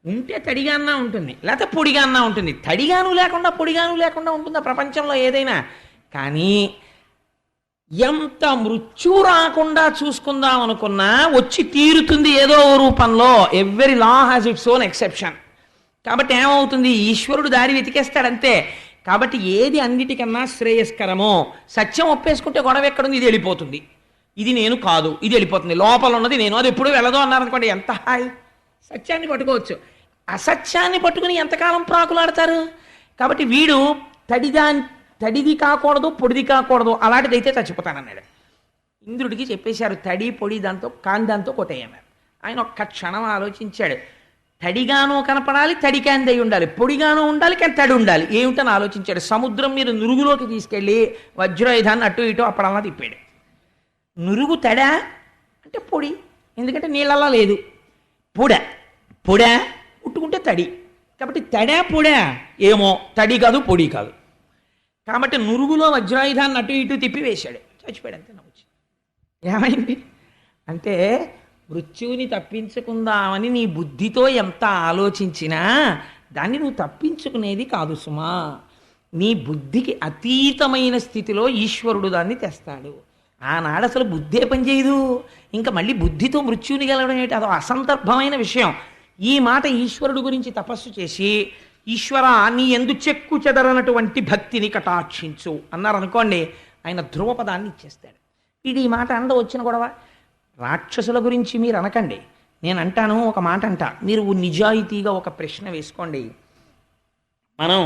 ఉంటే తడిగా అన్నా ఉంటుంది, లేకపోతే పొడిగా అన్నా ఉంటుంది. తడిగాను లేకుండా పొడిగాను లేకుండా ఉంటుందా ప్రపంచంలో ఏదైనా? కానీ ఎంత మృత్యు రాకుండా చూసుకుందాం అనుకున్నా వచ్చి తీరుతుంది ఏదో రూపంలో. Every law has its own exception. కాబట్టి ఏమవుతుంది? ఈశ్వరుడు దారి వెతికేస్తాడంతే. కాబట్టి ఏది అన్నిటికన్నా శ్రేయస్కరమో, సత్యం ఒప్పేసుకుంటే గొడవ ఎక్కడుంది? ఇది వెళ్ళిపోతుంది. ఇది నేను కాదు, ఇది వెళ్ళిపోతుంది. లోపల ఉన్నది నేను, అది ఎప్పుడు వెళ్ళదు అన్నారనుకోండి, ఎంత హాయ్. సత్యాన్ని పట్టుకోవచ్చు. అసత్యాన్ని పట్టుకుని ఎంతకాలం ప్రాకులాడతారు? కాబట్టి వీడు తడిది కాకూడదు, పొడిది కాకూడదు, అలాంటిదైతే చచ్చిపోతానన్నాడు. ఇంద్రుడికి చెప్పేశారు తడి పొడి దాంతో దాంతో కొట్టేయన్నారు. ఆయన ఒక్క క్షణం ఆలోచించాడు. తడిగానో కనపడాలి, తడికాందై ఉండాలి, పొడిగానో ఉండాలి, కానీ తడి ఉండాలి. ఏమిటని ఆలోచించాడు. సముద్రం మీద నురుగులోకి తీసుకెళ్ళి వజ్రాయుధాన్ని అటు ఇటు అప్పుడల్లా తిప్పాడు. నురుగు తడా అంటే పొడి, ఎందుకంటే నీళ్ళల్లా లేదు. పొడా పుట్టుకుంటే తడి. కాబట్టి తడా పొడా ఏమో, తడి కాదు పొడి కాదు. కాబట్టి నురుగులో వజ్రాయుధాన్ని అటు ఇటు తిప్పి వేశాడు. చచ్చిపోయాడు. అంతే. నవ్వచ్చు. ఏమైంది అంటే మృత్యువుని తప్పించుకుందామని నీ బుద్ధితో ఎంత ఆలోచించినా దాన్ని నువ్వు తప్పించుకునేది కాదు సుమా. నీ బుద్ధికి అతీతమైన స్థితిలో ఈశ్వరుడు దాన్ని తెస్తాడు. ఆనాడు అసలు బుద్ధే పనిచేయదు. ఇంకా మళ్ళీ బుద్ధితో మృత్యువుని గెలవడం ఏంటి? అదో అసందర్భమైన విషయం. ఈ మాట ఈశ్వరుడు గురించి తపస్సు చేసి, ఈశ్వర నీ ఎందు చెక్కు చెదరనటువంటి భక్తిని కటాక్షించు అన్నారనుకోండి, ఆయన ధ్రువపదాన్ని ఇచ్చేస్తాడు. ఇది ఈ మాట అండ వచ్చిన గొడవ. రాక్షసుల గురించి మీరు అనకండి, నేను అంటాను. ఒక మాట అంట, మీరు నిజాయితీగా ఒక ప్రశ్న వేసుకోండి. మనం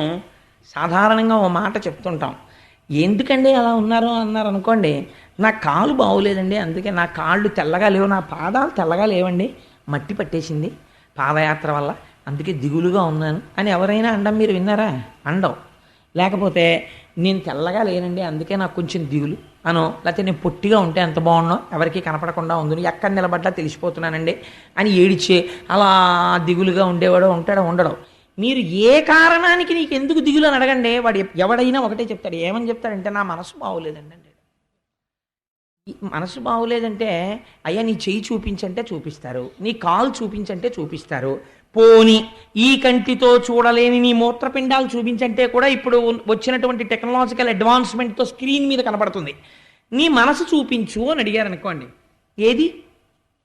సాధారణంగా ఓ మాట చెప్తుంటాం, ఎందుకండి అలా ఉన్నారు అన్నారు అనుకోండి, నా కాలు బాగోలేదండి, అందుకే నా కాళ్ళు తెల్లగా లేవు, నా పాదాలు తెల్లగా లేవండి, మట్టి పట్టేసింది పాదయాత్ర వల్ల, అందుకే దిగులుగా ఉన్నాను అని ఎవరైనా అండం మీరు విన్నారా? అండం. లేకపోతే నేను తెల్లగా లేనండి అందుకే నాకు కొంచెం దిగులు అనో, లేకపోతే నేను పొట్టిగా ఉంటే ఎంత బాగున్నావు, ఎవరికి కనపడకుండా ఉంది, ఎక్కడ నిలబడ్డా తెలిసిపోతున్నానండి అని ఏడిచే అలా దిగులుగా ఉండేవాడో ఉంటాడో ఉండడం. మీరు ఏ కారణానికి నీకు ఎందుకు దిగులు అని అడగండి, వాడు ఎవడైనా ఒకటే చెప్తాడు. ఏమని చెప్తాడంటే నా మనసు బాగోలేదండి అంటే. మనసు బాగోలేదంటే అయ్యా నీ చెయ్యి చూపించంటే చూపిస్తారు, నీ కాలు చూపించంటే చూపిస్తారు, పోని ఈ కంటితో చూడలేని నీ మూత్రపిండాలు చూపించంటే కూడా ఇప్పుడు వచ్చినటువంటి టెక్నాలజికల్ అడ్వాన్స్మెంట్తో స్క్రీన్ మీద కనపడుతుంది. నీ మనసు చూపించు అని అడిగారు అనుకోండి, ఏది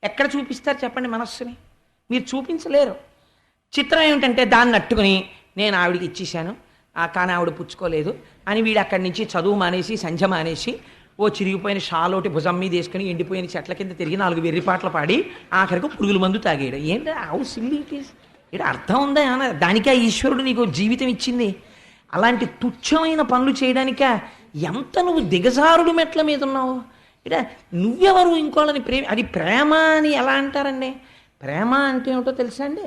ఎక్కడ చూపిస్తారు చెప్పండి మనస్సుని? మీరు చూపించలేరు. చిత్రం ఏమిటంటే దాన్ని అట్టుకుని నేను ఆవిడికి ఇచ్చేసాను కానీ ఆవిడ పుచ్చుకోలేదు అని వీడు అక్కడి నుంచి చదువు మానేసి సంధ్య మానేసి ఓ చిరిగిపోయిన షాలోటి భుజం మీద వేసుకుని ఎండిపోయిన చెట్ల కింద తిరిగి 4 వెర్రిపాట్లు పాడి ఆఖరికి పురుగుల మందు తాగేయడం. ఏంటి హౌ సిల్లీ ఇట్ ఈస్? ఇక్కడ అర్థం ఉందా ఏమన్నా? దానికే ఈశ్వరుడు నీకు జీవితం ఇచ్చింది. అలాంటి తుచ్చమైన పనులు చేయడానిక ఎంత నువ్వు దిగజారుడు మెట్ల మీద ఉన్నావు. ఇక్కడ నువ్వెవరు ఇంకోళ్ళని అది ప్రేమ అని ఎలా అంటారండి? ప్రేమ అంటే ఏమిటో తెలుసా అండి?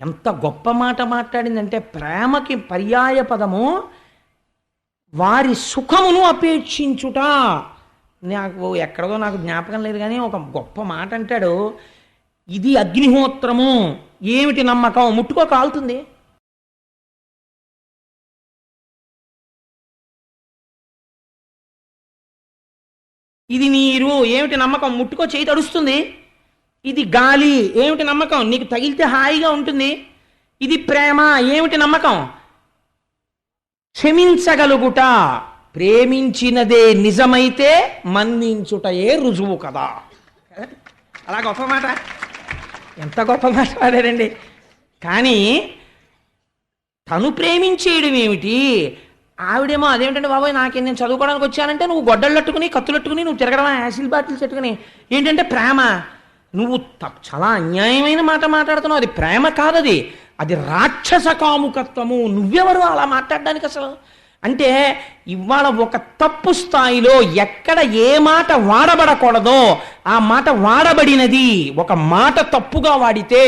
ఎంత గొప్ప మాట మాట్లాడిందంటే, ప్రేమకి పర్యాయ పదము వారి సుఖమును అపేక్షించుట. నాకు ఎక్కడదో నాకు జ్ఞాపకం లేదు కానీ ఒక గొప్ప మాట అంటాడు, ఇది అగ్నిహోత్రము, ఏమిటి నమ్మకం, ముట్టుకో కాలుతుంది. ఇది నీరు, ఏమిటి నమ్మకం, ముట్టుకో చేయి తడుస్తుంది. ఇది గాలి, ఏమిటి నమ్మకం, నీకు తగిలితే హాయిగా ఉంటుంది. ఇది ప్రేమ, ఏమిటి నమ్మకం, క్షమించగలుగుట, ప్రేమించినదే నిజమైతే మన్నించుటయే రుజువు కదా. అలా గొప్ప మాట, ఎంత గొప్ప మాట వాడారండి. కానీ తను ప్రేమించేయడం ఏమిటి? ఆవిడేమో అదేమిటంటే బాబాయ్ నాకేం, నేను చదువుకోవడానికి వచ్చానంటే నువ్వు గొడ్డళ్ళట్టుకుని కత్తులట్టుకుని నువ్వు తిరగడం, యాసిల్ బాటిల్స్ పెట్టుకుని, ఏంటంటే ప్రేమ. నువ్వు చాలా అన్యాయమైన మాట మాట్లాడుతున్నావు, అది ప్రేమ కాదది, అది రాక్షస కాముకత్వము. నువ్వెవరు అలా మాట్లాడడానికి అసలు? అంటే ఇవాళ ఒక తప్పు స్థాయిలో ఎక్కడ ఏ మాట వాడబడకూడదో ఆ మాట వాడబడినది. ఒక మాట తప్పుగా వాడితే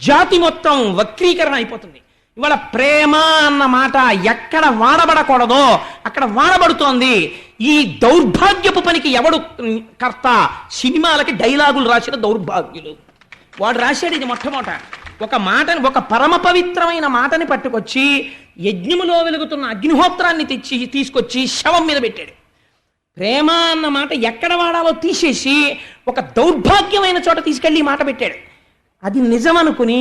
జాతి మొత్తం వక్రీకరణ అయిపోతుంది. ఇవాళ ప్రేమ అన్న మాట ఎక్కడ వాడబడకూడదో అక్కడ వాడబడుతోంది. ఈ దౌర్భాగ్యపు పనికి ఎవడు కర్త? సినిమాలకి డైలాగులు రాసిన దౌర్భాగ్యులు. వాడు రాశాడు ఇది మొట్టమొదట. ఒక మాటని, ఒక పరమ పవిత్రమైన మాటని పట్టుకొచ్చి యజ్ఞములో వెలుగుతున్న అగ్నిహోత్రాన్ని తీసుకొచ్చి శవం మీద పెట్టాడు. ప్రేమ అన్న మాట ఎక్కడ వాడాలో తీసేసి ఒక దౌర్భాగ్యమైన చోట తీసుకెళ్ళి ఈ మాట పెట్టాడు. అది నిజమనుకుని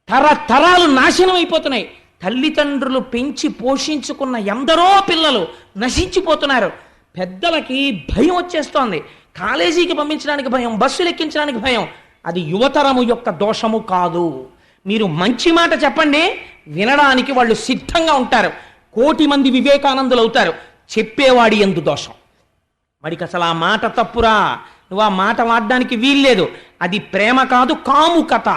తరతరాలు నాశనం అయిపోతున్నాయి. తల్లిదండ్రులు పెంచి పోషించుకున్న ఎందరో పిల్లలు నశించిపోతున్నారు. పెద్దలకి భయం వచ్చేస్తోంది. కాలేజీకి పంపించడానికి భయం, బస్సులు ఎక్కించడానికి భయం. అది యువతరము యొక్క దోషము కాదు. మీరు మంచి మాట చెప్పండి, వినడానికి వాళ్ళు సిద్ధంగా ఉంటారు. 1,000,000 మంది వివేకానందులు అవుతారు. చెప్పేవాడి ఎందు దోషం. వాడికి అసలు ఆ మాట తప్పురా, నువ్వు ఆ మాట వాడడానికి వీల్లేదు. అది ప్రేమ కాదు, కాముకత.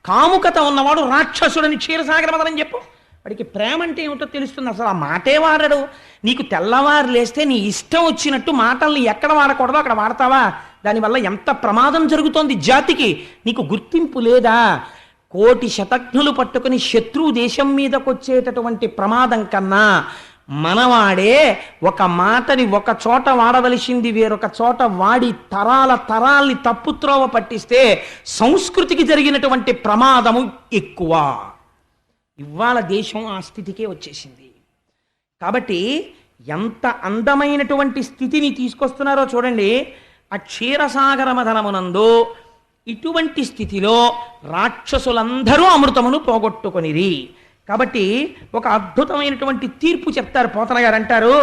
కాముకత ఉన్నవాడు రాక్షసుడని క్షీరసాగర మదనం చెప్పు. వాడికి ప్రేమ అంటే ఏమిటో తెలుస్తుంది. అసలు ఆ మాటే వాడడు. నీకు తెల్లవారు లేస్తే నీ ఇష్టం వచ్చినట్టు మాటల్ని ఎక్కడ వాడకూడదో అక్కడ వాడతావా? దానివల్ల ఎంత ప్రమాదం జరుగుతోంది జాతికి. నీకు గుర్తింపు లేదా? 1,000,000 శతఘ్నులు పట్టుకుని శత్రువు దేశం మీదకి వచ్చేటటువంటి ప్రమాదం కన్నా మనవాడే ఒక మాటని ఒక చోట వాడవలసింది వేరొక చోట వాడి తరాల్ని తప్పుత్రోవ పట్టిస్తే సంస్కృతికి జరిగినటువంటి ప్రమాదము ఎక్కువ. ఇవాళ దేశం ఆ స్థితికే వచ్చేసింది. కాబట్టి ఎంత అందమైనటువంటి స్థితిని తీసుకొస్తున్నారో చూడండి. ఆ క్షీరసాగర మథనమునందు ఇటువంటి స్థితిలో రాక్షసులందరూ అమృతమును పోగొట్టుకొనిరి. కాబట్టి ఒక అద్భుతమైనటువంటి తీర్పు చెప్తారు. పోతన గారు అంటారు,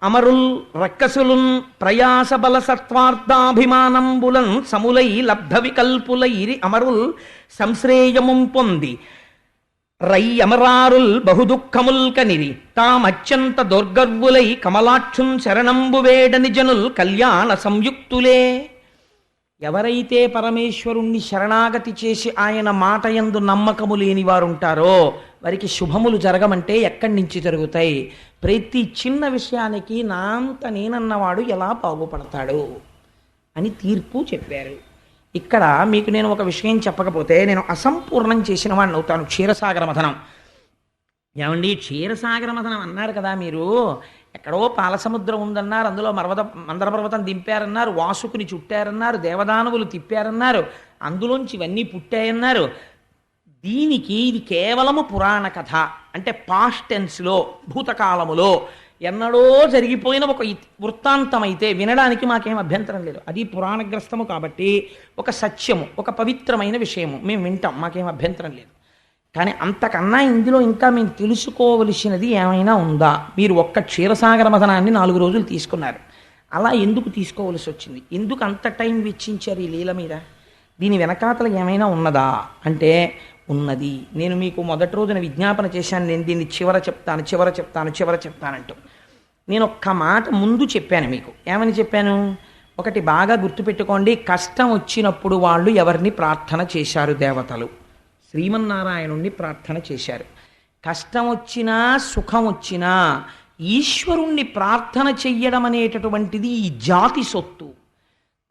అమరుల్ రక్కసులున్ ప్రయాస బల సత్వార్థాభిమానంబులన్ సములై లబ్ధ వికల్పులైరి అమరుల్ సంశ్రేయముం పొంది రై అమరారుల్ బహుదుఃఖముల్ కనిరి తామత్యంత దుర్గర్వులై కమలాక్షున్ శరణంబు వేడని జనుల్ కళ్యాణ సంయుక్తులే. ఎవరైతే పరమేశ్వరుణ్ణి శరణాగతి చేసి ఆయన మాట యందు నమ్మకము లేని వారు ఉంటారో వారికి శుభములు జరగమంటే ఎక్కడి నుంచి జరుగుతాయి? ప్రతి చిన్న విషయానికి నాంత నేనన్నవాడు ఎలా బాగుపడతాడు అని తీర్పు చెప్పారు. ఇక్కడ మీకు నేను ఒక విషయం చెప్పకపోతే నేను అసంపూర్ణం చేసిన వాడిని అవుతాను. క్షీరసాగర మథనం ఏమండి, క్షీరసాగర మథనం అన్నారు కదా మీరు, ఎక్కడో పాలసముద్రం ఉందన్నారు, అందులో మందరపర్వతం దింపారన్నారు, వాసుకుని చుట్టారన్నారు, దేవదానవులు తిప్పారన్నారు, అందులోంచి ఇవన్నీ పుట్టాయన్నారు. దీనికి ఇది కేవలము పురాణ కథ. అంటే పాస్ట్ టెన్స్లో, భూతకాలములో ఎన్నడో జరిగిపోయిన ఒక వృత్తాంతం అయితే వినడానికి మాకేం అభ్యంతరం లేదు. అది పురాణగ్రస్తము కాబట్టి ఒక సత్యము, ఒక పవిత్రమైన విషయము మేము వింటాం, మాకేం అభ్యంతరం లేదు. కానీ అంతకన్నా ఇందులో ఇంకా మేము తెలుసుకోవలసినది ఏమైనా ఉందా? మీరు ఒక్క క్షీరసాగర మథనాన్ని 4 రోజులు తీసుకున్నారు. అలా ఎందుకు తీసుకోవలసి వచ్చింది? ఎందుకు అంత టైం వెచ్చించారు ఈ లీల మీద? దీని వెనకాతల ఏమైనా ఉన్నదా అంటే ఉన్నది. నేను మీకు మొదటి రోజున విజ్ఞాపన చేశాను, నేను దీన్ని చివర చెప్తానంటూ. నేను ఒక్క మాట ముందు చెప్పాను మీకు. ఏమని చెప్పాను? ఒకటి బాగా గుర్తుపెట్టుకోండి. కష్టం వచ్చినప్పుడు వాళ్ళు ఎవరిని ప్రార్థన చేశారు? దేవతలు శ్రీమన్నారాయణుణ్ణి ప్రార్థన చేశారు. కష్టం వచ్చినా సుఖం వచ్చినా ఈశ్వరుణ్ణి ప్రార్థన చెయ్యడం అనేటటువంటిది ఈ జాతి సొత్తు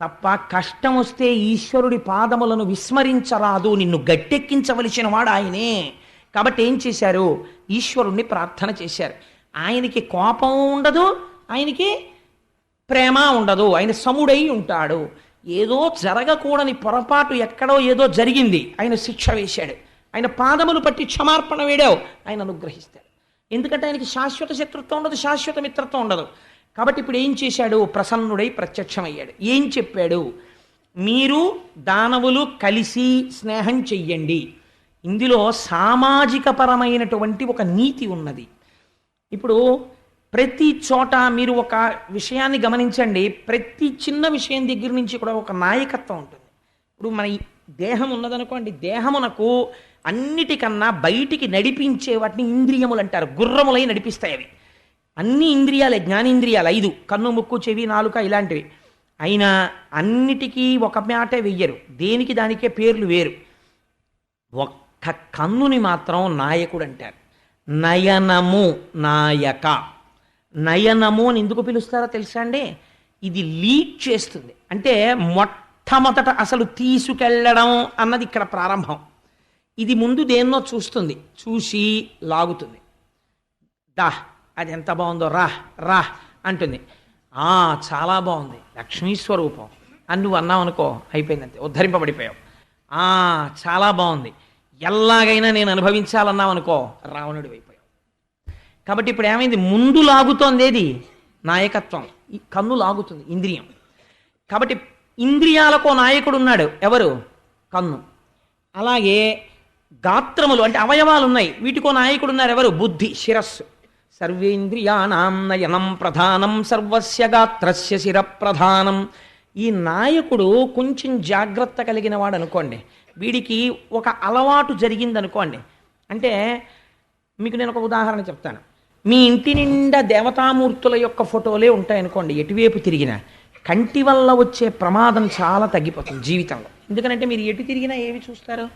తప్ప, కష్టం వస్తే ఈశ్వరుడి పాదములను విస్మరించరాదు. నిన్ను గట్టెక్కించవలసిన వాడు ఆయనే. కాబట్టి ఏం చేశారు? ఈశ్వరుణ్ణి ప్రార్థన చేశారు. ఆయనకి కోపం ఉండదు, ఆయనకి ప్రేమ ఉండదు, ఆయన సముడై ఉంటాడు. ఏదో జరగకూడని పొరపాటు ఎక్కడో ఏదో జరిగింది, ఆయన శిక్ష వేశాడు. ఆయన పాదములు పట్టి క్షమార్పణ వేడావు, ఆయన అనుగ్రహిస్తాడు. ఎందుకంటే ఆయనకి శాశ్వత శత్రుత్వం ఉండదు, శాశ్వత మిత్రత్వం ఉండదు. కాబట్టి ఇప్పుడు ఏం చేశాడు? ప్రసన్నుడై ప్రత్యక్షమయ్యాడు. ఏం చెప్పాడు? మీరు దానవులు కలిసి స్నేహం చెయ్యండి. ఇందులో సామాజిక పరమైనటువంటి ఒక నీతి ఉన్నది. ఇప్పుడు ప్రతి చోట మీరు ఒక విషయాన్ని గమనించండి. ప్రతి చిన్న విషయం దగ్గర నుంచి కూడా ఒక నాయకత్వం ఉంటుంది. ఇప్పుడు మన దేహం ఉన్నదనుకోండి, దేహమునకు అన్నిటికన్నా బయటికి నడిపించే వాటిని ఇంద్రియములు అంటారు. గుర్రములై నడిపిస్తాయి అవి. అన్ని ఇంద్రియాలే, జ్ఞానేంద్రియాలు 5, కన్ను ముక్కు చెవి నాలుక ఇలాంటివి. అయినా అన్నిటికీ ఒక మాటే వెయ్యరు, దేనికి దానికే పేర్లు వేరు. ఒక్క కన్నుని మాత్రం నాయకుడు అంటారు. నయనము నాయక. నయనము అని ఎందుకు పిలుస్తారో తెలుసా అండి? ఇది లీడ్ చేస్తుంది, అంటే మొట్టమొదట అసలు తీసుకెళ్ళడం అన్నది ఇక్కడ ప్రారంభం. ఇది ముందు దేన్నో చూస్తుంది, చూసి లాగుతుంది. దా అది ఎంత బాగుందో, రా రా అంటుంది. చాలా బాగుంది, లక్ష్మీ స్వరూపం అని నువ్వు అన్నావు అనుకో, అయిపోయిందంతే, ఉద్ధరింపబడిపోయావు. చాలా బాగుంది, ఎలాగైనా నేను అనుభవించాలన్నావు అనుకో, రావణుడి అయిపోయావు. కాబట్టి ఇప్పుడు ఏమైంది? ముందు లాగుతోంది ఏది? నాయకత్వం. ఈ కన్ను లాగుతుంది, ఇంద్రియం. కాబట్టి ఇంద్రియాలకో నాయకుడు ఉన్నాడు, ఎవరు? కన్ను. అలాగే గాత్రములు అంటే అవయవాలు ఉన్నాయి, వీటికో నాయకుడు ఉన్నారు, ఎవరు? బుద్ధి, శిరస్సు. సర్వేంద్రియాణం నయనం ప్రధానం సర్వస్య గాత్రస్య శిర ప్రధానం. ఈ నాయకుడు కొంచెం జాగ్రత్త కలిగిన వాడు అనుకోండి, వీడికి ఒక అలవాటు జరిగిందనుకోండి. అంటే మీకు నేను ఒక ఉదాహరణ చెప్తాను. మీ ఇంటి నిండా దేవతామూర్తుల యొక్క ఫోటోలే ఉంటాయనుకోండి, ఎటువైపు తిరిగినా కంటి వల్ల వచ్చే ప్రమాదం చాలా తగ్గిపోతుంది జీవితంలో. ఎందుకంటే మీరు ఎటు తిరిగినా ఏవి చూస్తారు?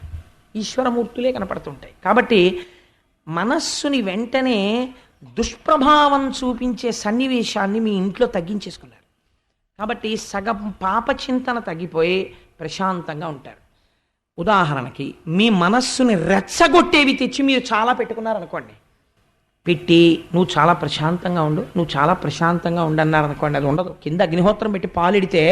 ఈశ్వరమూర్తులే కనపడుతుంటాయి. కాబట్టి మనస్సుని వెంటనే దుష్ప్రభావం చూపించే సన్నివేశాన్ని మీ ఇంట్లో తగ్గించేసుకున్నారు. కాబట్టి సగం పాపచింతన తగ్గిపోయి ప్రశాంతంగా ఉంటారు. ఉదాహరణకి మీ మనస్సుని రెచ్చగొట్టేవి తెచ్చి మీరు చాలా పెట్టుకున్నారనుకోండి, పెట్టి నువ్వు చాలా ప్రశాంతంగా ఉండు, నువ్వు చాలా ప్రశాంతంగా ఉండన్నారనుకోండి, అది ఉండదు. కింద అగ్నిహోత్రం పెట్టి పాలిడితే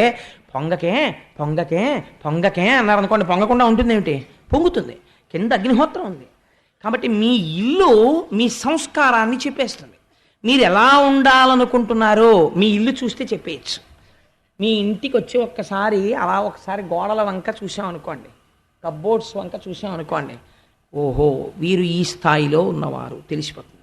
పొంగకే పొంగకే పొంగకే అన్నారనుకోండి, పొంగకుండా ఉంటుంది ఏమిటి? పొంగుతుంది. కింద అగ్నిహోత్రం ఉంది. కాబట్టి మీ ఇల్లు మీ సంస్కారాన్ని చెప్పేస్తుంది. మీరు ఎలా ఉండాలనుకుంటున్నారో మీ ఇల్లు చూస్తే చెప్పేయచ్చు. మీ ఇంటికి వచ్చి ఒక్కసారి అలా ఒకసారి గోడల వంక చూసామనుకోండి, కబ్బోర్డ్స్ వంక చూసామనుకోండి, ఓహో వీరు ఈ స్థాయిలో ఉన్నవారు తెలిసిపోతుంది.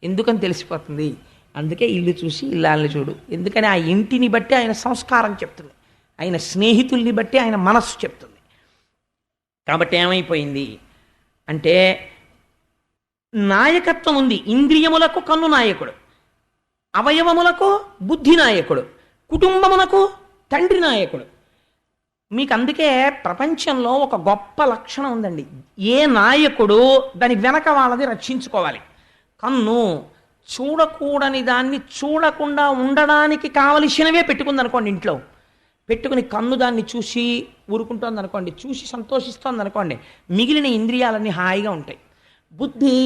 ఎందుకని తెలిసిపోతుంది? అందుకే ఇల్లు చూసి ఇల్లాలని చూడు. ఎందుకని ఆ ఇంటిని బట్టి ఆయన సంస్కారం చెప్తుంది, ఆయన స్నేహితుల్ని బట్టి ఆయన మనస్సు చెప్తుంది. కాబట్టి ఏమైపోయింది అంటే నాయకత్వం ఉంది. ఇంద్రియములకు కన్ను నాయకుడు, అవయవములకు బుద్ధి నాయకుడు, కుటుంబమునకు తండ్రి నాయకుడు. మీకు అందుకే ప్రపంచంలో ఒక గొప్ప లక్షణం ఉందండి. ఏ నాయకుడు దాని వెనక వాళ్ళది రక్షించుకోవాలి. కన్ను చూడకూడని దాన్ని చూడకుండా ఉండడానికి కావలసినవే పెట్టుకుంది అనుకోండి, ఇంట్లో పెట్టుకుని కన్ను దాన్ని చూసి ఊరుకుంటోంది అనుకోండి, చూసి సంతోషిస్తోంది అనుకోండి, మిగిలిన ఇంద్రియాలన్నీ హాయిగా ఉంటాయి. బుద్ధి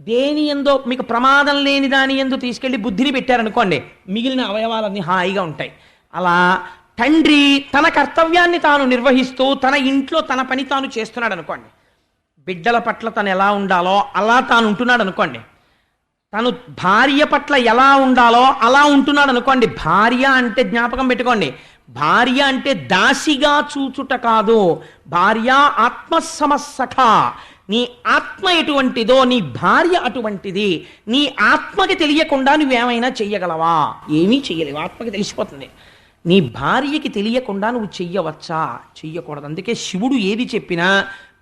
దేని ఎందో మీకు ప్రమాదం లేని దాని ఎందు తీసుకెళ్ళి బుద్ధిని పెట్టారనుకోండి, మిగిలిన అవయవాలన్నీ హాయిగా ఉంటాయి. అలా తండ్రి తన కర్తవ్యాన్ని తాను నిర్వహిస్తూ తన ఇంట్లో తన పని తాను చేస్తున్నాడు అనుకోండి, బిడ్డల పట్ల తను ఎలా ఉండాలో అలా తాను ఉంటున్నాడు అనుకోండి, తను భార్య పట్ల ఎలా ఉండాలో అలా ఉంటున్నాడు అనుకోండి. భార్య అంటే జ్ఞాపకం పెట్టుకోండి, భార్య అంటే దాసిగా చూచుట కాదు, భార్య ఆత్మసమస్సఖ. నీ ఆత్మ ఎటువంటిదో నీ భార్య అటువంటిది. నీ ఆత్మకి తెలియకుండా నువ్వేమైనా చెయ్యగలవా? ఏమీ చెయ్యలేవు, ఆత్మకి తెలిసిపోతుంది. నీ భార్యకి తెలియకుండా నువ్వు చెయ్యవచ్చా? చెయ్యకూడదు. అందుకే శివుడు ఏది చెప్పినా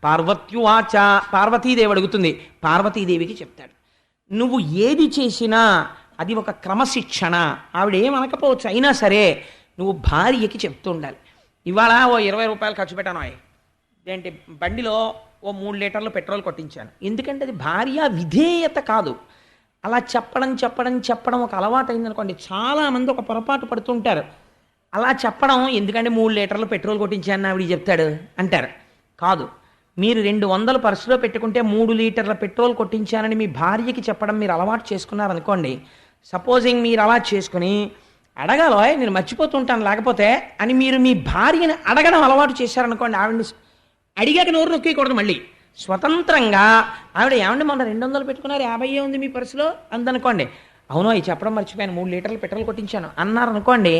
పార్వత్యువాచ, పార్వతీదేవి అడుగుతుంది, పార్వతీదేవికి చెప్తాడు. నువ్వు ఏది చేసినా అది ఒక క్రమశిక్షణ. ఆవిడ ఏమనకపోవచ్చు, అయినా సరే నువ్వు భార్యకి చెప్తూ ఉండాలి. ఇవాళ ఓ 20 రూపాయలు ఖర్చు పెట్టాను, ఏంటి బండిలో ఓ 3 లీటర్లు పెట్రోల్ కొట్టించాను. ఎందుకంటే అది భార్య విధేయత కాదు. అలా చెప్పడం ఒక అలవాటు అయిందనుకోండి, చాలామంది ఒక పొరపాటు పడుతుంటారు. అలా చెప్పడం ఎందుకంటే 3 లీటర్లు పెట్రోల్ కొట్టించాను ఆవిడ చెప్తాడు అంటారు. కాదు, మీరు 200 పర్సులో పెట్టుకుంటే 3 లీటర్ల పెట్రోల్ కొట్టించానని మీ భార్యకి చెప్పడం మీరు అలవాటు చేసుకున్నారనుకోండి. సపోజింగ్ మీరు అలా చేసుకుని అడగాలో నేను మర్చిపోతుంటాను లేకపోతే అని మీరు మీ భార్యని అడగడం అలవాటు చేశారనుకోండి, ఆవిడని అడిగాక నోరు నొక్కేయకూడదు. మళ్ళీ స్వతంత్రంగా ఆవిడ ఏమండి మొన్న 200 పెట్టుకున్నారు, 50 ఉంది మీ పర్సులో అందనుకోండి, అవును అవి చెప్పడం మర్చిపోయాను, 3 లీటర్లు పెట్రోల్ కొట్టించాను అన్నారనుకోండి,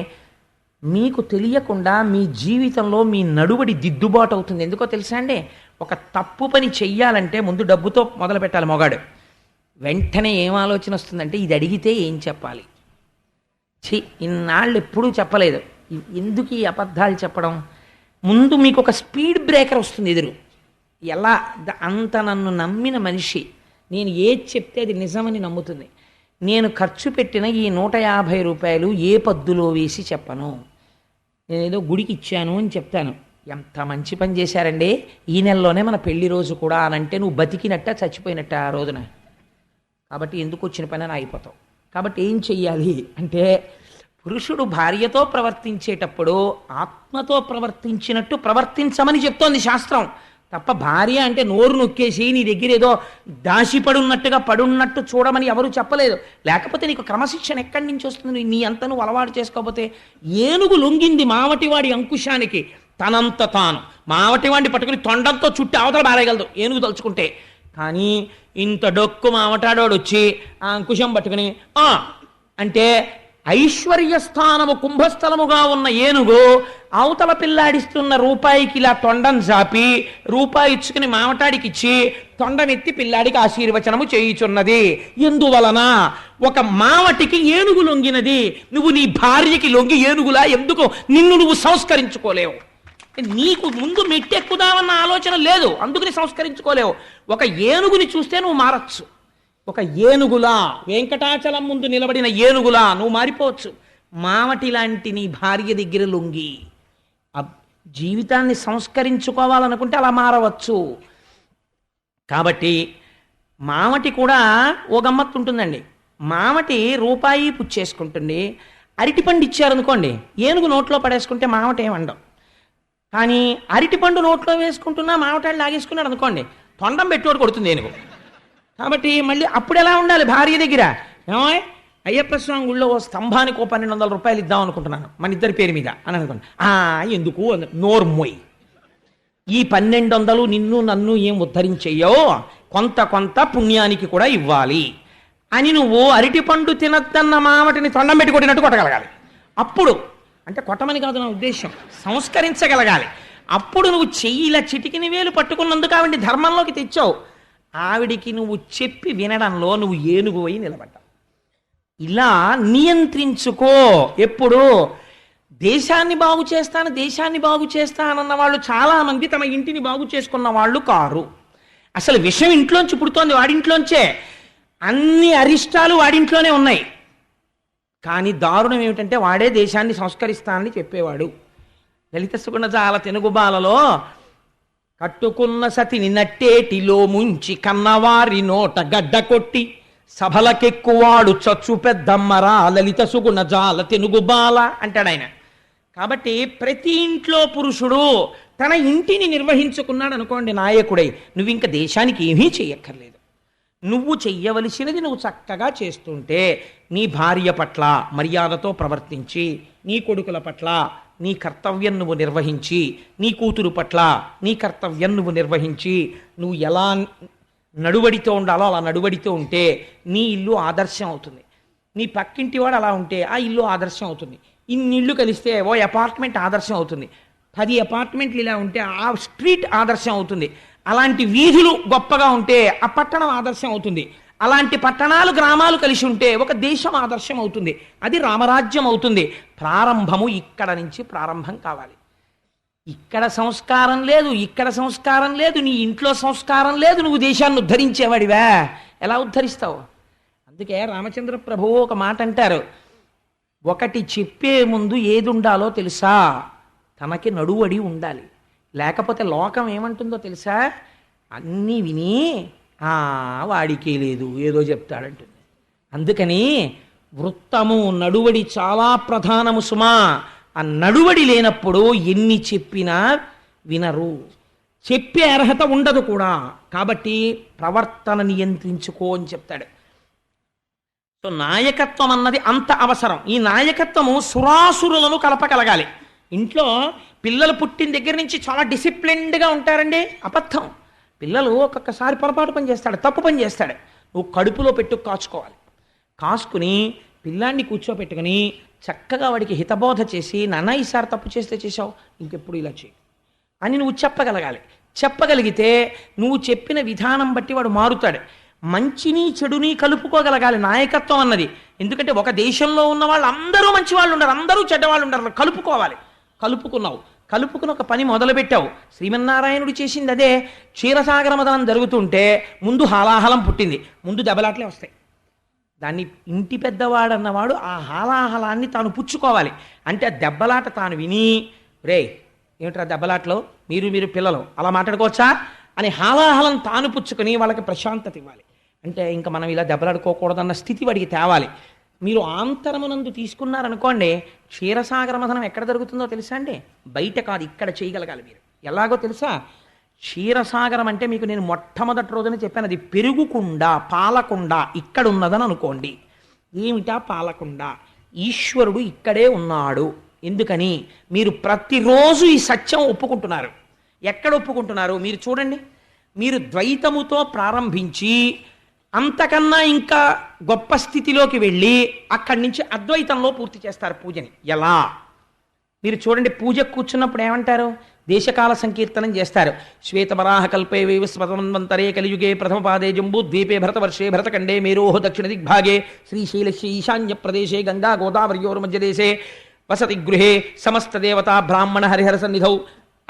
మీకు తెలియకుండా మీ జీవితంలో మీ నడువడి దిద్దుబాటు అవుతుంది. ఎందుకో తెలుసా అండి? ఒక తప్పు పని చెయ్యాలంటే ముందు డబ్బుతో మొదలు పెట్టాలి మొగాడు. వెంటనే ఏం ఆలోచన వస్తుందంటే ఇది అడిగితే ఏం చెప్పాలి, ఇన్నాళ్ళు ఎప్పుడూ చెప్పలేదు, ఎందుకు ఈ అబద్ధాలు చెప్పడం. ముందు మీకు ఒక స్పీడ్ బ్రేకర్ వస్తుంది ఎదురు. ఎలా అంత నన్ను నమ్మిన మనిషి, నేను ఏది చెప్తే అది నిజమని నమ్ముతుంది. నేను ఖర్చు పెట్టిన ఈ 150 రూపాయలు ఏ పద్దులో వేసి చెప్పను, నేనేదో గుడికి ఇచ్చాను అని చెప్తాను. ఎంత మంచి పని చేశారండి, ఈ నెలలోనే మన పెళ్లి రోజు కూడా అని అంటే నువ్వు బతికినట్ట చచ్చిపోయినట్ట ఆ రోజున. కాబట్టి ఎందుకు వచ్చిన పని అని అయిపోతావు. కాబట్టి ఏం చెయ్యాలి అంటే, పురుషుడు భార్యతో ప్రవర్తించేటప్పుడు ఆత్మతో ప్రవర్తించినట్టు ప్రవర్తించమని చెప్తోంది శాస్త్రం. తప్ప భార్య అంటే నోరు నొక్కేసి నీ దగ్గర ఏదో దాసిపడున్నట్టుగా పడున్నట్టు చూడమని ఎవరు చెప్పలేదు. లేకపోతే నీకు క్రమశిక్షణ ఎక్కడి నుంచి వస్తుంది? నీ అంత నువ్వు అలవాటు చేసుకోకపోతే. ఏనుగు లొంగింది మావటివాడి అంకుశానికి, తనంత తాను మావటివాడిని పట్టుకుని తొండంతో చుట్టి అవతల బారేయగలదు ఏనుగు తలుచుకుంటే. కానీ ఇంత డొక్కు మావటాడోడు వచ్చి ఆ అంకుశం పట్టుకుని అంటే ఐశ్వర్యస్థానము కుంభస్థలముగా ఉన్న ఏనుగు అవతల పిల్లాడిస్తున్న రూపాయికి ఇలా తొండం చాపి రూపాయి ఇచ్చుకుని మావటాడికి ఇచ్చి తొండమెత్తి పిల్లాడికి ఆశీర్వచనము చేయుచున్నది. ఎందువలన? ఒక మావటికి ఏనుగు లొంగినది. నువ్వు నీ భార్యకి లొంగి ఏనుగులా ఎందుకు నిన్ను నువ్వు సంస్కరించుకోలేవు? నీకు ముందు మెట్టెక్కుదామన్న ఆలోచన లేదు, అందుకని సంస్కరించుకోలేవు. ఒక ఏనుగుని చూస్తే నువ్వు మారచ్చు. ఒక ఏనుగులా, వెంకటాచలం ముందు నిలబడిన ఏనుగులా నువ్వు మారిపోవచ్చు. మావటి లాంటి నీ భార్య దగ్గర లొంగి జీవితాన్ని సంస్కరించుకోవాలనుకుంటే అలా మారవచ్చు. కాబట్టి మావటి కూడా ఓ గమ్మత్తు ఉంటుందండి. మావటి రూపాయి పుచ్చేసుకుంటుంది. అరటిపండు ఇచ్చారనుకోండి, ఏనుగు నోట్లో పడేసుకుంటే మావట ఏమండవు. కానీ అరటిపండు నోట్లో వేసుకుంటున్నా మావటాడు లాగేసుకున్నాడు అనుకోండి, తొండం పెట్టోడు కొడుతుంది ఏనుగు. కాబట్టి మళ్ళీ అప్పుడు ఎలా ఉండాలి భార్య దగ్గర? ఏమో అయ్యప్ప స్వామి గుళ్ళో ఓ స్తంభానికి ఓ 1200 రూపాయలు ఇద్దాం అనుకుంటున్నాను మన ఇద్దరి పేరు మీద అని అనుకోండి. ఎందుకు? నోర్మోయ్, ఈ 1200 నిన్ను నన్ను ఏం ఉద్ధరించేయో, కొంత కొంత పుణ్యానికి కూడా ఇవ్వాలి అని నువ్వు అరటిపండు తినద్దన్న మావటిని తొండం పెట్టి కొట్టినట్టు కొట్టగలగాలి. అప్పుడు అంటే కొట్టమని కాదు నా ఉద్దేశం, సంస్కరించగలగాలి. అప్పుడు నువ్వు చెయ్యి ఇలా చిటికిని వేలు పట్టుకున్నందుకు ఆవిడ్ని ధర్మంలోకి తెచ్చావు. ఆవిడికి నువ్వు చెప్పి వినడంలో నువ్వు ఏనుగు అయి నిలబడ్డావు. ఇలా నియంత్రించుకో. ఎప్పుడు దేశాన్ని బాగు చేస్తానన్న వాళ్ళు చాలామంది తమ ఇంటిని బాగు చేసుకున్న వాళ్ళు కారు. అసలు విషయం ఇంట్లోంచి పుడుతోంది, వాడింట్లోంచే. అన్ని అరిష్టాలు వాడింట్లోనే ఉన్నాయి. కానీ దారుణం ఏమిటంటే వాడే దేశాన్ని సంస్కరిస్తానని చెప్పేవాడు. లలిత సుగుణజాల తెనుగుబాలలో కట్టుకున్న సతిని నట్టేటిలో ముంచి కన్నవారి నోట గడ్డ కొట్టి సభలకెక్కువాడు చచ్చు పెద్దమ్మరా లలిత సుగుణజాల తెనుగుబాల అంటాడు ఆయన. కాబట్టి ప్రతి ఇంట్లో పురుషుడు తన ఇంటిని నిర్వహించుకున్నాడు అనుకోండి నాయకుడై, నువ్వు ఇంకా దేశానికి ఏమీ చెయ్యక్కర్లేదు. నువ్వు చెయ్యవలసినది నువ్వు చక్కగా చేస్తుంటే నీ భార్య పట్ల మర్యాదతో ప్రవర్తించి, నీ కొడుకుల పట్ల నీ కర్తవ్యం నువ్వు నిర్వహించి, నీ కూతురు పట్ల నీ కర్తవ్యం నువ్వు నిర్వహించి, నువ్వు ఎలా నడువడితో ఉండాలో అలా నడువడితో ఉంటే నీ ఇల్లు ఆదర్శం అవుతుంది. నీ పక్కింటి వాడు అలా ఉంటే ఆ ఇల్లు ఆదర్శం అవుతుంది. ఇన్ని ఇల్లు కలిస్తే ఓ అపార్ట్మెంట్ ఆదర్శం అవుతుంది. 10 అపార్ట్మెంట్లు ఇలా ఉంటే ఆ స్ట్రీట్ ఆదర్శం అవుతుంది. అలాంటి వీధులు గొప్పగా ఉంటే ఆ పట్టణం ఆదర్శం అవుతుంది. అలాంటి పట్టణాలు గ్రామాలు కలిసి ఉంటే ఒక దేశం ఆదర్శం అవుతుంది. అది రామరాజ్యం అవుతుంది. ప్రారంభము ఇక్కడ నుంచి ప్రారంభం కావాలి. ఇక్కడ సంస్కారం లేదు, ఇక్కడ సంస్కారం లేదు, నీ ఇంట్లో సంస్కారం లేదు, నువ్వు దేశాన్ని ఉద్ధరించేవాడివా? ఎలా ఉద్ధరిస్తావు? అందుకే రామచంద్ర ప్రభువు ఒక మాట అంటారు, ఒకటి చెప్పే ముందు ఏది ఉండాలో తెలుసా? తనకి నడువడి ఉండాలి. లేకపోతే లోకం ఏమంటుందో తెలుసా? అన్నీ విని వాడికే లేదు ఏదో చెప్తాడంటుంది. అందుకని వృత్తము నడువడి చాలా ప్రధానము సుమా. ఆ నడువడి లేనప్పుడు ఎన్ని చెప్పినా వినరు, చెప్పే అర్హత ఉండదు కూడా. కాబట్టి ప్రవర్తన నియంత్రించుకో అని చెప్తాడు. సో నాయకత్వం అన్నది అంత అవసరం. ఈ నాయకత్వము సురాసురులను కలపగలగాలి. ఇంట్లో పిల్లలు పుట్టిన దగ్గర నుంచి చాలా డిసిప్లిన్డ్గా ఉంటారండి. అబద్ధం. పిల్లలు ఒక్కొక్కసారి పొరపాటు పని చేస్తాడు, తప్పు పని చేస్తాడు. నువ్వు కడుపులో పెట్టు కాచుకోవాలి. కాసుకుని పిల్లాన్ని కూర్చోపెట్టుకుని చక్కగా వాడికి హితబోధ చేసి, నాన్న ఈసారి తప్పు చేస్తే చేసావు, ఇంకెప్పుడు ఇలా చేయి అని నువ్వు చెప్పగలగాలి. చెప్పగలిగితే నువ్వు చెప్పిన విధానం బట్టి వాడు మారుతాడు. మంచిని చెడుని కలుపుకోగలగాలి నాయకత్వం అన్నది. ఎందుకంటే ఒక దేశంలో ఉన్న వాళ్ళు అందరూ మంచి వాళ్ళు ఉండరు, అందరూ చెడ్డవాళ్ళు ఉండరు. కలుపుకోవాలి. కలుపుకుని ఒక పని మొదలుపెట్టావు. శ్రీమన్నారాయణుడు చేసింది అదే. క్షీరసాగర మదనం జరుగుతుంటే ముందు హాలాహలం పుట్టింది, ముందు దెబ్బలాట్లే వస్తాయి. దాన్ని ఇంటి పెద్దవాడన్నవాడు ఆ హాలాహలాన్ని తాను పుచ్చుకోవాలి. అంటే ఆ దెబ్బలాట తాను విని, రే ఏమిట్రా దెబ్బలాటలో మీరు పిల్లలు అలా మాట్లాడుకోవచ్చా అని హాలాహలం తాను పుచ్చుకొని వాళ్ళకి ప్రశాంతత ఇవ్వాలి. అంటే ఇంకా మనం ఇలా దెబ్బలాడుకోకూడదన్న స్థితి వాడికి తేవాలి. మీరు ఆంతరమునందు తీసుకున్నారనుకోండి, క్షీరసాగర మథనం ఎక్కడ జరుగుతుందో తెలుసా అండి? బయట కాదు, ఇక్కడ చేయగలగాలి మీరు. ఎలాగో తెలుసా? క్షీరసాగరం అంటే మీకు నేను మొట్టమొదటి రోజున చెప్పాను, అది పెరుగుకుండా పాలకుండా ఇక్కడ ఉన్నదని అనుకోండి. ఏమిటా పాలకుండా? ఈశ్వరుడు ఇక్కడే ఉన్నాడు. ఎందుకని? మీరు ప్రతిరోజు ఈ సత్యం ఒప్పుకుంటున్నారు. ఎక్కడ ఒప్పుకుంటున్నారు? మీరు చూడండి. మీరు ద్వైతముతో ప్రారంభించి అంతకన్నా ఇంకా గొప్ప స్థితిలోకి వెళ్ళి అక్కడి నుంచి అద్వైతంలో పూర్తి చేస్తారు పూజని. ఎలా? మీరు చూడండి, పూజకు కూర్చున్నప్పుడు ఏమంటారు? దేశకాల సంకీర్తనం చేస్తారు. శ్వేతవరాహ కల్పే వైవస్వతమన్వంతరే కలియుగే ప్రథమ పాదే జంబూ ద్వీపే భరతవర్షే భరతఖండే మేరోహ దక్షిణ దిగ్భాగే శ్రీశైలస్య ఈశాన్య ప్రదేశే గంగా గోదావరియోర్మధ్యదేశే వసతి గృహే సమస్త దేవతా బ్రాహ్మణ హరిహర సన్నిధౌ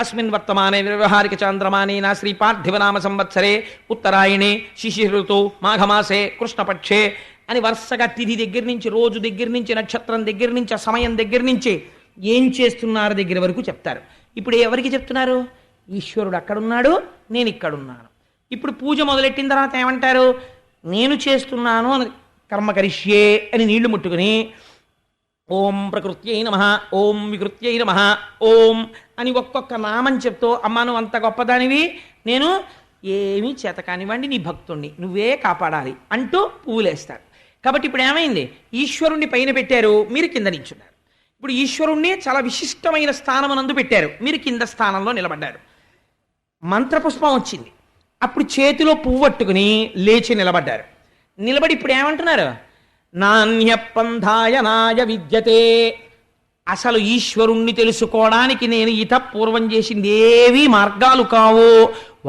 అస్మిన్ వర్తమానే వ్యవహారిక చాంద్రమానేన శ్రీ పార్థివనామ సంవత్సరే ఉత్తరాయణే శిశిఋతు మాఘమాసే కృష్ణపక్షే అని వరుసగా తిథి దగ్గర నుంచి, రోజు దగ్గర నుంచి, నక్షత్రం దగ్గర నుంచి, సమయం దగ్గర నుంచి, ఏం చేస్తున్నారు దగ్గర వరకు చెప్తారు. ఇప్పుడు ఎవరికి చెప్తున్నారు? ఈశ్వరుడు అక్కడున్నాడు, నేను ఇక్కడున్నాను. ఇప్పుడు పూజ మొదలెట్టిన తర్వాత ఏమంటారు? నేను చేస్తున్నాను అని కర్మ కరిష్యే అని నీళ్లు ముట్టుకుని ఓం ప్రకృత్యై నమః, ఓం వికృత్యై నమః, ఓం అని ఒక్కొక్క నామం చెప్తూ, అమ్మా నువ్వు అంత గొప్పదానివి, నేను ఏమీ చేత కానివ్వండి నీ భక్తుణ్ణి, నువ్వే కాపాడాలి అంటూ పువ్వులేస్తారు. కాబట్టి ఇప్పుడు ఏమైంది? ఈశ్వరుణ్ణి పైన పెట్టారు, మీరు కింద నిల్చున్నారు. ఇప్పుడు ఈశ్వరుణ్ణి చాలా విశిష్టమైన స్థానమునందు పెట్టారు, మీరు కింద స్థానంలో నిలబడ్డారు. మంత్రపుష్పం వచ్చింది, అప్పుడు చేతిలో పువ్వు పట్టుకుని లేచి నిలబడ్డారు. నిలబడి ఇప్పుడు ఏమంటున్నారు? నాణ్యపంథాయ నాయ విద్యతే. అసలు ఈశ్వరుణ్ణి తెలుసుకోవడానికి నేను పూర్వం చేసింది ఏవీ మార్గాలు కావు,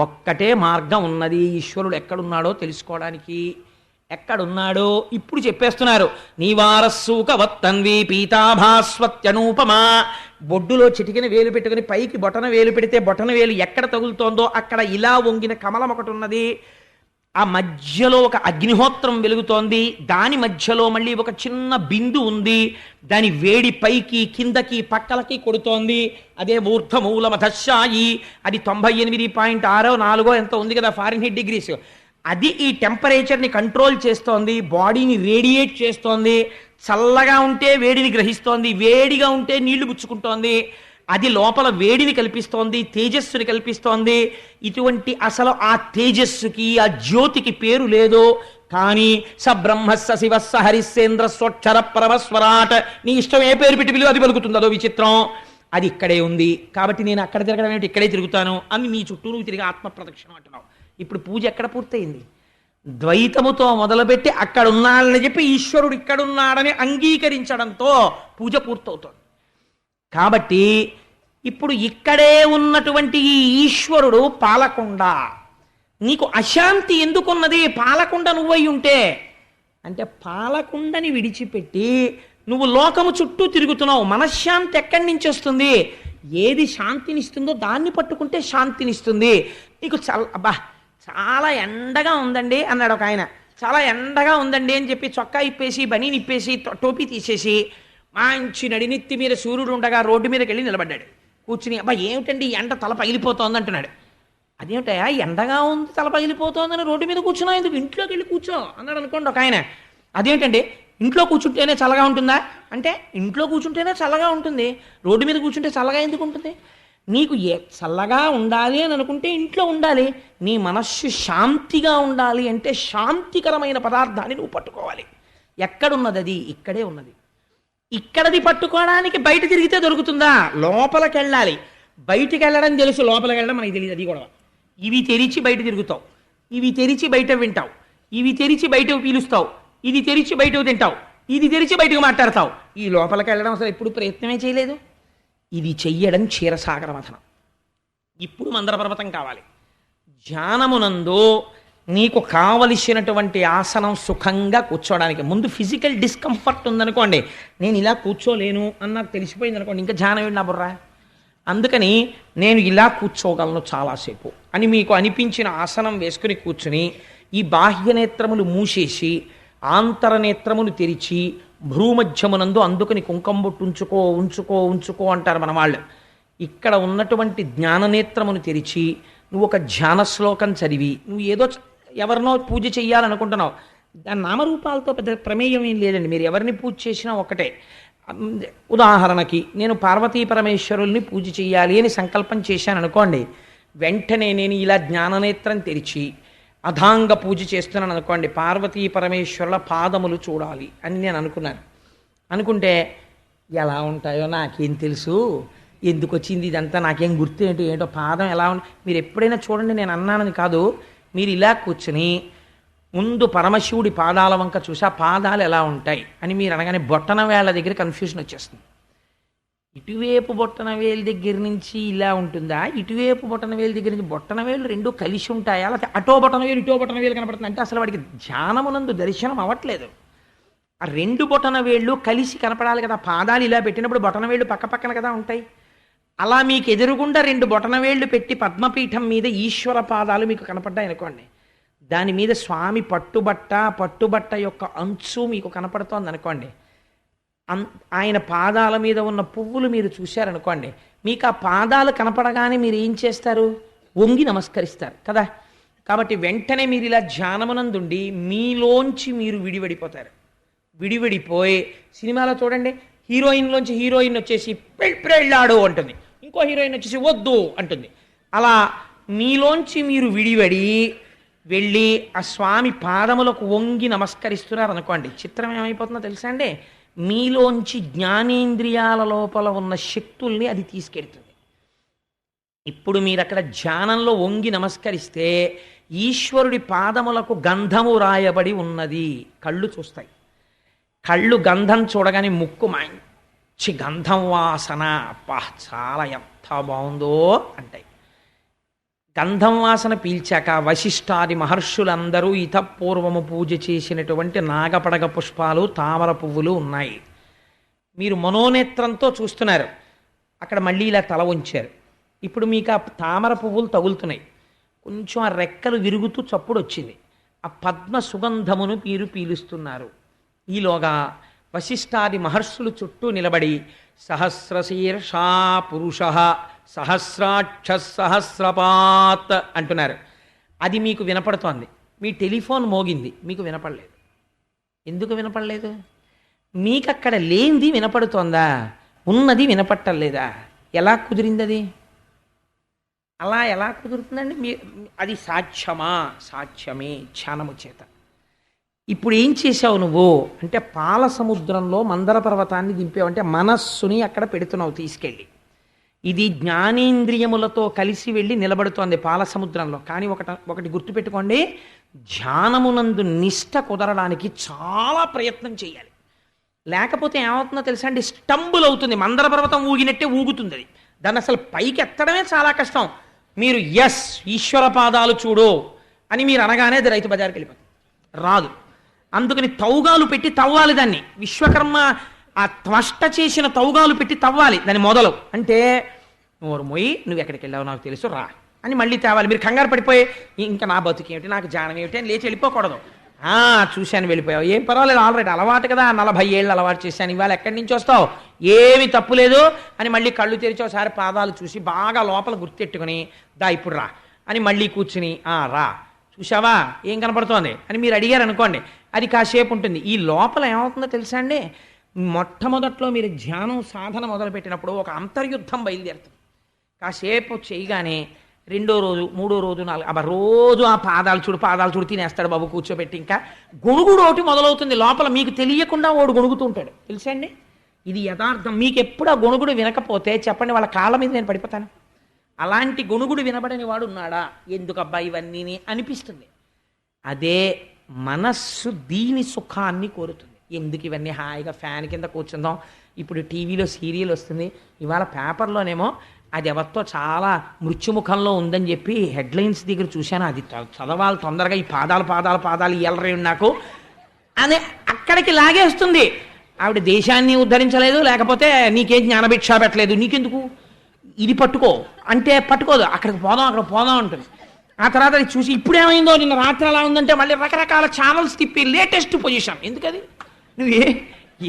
ఒక్కటే మార్గం ఉన్నది. ఈశ్వరుడు ఎక్కడున్నాడో తెలుసుకోవడానికి. ఎక్కడున్నాడో ఇప్పుడు చెప్పేస్తున్నారు. నీవారస్సూకవత్తన్వి పీతాభాస్వత్యనూపమా. బొడ్డులో చిటికిన వేలు పెట్టుకుని పైకి బొటన వేలు పెడితే బొటన వేలు ఎక్కడ తగులుతోందో అక్కడ ఇలా వంగిన కమలం ఒకటి ఉన్నది. ఆ మధ్యలో ఒక అగ్నిహోత్రం వెలుగుతోంది, దాని మధ్యలో మళ్ళీ ఒక చిన్న బిందు ఉంది, దాని వేడి పైకి కిందకి పక్కలకి కొడుతోంది. అదే ఊర్ధమూలమధశాయి. అది 98.64 ఎంత ఉంది కదా ఫారెన్హీట్ డిగ్రీస్. అది ఈ టెంపరేచర్ని కంట్రోల్ చేస్తోంది, బాడీని రేడియేట్ చేస్తోంది. చల్లగా ఉంటే వేడిని గ్రహిస్తోంది, వేడిగా ఉంటే నీళ్లు పుచ్చుకుంటోంది. అది లోపల వేడిని కల్పిస్తోంది, తేజస్సుని కల్పిస్తోంది. ఇటువంటి అసలు ఆ తేజస్సుకి, ఆ జ్యోతికి పేరు లేదు. కానీ స బ్రహ్మస్స శివస్స హరిశ్చేంద్ర స్వక్షర పరమస్వరాట్. నీ ఇష్టం ఏ పేరు పెట్టి పిలువ అది పలుకుతుంది, అదో విచిత్రం. అది ఇక్కడే ఉంది. కాబట్టి నేను అక్కడ తిరగడం ఏమిటి, ఇక్కడే తిరుగుతాను అని నీ చుట్టూ నువ్వు తిరిగి ఆత్మ ప్రదక్షిణం అంటున్నావు. ఇప్పుడు పూజ ఎక్కడ పూర్తయింది? ద్వైతముతో మొదలుపెట్టి అక్కడ ఉన్నాడని చెప్పి ఈశ్వరుడు ఇక్కడున్నాడని అంగీకరించడంతో పూజ పూర్తవుతోంది. కాబట్టి ఇప్పుడు ఇక్కడే ఉన్నటువంటి ఈ ఈశ్వరుడు పాలకొండ. నీకు అశాంతి ఎందుకున్నది? పాలకొండ నువ్వై ఉంటే. అంటే పాలకొండని విడిచిపెట్టి నువ్వు లోకము చుట్టూ తిరుగుతున్నావు. మనశ్శాంతి ఎక్కడి నుంచి వస్తుంది? ఏది శాంతినిస్తుందో దాన్ని పట్టుకుంటే శాంతినిస్తుంది. నీకు చాలా ఎండగా ఉందండి అన్నాడు ఒక ఆయన. చాలా ఎండగా ఉందండి అని చెప్పి చొక్కా ఇప్పేసి, బనీ నిప్పేసి, టోపీ తీసేసి, మంచి నడినెత్తి మీద సూర్యుడు ఉండగా రోడ్డు మీదకి వెళ్ళి నిలబడ్డాడు. కూర్చుని, ఏమిటండి ఎండ తల పగిలిపోతోంది అంటున్నాడు. అదేమిటయా ఎండగా ఉంది తల పగిలిపోతోందని రోడ్డు మీద కూర్చున్నావు, ఎందుకు ఇంట్లోకి వెళ్ళి కూర్చో అన్నాడు అనుకోండి ఒక ఆయన. అదేమిటండి ఇంట్లో కూర్చుంటేనే చల్లగా ఉంటుందా అంటే, ఇంట్లో కూర్చుంటేనే చల్లగా ఉంటుంది, రోడ్డు మీద కూర్చుంటే చల్లగా ఎందుకు ఉంటుంది? నీకు చల్లగా ఉండాలి అని అనుకుంటే ఇంట్లో ఉండాలి. నీ మనస్సు శాంతిగా ఉండాలి అంటే శాంతికరమైన పదార్థాన్ని నువ్వు పట్టుకోవాలి. ఎక్కడున్నది అది? ఇక్కడే ఉన్నది. ఇక్కడది పట్టుకోవడానికి బయట తిరిగితే దొరుకుతుందా? లోపలికి వెళ్ళాలి. బయటికి వెళ్ళడం తెలుసు, లోపలికి వెళ్ళడం మనకి తెలియదు. అది కూడా ఇవి తెరిచి బయట తిరుగుతావు, ఇవి తెరిచి బయట వింటావు, ఇవి తెరిచి బయటకు పీలుస్తావు, ఇది తెరిచి బయటకు తింటావు, ఇది తెరిచి బయటకు మాట్లాడతావు. ఈ లోపలికి వెళ్ళడం అసలు ఎప్పుడు ప్రయత్నమే చేయలేదు. ఇది చెయ్యడం క్షీరసాగర మథనం. ఇప్పుడు మందరపర్వతం కావాలి. ధ్యానమునందు నీకు కావలసినటువంటి ఆసనం సుఖంగా కూర్చోవడానికి. ముందు ఫిజికల్ డిస్కంఫర్ట్ ఉందనుకోండి, నేను ఇలా కూర్చోలేను అని నాకు తెలిసిపోయింది అనుకోండి, ఇంకా ధ్యానం ఏంటి నా బుర్రా. అందుకని నేను ఇలా కూర్చోగలను చాలాసేపు అని మీకు అనిపించిన ఆసనం వేసుకుని కూర్చుని ఈ బాహ్యనేత్రములు మూసేసి ఆంతరనేత్రమును తెరిచి భ్రూమధ్యమునందు అందుకని కుంకంబొట్టు ఉంచుకో ఉంచుకో ఉంచుకో అంటారు మన వాళ్ళు. ఇక్కడ ఉన్నటువంటి జ్ఞాననేత్రమును తెరిచి నువ్వు ఒక ధ్యాన శ్లోకం చదివి, నువ్వు ఏదో ఎవరినో పూజ చెయ్యాలనుకుంటున్నావు, దాని నామరూపాలతో పెద్ద ప్రమేయం ఏం లేదండి. మీరు ఎవరిని పూజ చేసినా ఒకటే. ఉదాహరణకి నేను పార్వతీ పరమేశ్వరుల్ని పూజ చెయ్యాలి అని సంకల్పం చేశాను అనుకోండి, వెంటనే నేను ఇలా జ్ఞాననేత్రం తెరిచి అధాంగ పూజ చేస్తున్నాను అనుకోండి, పార్వతీ పరమేశ్వరుల పాదములు చూడాలి అని నేను అనుకున్నాను. అనుకుంటే ఎలా ఉంటాయో నాకేం తెలుసు, ఎందుకు వచ్చింది ఇదంతా, నాకేం గుర్తు ఏంటో పాదం ఎలా ఉంది. మీరు ఎప్పుడైనా చూడండి, నేను అన్నానని కాదు, మీరు ఇలా కూర్చుని ముందు పరమశివుడి పాదాల వంక చూసి ఆ పాదాలు ఎలా ఉంటాయి అని మీరు అనగానే బొట్టన వేళ్ళ దగ్గర కన్ఫ్యూజన్ వచ్చేస్తుంది. ఇటువైపు బొట్టన వేలు దగ్గర నుంచి ఇలా ఉంటుందా, ఇటువైపు బొట్టన వేలు దగ్గర నుంచి బొట్టన వేలు రెండు కలిసి ఉంటాయా, లేకపోతే అటో బొట్టన వేలు ఇటో బొట్టన వేలు కనపడుతుంది అంటే అసలు వాడికి ధ్యానమునందు దర్శనం అవ్వట్లేదు. ఆ రెండు బొట్టన వేళ్ళు కలిసి కనపడాలి కదా, పాదాలు ఇలా పెట్టినప్పుడు బొట్టన వేళ్ళు పక్క పక్కన కదా ఉంటాయి. అలా మీకు ఎదురుగుండా రెండు బొటన వేళ్ళు పెట్టి పద్మపీఠం మీద ఈశ్వర పాదాలు మీకు కనపడ్డాయి అనుకోండి, దాని మీద స్వామి పట్టుబట్ట యొక్క అంచు మీకు కనపడుతోంది అనుకోండి, ఆయన పాదాల మీద ఉన్న పువ్వులు మీరు చూశారనుకోండి, మీకు ఆ పాదాలు కనపడగానే మీరు ఏం చేస్తారు, వంగి నమస్కరిస్తారు కదా. కాబట్టి వెంటనే మీరు ఇలా ధ్యానమునందుండి మీలోంచి మీరు విడివడిపోతారు. విడివడిపోయి సినిమాలో చూడండి, హీరోయిన్లోంచి హీరోయిన్ వచ్చేసి పెళ్ళాడు అంటుంది, ఇంకో హీరోయిన్ వచ్చేసి వద్దు అంటుంది. అలా మీలోంచి మీరు విడివడి వెళ్ళి ఆ స్వామి పాదములకు వంగి నమస్కరిస్తున్నారు అనుకోండి, చిత్రం ఏమైపోతుందో తెలుసా అండి, మీలోంచి జ్ఞానేంద్రియాల లోపల ఉన్న శక్తుల్ని అది తీసుకెడుతుంది. ఇప్పుడు మీరు అక్కడ ధ్యానంలో వంగి నమస్కరిస్తే ఈశ్వరుడి పాదములకు గంధము రాయబడి ఉన్నది, కళ్ళు చూస్తాయి. కళ్ళు గంధం చూడగానే ముక్కు మంచి గంధం వాసన, అబ్బా చాలా ఎంత బాగుందో అంటాయి. గంధం వాసన పీల్చాక వశిష్ఠాది మహర్షులందరూ ఇతపూర్వము పూజ చేసినటువంటి నాగపడగ పుష్పాలు తామర పువ్వులు ఉన్నాయి. మీరు మనోనేత్రంతో చూస్తున్నారు, అక్కడ మళ్ళీ ఇలా తల ఉంచారు. ఇప్పుడు మీకు ఆ తామర పువ్వులు తగులుతున్నాయి, కొంచెం ఆ రెక్కలు విరుగుతూ చప్పుడు వచ్చింది, ఆ పద్మ సుగంధమును మీరు పీలుస్తున్నారు. ఈలోగా వశిష్ఠాది మహర్షులు చుట్టూ నిలబడి సహస్రశీర్షా పురుష సహస్రాక్ష సహస్రపాత్ అంటున్నారు. అది మీకు వినపడుతోంది. మీ టెలిఫోన్ మోగింది, మీకు వినపడలేదు. ఎందుకు వినపడలేదు? మీకు అక్కడ లేనిది వినపడుతోందా, ఉన్నది వినపట్టలేదా? ఎలా కుదిరింది అది? అలా ఎలా కుదురుతుందండి? అది సాధ్యమా? సాధ్యమే, ధ్యానము చేత. ఇప్పుడు ఏం చేసావు నువ్వు అంటే, పాల సముద్రంలో మందర పర్వతాన్ని దింపావు అంటే మనస్సుని అక్కడ పెడుతున్నావు తీసుకెళ్ళి. ఇది జ్ఞానేంద్రియములతో కలిసి వెళ్ళి నిలబడుతోంది పాల సముద్రంలో. కానీ ఒకటి గుర్తుపెట్టుకోండి, ధ్యానమునందు నిష్ట కుదరడానికి చాలా ప్రయత్నం చేయాలి. లేకపోతే ఏమవుతుందో తెలుసా అండి, స్టంబుల్ అవుతుంది. మందర పర్వతం ఊగినట్టే ఊగుతుంది అది. దాన్ని అసలు పైకి ఎత్తడమే చాలా కష్టం. మీరు ఎస్ ఈశ్వర పాదాలు చూడు అని మీరు అనగానే అది రైతు బజార్కి వెళ్ళిపోతుంది, రాదు. అందుకని తౌగాలు పెట్టి తవ్వాలి దాన్ని. విశ్వకర్మ ఆ త్వష్ట చేసిన తౌగాలు పెట్టి తవ్వాలి దాని మొదలు. అంటే నోరు మొయ్యి, నువ్వు ఎక్కడికి వెళ్ళావు నాకు తెలుసు రా అని మళ్ళీ తేవాలి. మీరు కంగారు పడిపోయి ఇంకా నా బతుకు ఏమిటి, నాకు జ్ఞానం ఏమిటి అని లేచి వెళ్ళిపోకూడదు. చూశాను వెళ్ళిపోయావు, ఏం పర్వాలేదు, ఆల్రెడీ అలవాటు కదా, 40 ఏళ్ళు అలవాటు చేశాను, ఇవాళ ఎక్కడి నుంచి వస్తావు, ఏమి తప్పులేదు అని మళ్ళీ కళ్ళు తెరిచి ఒకసారి పాదాలు చూసి బాగా లోపల గుర్తెట్టుకుని దా ఇప్పుడు రా అని మళ్ళీ కూర్చుని రా చూసావా ఏం కనపడుతోంది అని మీరు అడిగారు అనుకోండి, అది కాసేపు ఉంటుంది. ఈ లోపల ఏమవుతుందో తెలుసా అండి, మొట్టమొదట్లో మీరు ధ్యానం సాధన మొదలుపెట్టినప్పుడు ఒక అంతర్యుద్ధం బయలుదేరుతుంది. కాసేపు చేయగానే 2వ రోజు 3వ రోజు 4 రోజు ఆ పాదాలు చూడు తినేస్తాడు బాబు కూర్చోబెట్టి. ఇంకా గొణుగుడు ఒకటి మొదలవుతుంది లోపల, మీకు తెలియకుండా వాడు గొణుగుతూ ఉంటాడు తెలుసా అండి. ఇది యథార్థం. మీకు ఎప్పుడు ఆ గొణుగుడు వినకపోతే చెప్పండి, వాళ్ళ కాళ్ళ మీద నేను పడిపోతాను. అలాంటి గొణుగుడు వినబడని వాడు ఉన్నాడా, ఎందుకబ్బా ఇవన్నీ అనిపిస్తుంది. అదే మనస్సు దీని సుఖాన్ని కోరుతుంది. ఎందుకు ఇవన్నీ, హాయిగా ఫ్యాన్ కింద కూర్చుందాం, ఇప్పుడు టీవీలో సీరియల్ వస్తుంది, ఇవాళ పేపర్లోనేమో అది ఎవరితో చాలా మృత్యుముఖంలో ఉందని చెప్పి హెడ్లైన్స్ దగ్గర చూశాను, అది చదవాలి తొందరగా, ఈ పాదాలు ఎల్లరే నాకు అని అక్కడికి లాగేస్తుంది. ఆవిడ దేశాన్ని ఉద్ధరించలేదు, లేకపోతే నీకేం జ్ఞానభిక్ష పెట్టలేదు, నీకెందుకు ఇది పట్టుకో అంటే పట్టుకోదు, అక్కడికి పోదాం ఉంటుంది. ఆ తర్వాత అది చూసి ఇప్పుడేమైందో నిన్న రాత్రి అలా ఉందంటే మళ్ళీ రకరకాల ఛానల్స్ తిప్పి లేటెస్ట్ పొజిషన్. ఎందుకది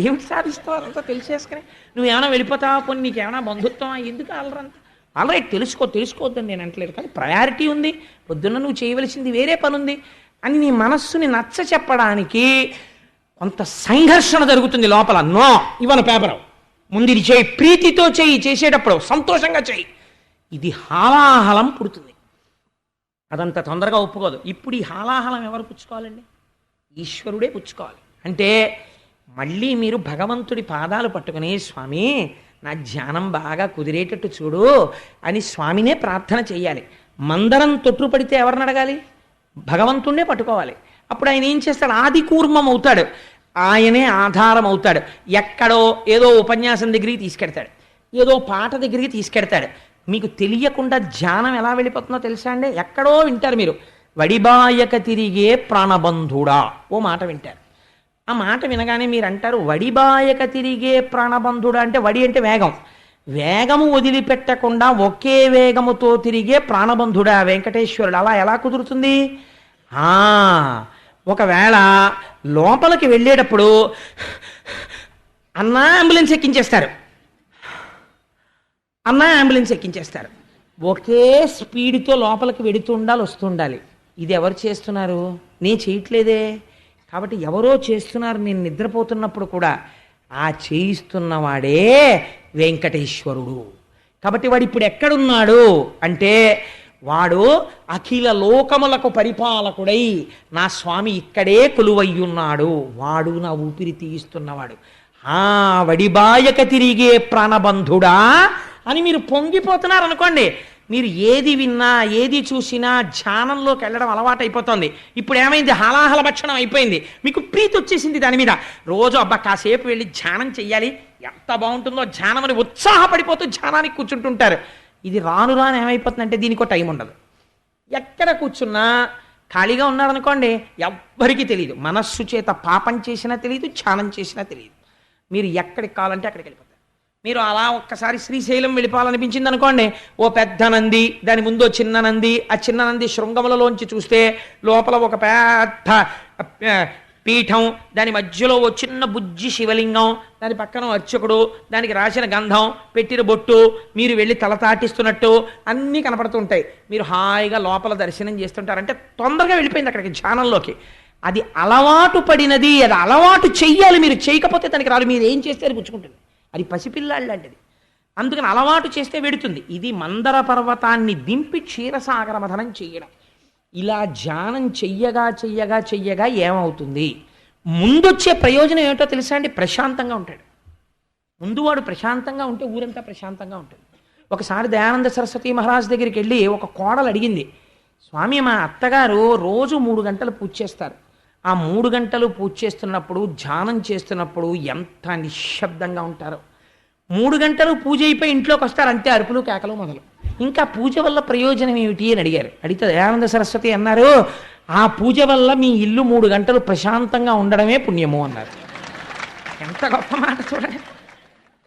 ఏమిటి సాధిస్తావు అంతా తెలిసేసుకుని నువ్వేమైనా వెళ్ళిపోతావా, పోనీ నీకేమైనా బంధుత్వమా, ఎందుకు అలరంతా ఆల్రైట్ తెలుసుకోవద్దని నేను అంటలేదు, కానీ ప్రయారిటీ ఉంది, పొద్దున్న నువ్వు చేయవలసింది వేరే పని ఉంది అని నీ మనస్సుని నచ్చ చెప్పడానికి కొంత సంఘర్షణ జరుగుతుంది లోపల. నో ఇవ్వను పేపరు, ముందు ఇది చేయి, ప్రీతితో చేయి, చేసేటప్పుడు సంతోషంగా చేయి. ఇది హాలాహలం పుడుతుంది, అదంత తొందరగా ఒప్పుకోదు. ఇప్పుడు ఈ హాలాహలం ఎవరు పుచ్చుకోవాలండి? ఈశ్వరుడే పుచ్చుకోవాలి. అంటే మళ్ళీ మీరు భగవంతుడి పాదాలు పట్టుకుని స్వామి నా ధ్యానం బాగా కుదిరేటట్టు చూడు అని స్వామినే ప్రార్థన చెయ్యాలి. మందరం తొట్టుపడితే ఎవరిని అడగాలి? భగవంతుణ్ణే పట్టుకోవాలి. అప్పుడు ఆయన ఏం చేస్తాడు? ఆది కూర్మం అవుతాడు, ఆయనే ఆధారం అవుతాడు. ఎక్కడో ఏదో ఉపన్యాసం దగ్గరికి తీసుకెడతాడు, ఏదో పాట దగ్గరికి తీసుకెడతాడు. మీకు తెలియకుండా ధ్యానం ఎలా వెళ్ళిపోతుందో తెలుసా అండి? ఎక్కడో వింటారు మీరు, వడిబాయక తిరిగే ప్రాణబంధుడా ఓ మాట వింటారు. ఆ మాట వినగానే మీరు అంటారు వడిబాయక తిరిగే ప్రాణబంధుడా అంటే, వడి అంటే వేగం, వేగము వదిలిపెట్టకుండా ఒకే వేగముతో తిరిగే ప్రాణబంధుడా వెంకటేశ్వరుడు. అలా ఎలా కుదురుతుంది? ఒకవేళ లోపలికి వెళ్ళేటప్పుడు అన్నా అంబులెన్స్ ఎక్కించేస్తారు, ఒకే స్పీడ్తో లోపలికి వెడుతూ ఉండాలి, వస్తుండాలి. ఇది ఎవరు చేస్తున్నారు? నేను చేయట్లేదే. కాబట్టి ఎవరో చేస్తున్నారు నేను నిద్రపోతున్నప్పుడు కూడా. ఆ చేయిస్తున్నవాడే వెంకటేశ్వరుడు. కాబట్టి వాడు ఇప్పుడు ఎక్కడున్నాడు అంటే, వాడు అఖిల లోకములకు పరిపాలకుడై నా స్వామి ఇక్కడే కొలువయ్యున్నాడు, వాడు నా ఊపిరి తీయిస్తున్నవాడు. వడిబాయక తిరిగే ప్రాణబంధుడా అని మీరు పొంగిపోతున్నారు అనుకోండి, మీరు ఏది విన్నా ఏది చూసినా ధ్యానంలోకి వెళ్ళడం అలవాటు అయిపోతుంది. ఇప్పుడు ఏమైంది? హాలాహల భక్షణం అయిపోయింది, మీకు ప్రీతి వచ్చేసింది దాని మీద. రోజు అబ్బా కాసేపు వెళ్ళి ధ్యానం చెయ్యాలి, ఎంత బాగుంటుందో ధ్యానం అని ఉత్సాహపడిపోతూ ధ్యానానికి కూర్చుంటుంటారు. ఇది రాను రాను ఏమైపోతుందంటే దీనికి ఒక టైం ఉండదు. ఎక్కడ కూర్చున్నా ఖాళీగా ఉన్నారనుకోండి, ఎవ్వరికీ తెలియదు. మనస్సు చేత పాపం చేసినా తెలియదు, ధ్యానం చేసినా తెలియదు. మీరు ఎక్కడికి కావాలంటే అక్కడికి వెళ్ళిపోతారు. మీరు అలా ఒక్కసారి శ్రీశైలం వెళ్ళిపోవాలనిపించింది అనుకోండి, ఓ పెద్ద నంది, దాని ముందు చిన్న నంది, ఆ చిన్న నంది శృంగములలోంచి చూస్తే లోపల ఒక పెద్ద పీఠం, దాని మధ్యలో ఓ చిన్న బుజ్జి శివలింగం, దాని పక్కన అర్చకుడు, దానికి రాసిన గంధం, పెట్టిన బొట్టు, మీరు వెళ్ళి తలతాటిస్తున్నట్టు అన్నీ కనపడుతూ ఉంటాయి. మీరు హాయిగా లోపల దర్శనం చేస్తుంటారంటే తొందరగా వెళ్ళిపోయింది అక్కడికి ధ్యానంలోకి. అది అలవాటు పడినది, అది అలవాటు చెయ్యాలి. మీరు చేయకపోతే దానికి రాదు, మీరు ఏం చేస్తే అది పుచ్చుకుంటుంది. అది పసిపిల్లాళ్ళు లాంటిది, అందుకని అలవాటు చేస్తే వెడుతుంది. ఇది మందర పర్వతాన్ని దింపి క్షీరసాగర మథనం చెయ్యడం. ఇలా ధ్యానం చెయ్యగా ఏమవుతుంది? ముందొచ్చే ప్రయోజనం ఏమిటో తెలుసా అండి? ప్రశాంతంగా ఉంటాడు. ముందు వాడు ప్రశాంతంగా ఉంటే ఊరంతా ప్రశాంతంగా ఉంటుంది. ఒకసారి దయానంద సరస్వతి మహారాజ్ దగ్గరికి వెళ్ళి ఒక కోడలు అడిగింది, స్వామి మా అత్తగారు రోజు 3 గంటలు పూజ చేస్తారు, ఆ 3 గంటలు పూజ చేస్తున్నప్పుడు ధ్యానం చేస్తున్నప్పుడు ఎంత నిశ్శబ్దంగా ఉంటారో. 3 గంటలు పూజ అయిపోయి ఇంట్లోకి వస్తారు, అంతే అరుపులు కేకలు మొదలు. ఇంకా పూజ వల్ల ప్రయోజనం ఏమిటి అని అడిగారు. అడిగితే దయానంద సరస్వతి అన్నారు, ఆ పూజ వల్ల మీ ఇల్లు 3 గంటలు ప్రశాంతంగా ఉండడమే పుణ్యము అన్నారు. ఎంత గొప్ప మాట చూడండి.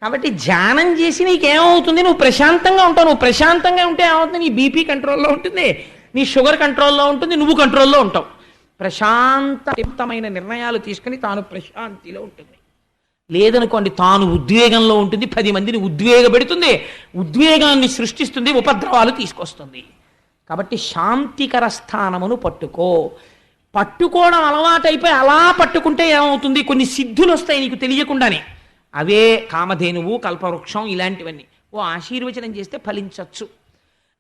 కాబట్టి ధ్యానం చేసి నీకేమవుతుంది? నువ్వు ప్రశాంతంగా ఉంటావు. నువ్వు ప్రశాంతంగా ఉంటే ఏమవుతుంది? నీ బీపీ కంట్రోల్లో ఉంటుంది, నీ షుగర్ కంట్రోల్లో ఉంటుంది, నువ్వు కంట్రోల్లో ఉంటావు. ప్రశాంతమైన నిర్ణయాలు తీసుకుని తాను ప్రశాంతిలో ఉంటుంది. లేదనుకోండి, తాను ఉద్వేగంలో ఉంటుంది, 10 మందిని ఉద్వేగపెడుతుంది, ఉద్వేగాన్ని సృష్టిస్తుంది, ఉపద్రవాలు తీసుకొస్తుంది. కాబట్టి శాంతికర స్థానమును పట్టుకోవడం అలవాటైపోయి అలా పట్టుకుంటే ఏమవుతుంది? కొన్ని సిద్ధులు వస్తాయి నీకు తెలియకుండానే. అవే కామధేనువు, కల్పవృక్షం, ఇలాంటివన్నీ. ఓ ఆశీర్వచనం చేస్తే ఫలించవచ్చు.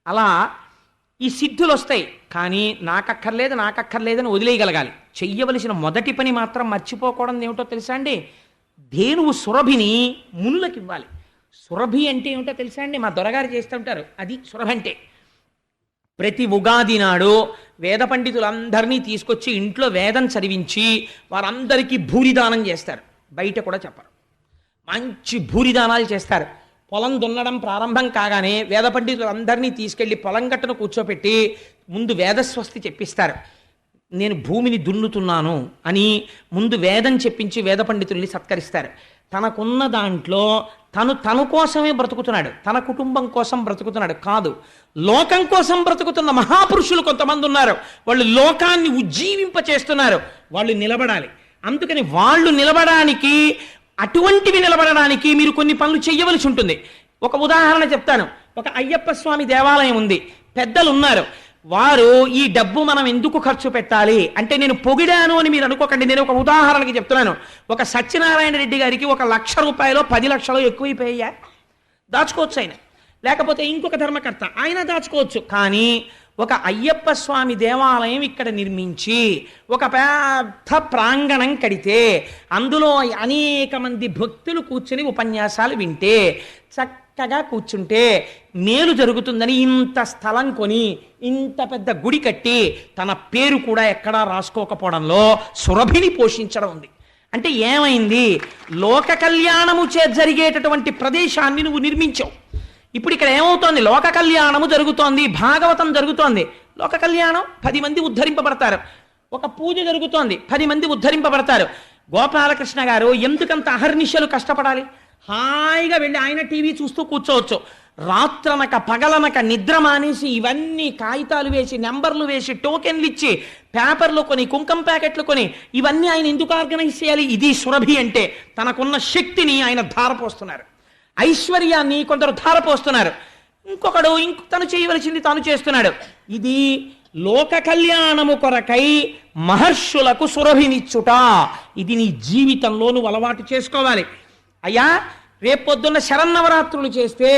అలా ఈ సిద్ధులు వస్తాయి, కానీ నాకక్కర్లేదని వదిలేయగలగాలి. చెయ్యవలసిన మొదటి పని మాత్రం మర్చిపోకూడదు. ఏమిటో తెలుసా అండి? ధేనువు సురభిని మునులకు ఇవ్వాలి. సురభి అంటే ఏమిటో తెలుసా అండి? మా దొరగారు చేస్తుంటారు, అది సురభి అంటే. ప్రతి ఉగాది నాడు వేద పండితులందరినీ తీసుకొచ్చి ఇంట్లో వేదం చదివించి వారందరికీ భూరిదానం చేస్తారు. బయట కూడా చెప్పరు, మంచి భూరిదానాలు చేస్తారు. పొలం దున్నడం ప్రారంభం కాగానే వేద పండితులందరినీ తీసుకెళ్లి పొలం గట్టును కూర్చోపెట్టి ముందు వేదస్వస్తి చెప్పిస్తారు. నేను భూమిని దున్నుతున్నాను అని ముందు వేదం చెప్పించి వేద పండితుల్ని సత్కరిస్తారు. తనకున్న దాంట్లో తను కోసమే బ్రతుకుతున్నాడు, తన కుటుంబం కోసం బ్రతుకుతున్నాడు కాదు, లోకం కోసం బ్రతుకుతున్న మహాపురుషులు కొంతమంది ఉన్నారు. వాళ్ళు లోకాన్ని ఉజ్జీవింప చేస్తున్నారు. వాళ్ళు నిలబడాలి. అందుకని వాళ్ళు నిలబడడానికి, అటువంటివి నిలబడడానికి మీరు కొన్ని పనులు చేయవలసి ఉంటుంది. ఒక ఉదాహరణ చెప్తాను. ఒక అయ్యప్ప స్వామి దేవాలయం ఉంది, పెద్దలు ఉన్నారు. వారు ఈ డబ్బు మనం ఎందుకు ఖర్చు పెట్టాలి అంటే, నేను పొగిడాను అని మీరు అనుకోకండి, నేను ఒక ఉదాహరణకి చెప్తున్నాను. ఒక సత్యనారాయణ రెడ్డి గారికి 1,00,000 రూపాయలు 10 లక్షలు ఎక్కువైపోయా, దాచుకోవచ్చు ఆయన. లేకపోతే ఇంకొక ధర్మకర్త ఆయన దాచుకోవచ్చు. కానీ ఒక అయ్యప్ప స్వామి దేవాలయం ఇక్కడ నిర్మించి ఒక పెద్ద ప్రాంగణం కడితే, అందులో అనేక మంది భక్తులు కూర్చుని ఉపన్యాసాలు వింటే, చక్కగా కూర్చుంటే మేలు జరుగుతుందని ఇంత స్థలం కొని ఇంత పెద్ద గుడి కట్టి తన పేరు కూడా ఎక్కడా రాసుకోకపోవడంలో సురభిని పోషించడం ఉంది. అంటే ఏమైంది? లోక కళ్యాణము చే జరిగేటటువంటి ప్రదేశాన్ని నువ్వు నిర్మించావు. ఇప్పుడు ఇక్కడ ఏమవుతోంది? లోక కళ్యాణము జరుగుతోంది, భాగవతం జరుగుతోంది. లోక కళ్యాణం 10 మంది ఉద్ధరింపబడతారు. ఒక పూజ జరుగుతోంది, 10 మంది ఉద్ధరింపబడతారు. గోపాలకృష్ణ గారు ఎందుకంత అహర్నిశలు కష్టపడాలి? హాయిగా వెళ్ళి ఆయన టీవీ చూస్తూ కూర్చోవచ్చు. రాత్రనక పగలనక నిద్ర మానేసి ఇవన్నీ కాగితాలు వేసి, నెంబర్లు వేసి, టోకెన్లు ఇచ్చి, పేపర్లు కొని, కుంకం ప్యాకెట్లు కొని, ఇవన్నీ ఆయన ఎందుకు ఆర్గనైజ్ చేయాలి? ఇది సురభి అంటే. తనకున్న శక్తిని ఆయన ధారపోస్తున్నారు, ఐశ్వర్యాన్ని కొందరు ధారపోస్తున్నారు, ఇంకొకడు తను చేయవలసింది తాను చేస్తున్నాడు. ఇది లోక కళ్యాణము కొరకై మహర్షులకు సురభినిచ్చుట. ఇది నీ జీవితంలో నువ్వు అలవాటు చేసుకోవాలి. అయ్యా, రేపొద్దున్న శరన్నవరాత్రులు చేస్తే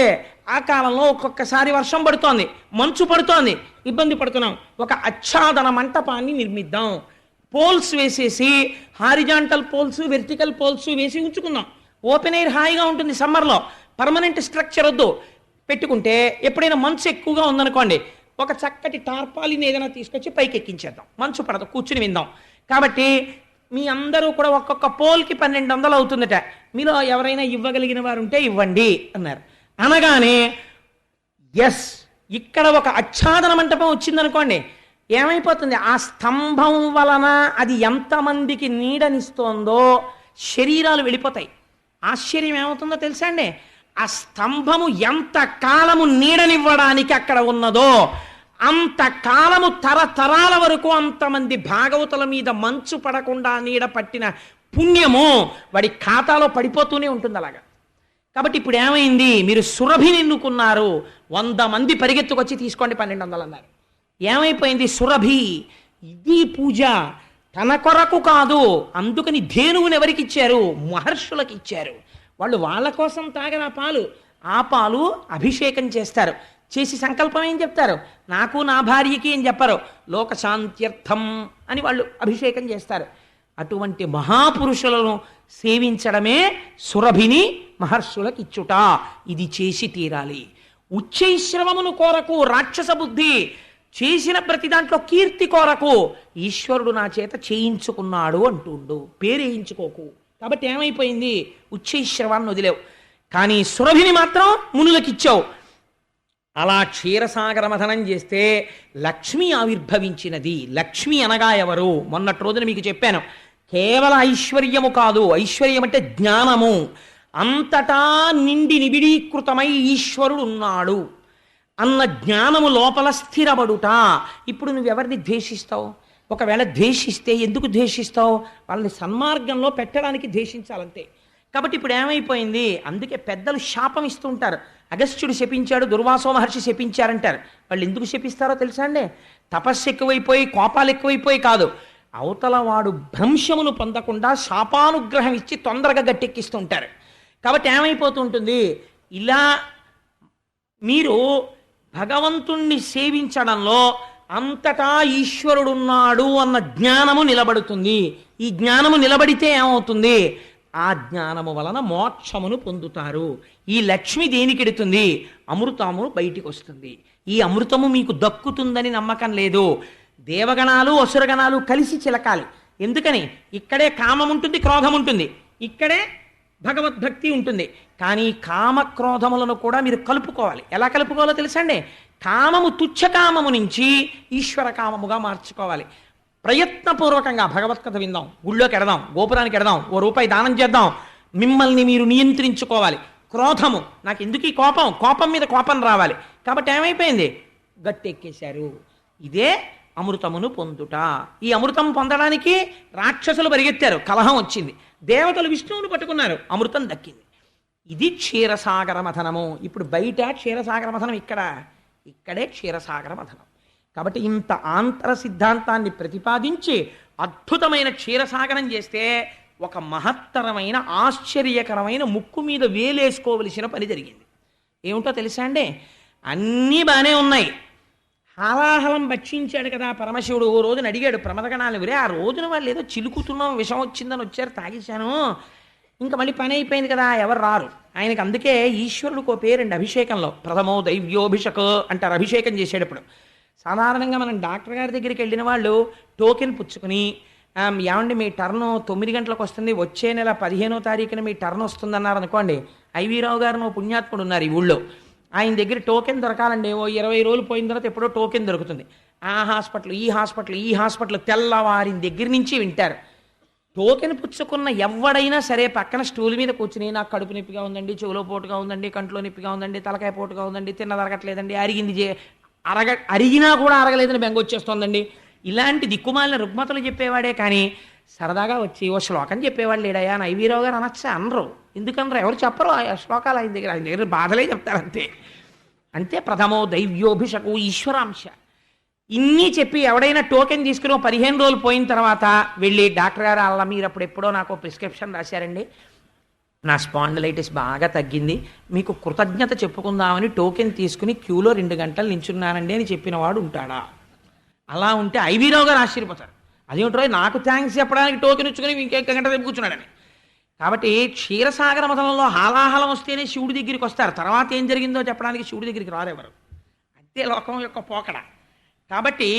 ఆ కాలంలో ఒక్కొక్కసారి వర్షం పడుతోంది, మంచు పడుతోంది, ఇబ్బంది పడుతున్నాం. ఒక ఆచ్ఛాదన మంటపాన్ని నిర్మిద్దాం. పోల్స్ వేసేసి, హారిజాంటల్ పోల్స్, వెర్టికల్ పోల్స్ వేసి ఉంచుకుందాం. ఓపెన్ ఎయిర్ హాయిగా ఉంటుంది సమ్మర్లో. పర్మనెంట్ స్ట్రక్చర్ వద్దు. పెట్టుకుంటే ఎప్పుడైనా మంచు ఎక్కువగా ఉందనుకోండి, ఒక చక్కటి టార్పాలిని ఏదైనా తీసుకొచ్చి పైకి ఎక్కించేద్దాం, మంచు పడదు, కూర్చుని విందాం. కాబట్టి మీ అందరూ కూడా ఒక్కొక్క పోల్కి 1200 అవుతుందట. మీలో ఎవరైనా ఇవ్వగలిగిన వారు ఉంటే ఇవ్వండి అన్నారు. అనగానే ఎస్, ఇక్కడ ఒక ఆచ్ఛాదన మంటపం వచ్చిందనుకోండి, ఏమైపోతుంది? ఆ స్తంభం వలన అది ఎంతమందికి నీడనిస్తోందో శరీరాలు వెళ్ళిపోతాయి. ఆశ్చర్యం ఏమవుతుందో తెలుసా అండి? ఆ స్తంభము ఎంత కాలము నీడనివ్వడానికి అక్కడ ఉన్నదో అంత కాలము, తరతరాల వరకు అంతమంది భాగవతుల మీద మంచు పడకుండా నీడ పట్టిన పుణ్యము వాడి ఖాతాలో పడిపోతూనే ఉంటుంది అలాగా. కాబట్టి ఇప్పుడు ఏమైంది? మీరు సురభిని ఎన్నుకున్నారు, 100 మంది పరిగెత్తుకొచ్చి తీసుకోండి 1200 అన్నారు. ఏమైపోయింది? సురభి. ఇది పూజ, తన కొరకు కాదు. అందుకని ధేనువుని ఎవరికి ఇచ్చారు? మహర్షులకు ఇచ్చారు. వాళ్ళు వాళ్ళ కోసం తాగన పాలు, ఆ పాలు అభిషేకం చేస్తారు. చేసి సంకల్పం ఏం చెప్తారు? నాకు నా భార్యకి ఏం చెప్పరు, లోక శాంత్యర్థం అని వాళ్ళు అభిషేకం చేస్తారు. అటువంటి మహాపురుషులను సేవించడమే సురభిని మహర్షులకు ఇచ్చుట. ఇది చేసి తీరాలి. ఉచ్చైశ్రవమును కోరకు రాక్షస బుద్ధి, చేసిన ప్రతి దాంట్లో కీర్తి కోరకు ఈశ్వరుడు నా చేత చేయించుకున్నాడు అంటుండు, పేరేయించుకోకు. కాబట్టి ఏమైపోయింది? ఉచ్చైశ్రవాన్ని వదిలేవు, కానీ సురభిని మాత్రం మునులకిచ్చావు. అలా క్షీరసాగర మథనం చేస్తే లక్ష్మి ఆవిర్భవించినది. లక్ష్మి అనగా ఎవరు? మొన్నటి రోజున మీకు చెప్పాను. కేవల ఐశ్వర్యము కాదు, ఐశ్వర్యం అంటే జ్ఞానము. అంతటా నిండి నిబిడీకృతమై ఈశ్వరుడు ఉన్నాడు అన్న జ్ఞానము లోపల స్థిరపడుట. ఇప్పుడు నువ్వెవరిని ద్వేషిస్తావు? ఒకవేళ ద్వేషిస్తే ఎందుకు ద్వేషిస్తావు? వాళ్ళని సన్మార్గంలో పెట్టడానికి ద్వేషించాలంతే. కాబట్టి ఇప్పుడు ఏమైపోయింది? అందుకే పెద్దలు శాపం ఇస్తుంటారు. అగస్త్యుడు శపించాడు, దుర్వాసో మహర్షి శపించారంటారు. వాళ్ళు ఎందుకు శపిస్తారో తెలుసా అండి? తపస్సు ఎక్కువైపోయి, కోపాలు ఎక్కువైపోయి కాదు, అవతల వాడు భ్రంశమును పొందకుండా శాపానుగ్రహం ఇచ్చి తొందరగా గట్టెక్కిస్తుంటారు. కాబట్టి ఏమైపోతుంటుంది? ఇలా మీరు భగవంతుణ్ణి సేవించడంలో అంతటా ఈశ్వరుడున్నాడు అన్న జ్ఞానము నిలబడుతుంది. ఈ జ్ఞానము నిలబడితే ఏమవుతుంది? ఆ జ్ఞానము వలన మోక్షమును పొందుతారు. ఈ లక్ష్మి దేనికెడుతుంది? అమృతము బయటికి వస్తుంది. ఈ అమృతము మీకు దక్కుతుందని నమ్మకం లేదు. దేవగణాలు అసురగణాలు కలిసి చిలకాలి. ఎందుకని? ఇక్కడే కామం ఉంటుంది, క్రోధం ఉంటుంది, ఇక్కడే భగవద్భక్తి ఉంటుంది. కానీ కామక్రోధములను కూడా మీరు కలుపుకోవాలి. ఎలా కలుపుకోవాలో తెలుసండి? కామము తుచ్చకామము నుంచి ఈశ్వర కామముగా మార్చుకోవాలి. ప్రయత్నపూర్వకంగా భగవత్కథ విందాం, గుళ్ళోకి ఎడదాం, గోపురానికి ఎడదాం, ఓ రూపాయి దానం చేద్దాం. మిమ్మల్ని మీరు నియంత్రించుకోవాలి. క్రోధము, నాకు ఎందుకు ఈ కోపం, కోపం మీద కోపం రావాలి, కాబట్టి ఏమైపోయింది, గట్టెక్కేశారు. ఇదే అమృతమును పొందుట. ఈ అమృతం పొందడానికి రాక్షసులు పరిగెత్తారు, కలహం వచ్చింది, దేవతలు విష్ణువును పట్టుకున్నారు, అమృతం దక్కింది. ఇది క్షీరసాగర మథనము. ఇప్పుడు బయట క్షీరసాగర మథనం, ఇక్కడే క్షీరసాగర మథనం. కాబట్టి ఇంత ఆంతర సిద్ధాంతాన్ని ప్రతిపాదించి అద్భుతమైన క్షీరసాగరం చేస్తే ఒక మహత్తరమైన ఆశ్చర్యకరమైన ముక్కు మీద వేలేసుకోవలసిన పని జరిగింది. ఏమిటో తెలుసా అండి, అన్నీ బాగానే ఉన్నాయి. హాలాహలం భక్షించాడు కదా పరమశివుడు. ఓ రోజున అడిగాడు ప్రమదగణాలు, వేరే ఆ రోజున వాళ్ళు ఏదో చిలుకుతున్నాం, విషం వచ్చిందని వచ్చారు, తాగేశాను, ఇంకా మళ్ళీ పని అయిపోయింది కదా, ఎవరు రారు ఆయనకి. అందుకే ఈశ్వరుడికి ఓ పేరండి అభిషేకంలో, ప్రథమో దైవ్యోభిషక అంటారు అభిషేకం చేసేటప్పుడు. సాధారణంగా మనం డాక్టర్ గారి దగ్గరికి వెళ్ళిన వాళ్ళు టోకెన్ పుచ్చుకుని, ఏమండి మీ టర్న్ 9 గంటలకు వస్తుంది, వచ్చే నెల 15వ తారీఖున మీ టర్న్ వస్తుందన్నారు అనుకోండి. ఐవీరావు గారు పుణ్యాత్ముడు ఉన్నారు ఈ ఊళ్ళో, ఆయన దగ్గర టోకెన్ దొరకాలండి. ఓ 20 రోజులు పోయిన తర్వాత ఎప్పుడో టోకెన్ దొరుకుతుంది. ఆ హాస్పిటల్, ఈ హాస్పిటల్ తెల్లవారిన దగ్గర నుంచి వింటారు. టోకెన్ పుచ్చుకున్న ఎవడైనా సరే పక్కన స్టూల్ మీద కూర్చుని, నాకు కడుపు నొప్పిగా ఉందండి, చెవులో పోటుగా ఉందండి, కంట్లో నొప్పిగా ఉందండి, తలకాయ పోటుగా ఉందండి, తిన్నదరగట్లేదండి, అరిగినా కూడా అరగలేదని బెంగొచ్చేస్తోందండి, ఇలాంటి దిక్కుమాలిన రుగ్మతలు చెప్పేవాడే కానీ సరదాగా వచ్చి ఓ శ్లోకం చెప్పేవాళ్ళు లేడయా అని ఐవీరావు గారు అనొచ్చా? అనరు. ఎందుకనరు? ఎవరు చెప్పరు ఆ శ్లోకాలు ఆయన దగ్గర బాధలే చెప్తారంతే. అంతే ప్రథమో దైవ్యోభిషకు ఈశ్వరాంశ. ఇన్ని చెప్పి ఎవడైనా టోకెన్ తీసుకుని 15 రోజులు పోయిన తర్వాత వెళ్ళి, డాక్టర్ గారు అలా మీరు అప్పుడు ఎప్పుడో నాకు ప్రిస్క్రిప్షన్ రాశారండి, నా స్పాండిలైటిస్ బాగా తగ్గింది, మీకు కృతజ్ఞత చెప్పుకుందామని టోకెన్ తీసుకుని క్యూలో 2 గంటలు నించున్నానండి అని చెప్పిన వాడు ఉంటాడా? అలా ఉంటే ఐవీరావు గారు ఆశ్చర్యపోతారు. అదేమిటో నాకు థ్యాంక్స్ చెప్పడానికి టోకెన్ ఇచ్చుకొని ఇంకొక గంట రేపు కూర్చున్నాడని. కాబట్టి క్షీరసాగర మథనంలో హాలాహలం వస్తేనే శివుడి దగ్గరికి వస్తారు, తర్వాత ఏం జరిగిందో చెప్పడానికి శివుడి దగ్గరికి రారెవరు. అంతే లోకం యొక్క పోకడ. కాబట్టి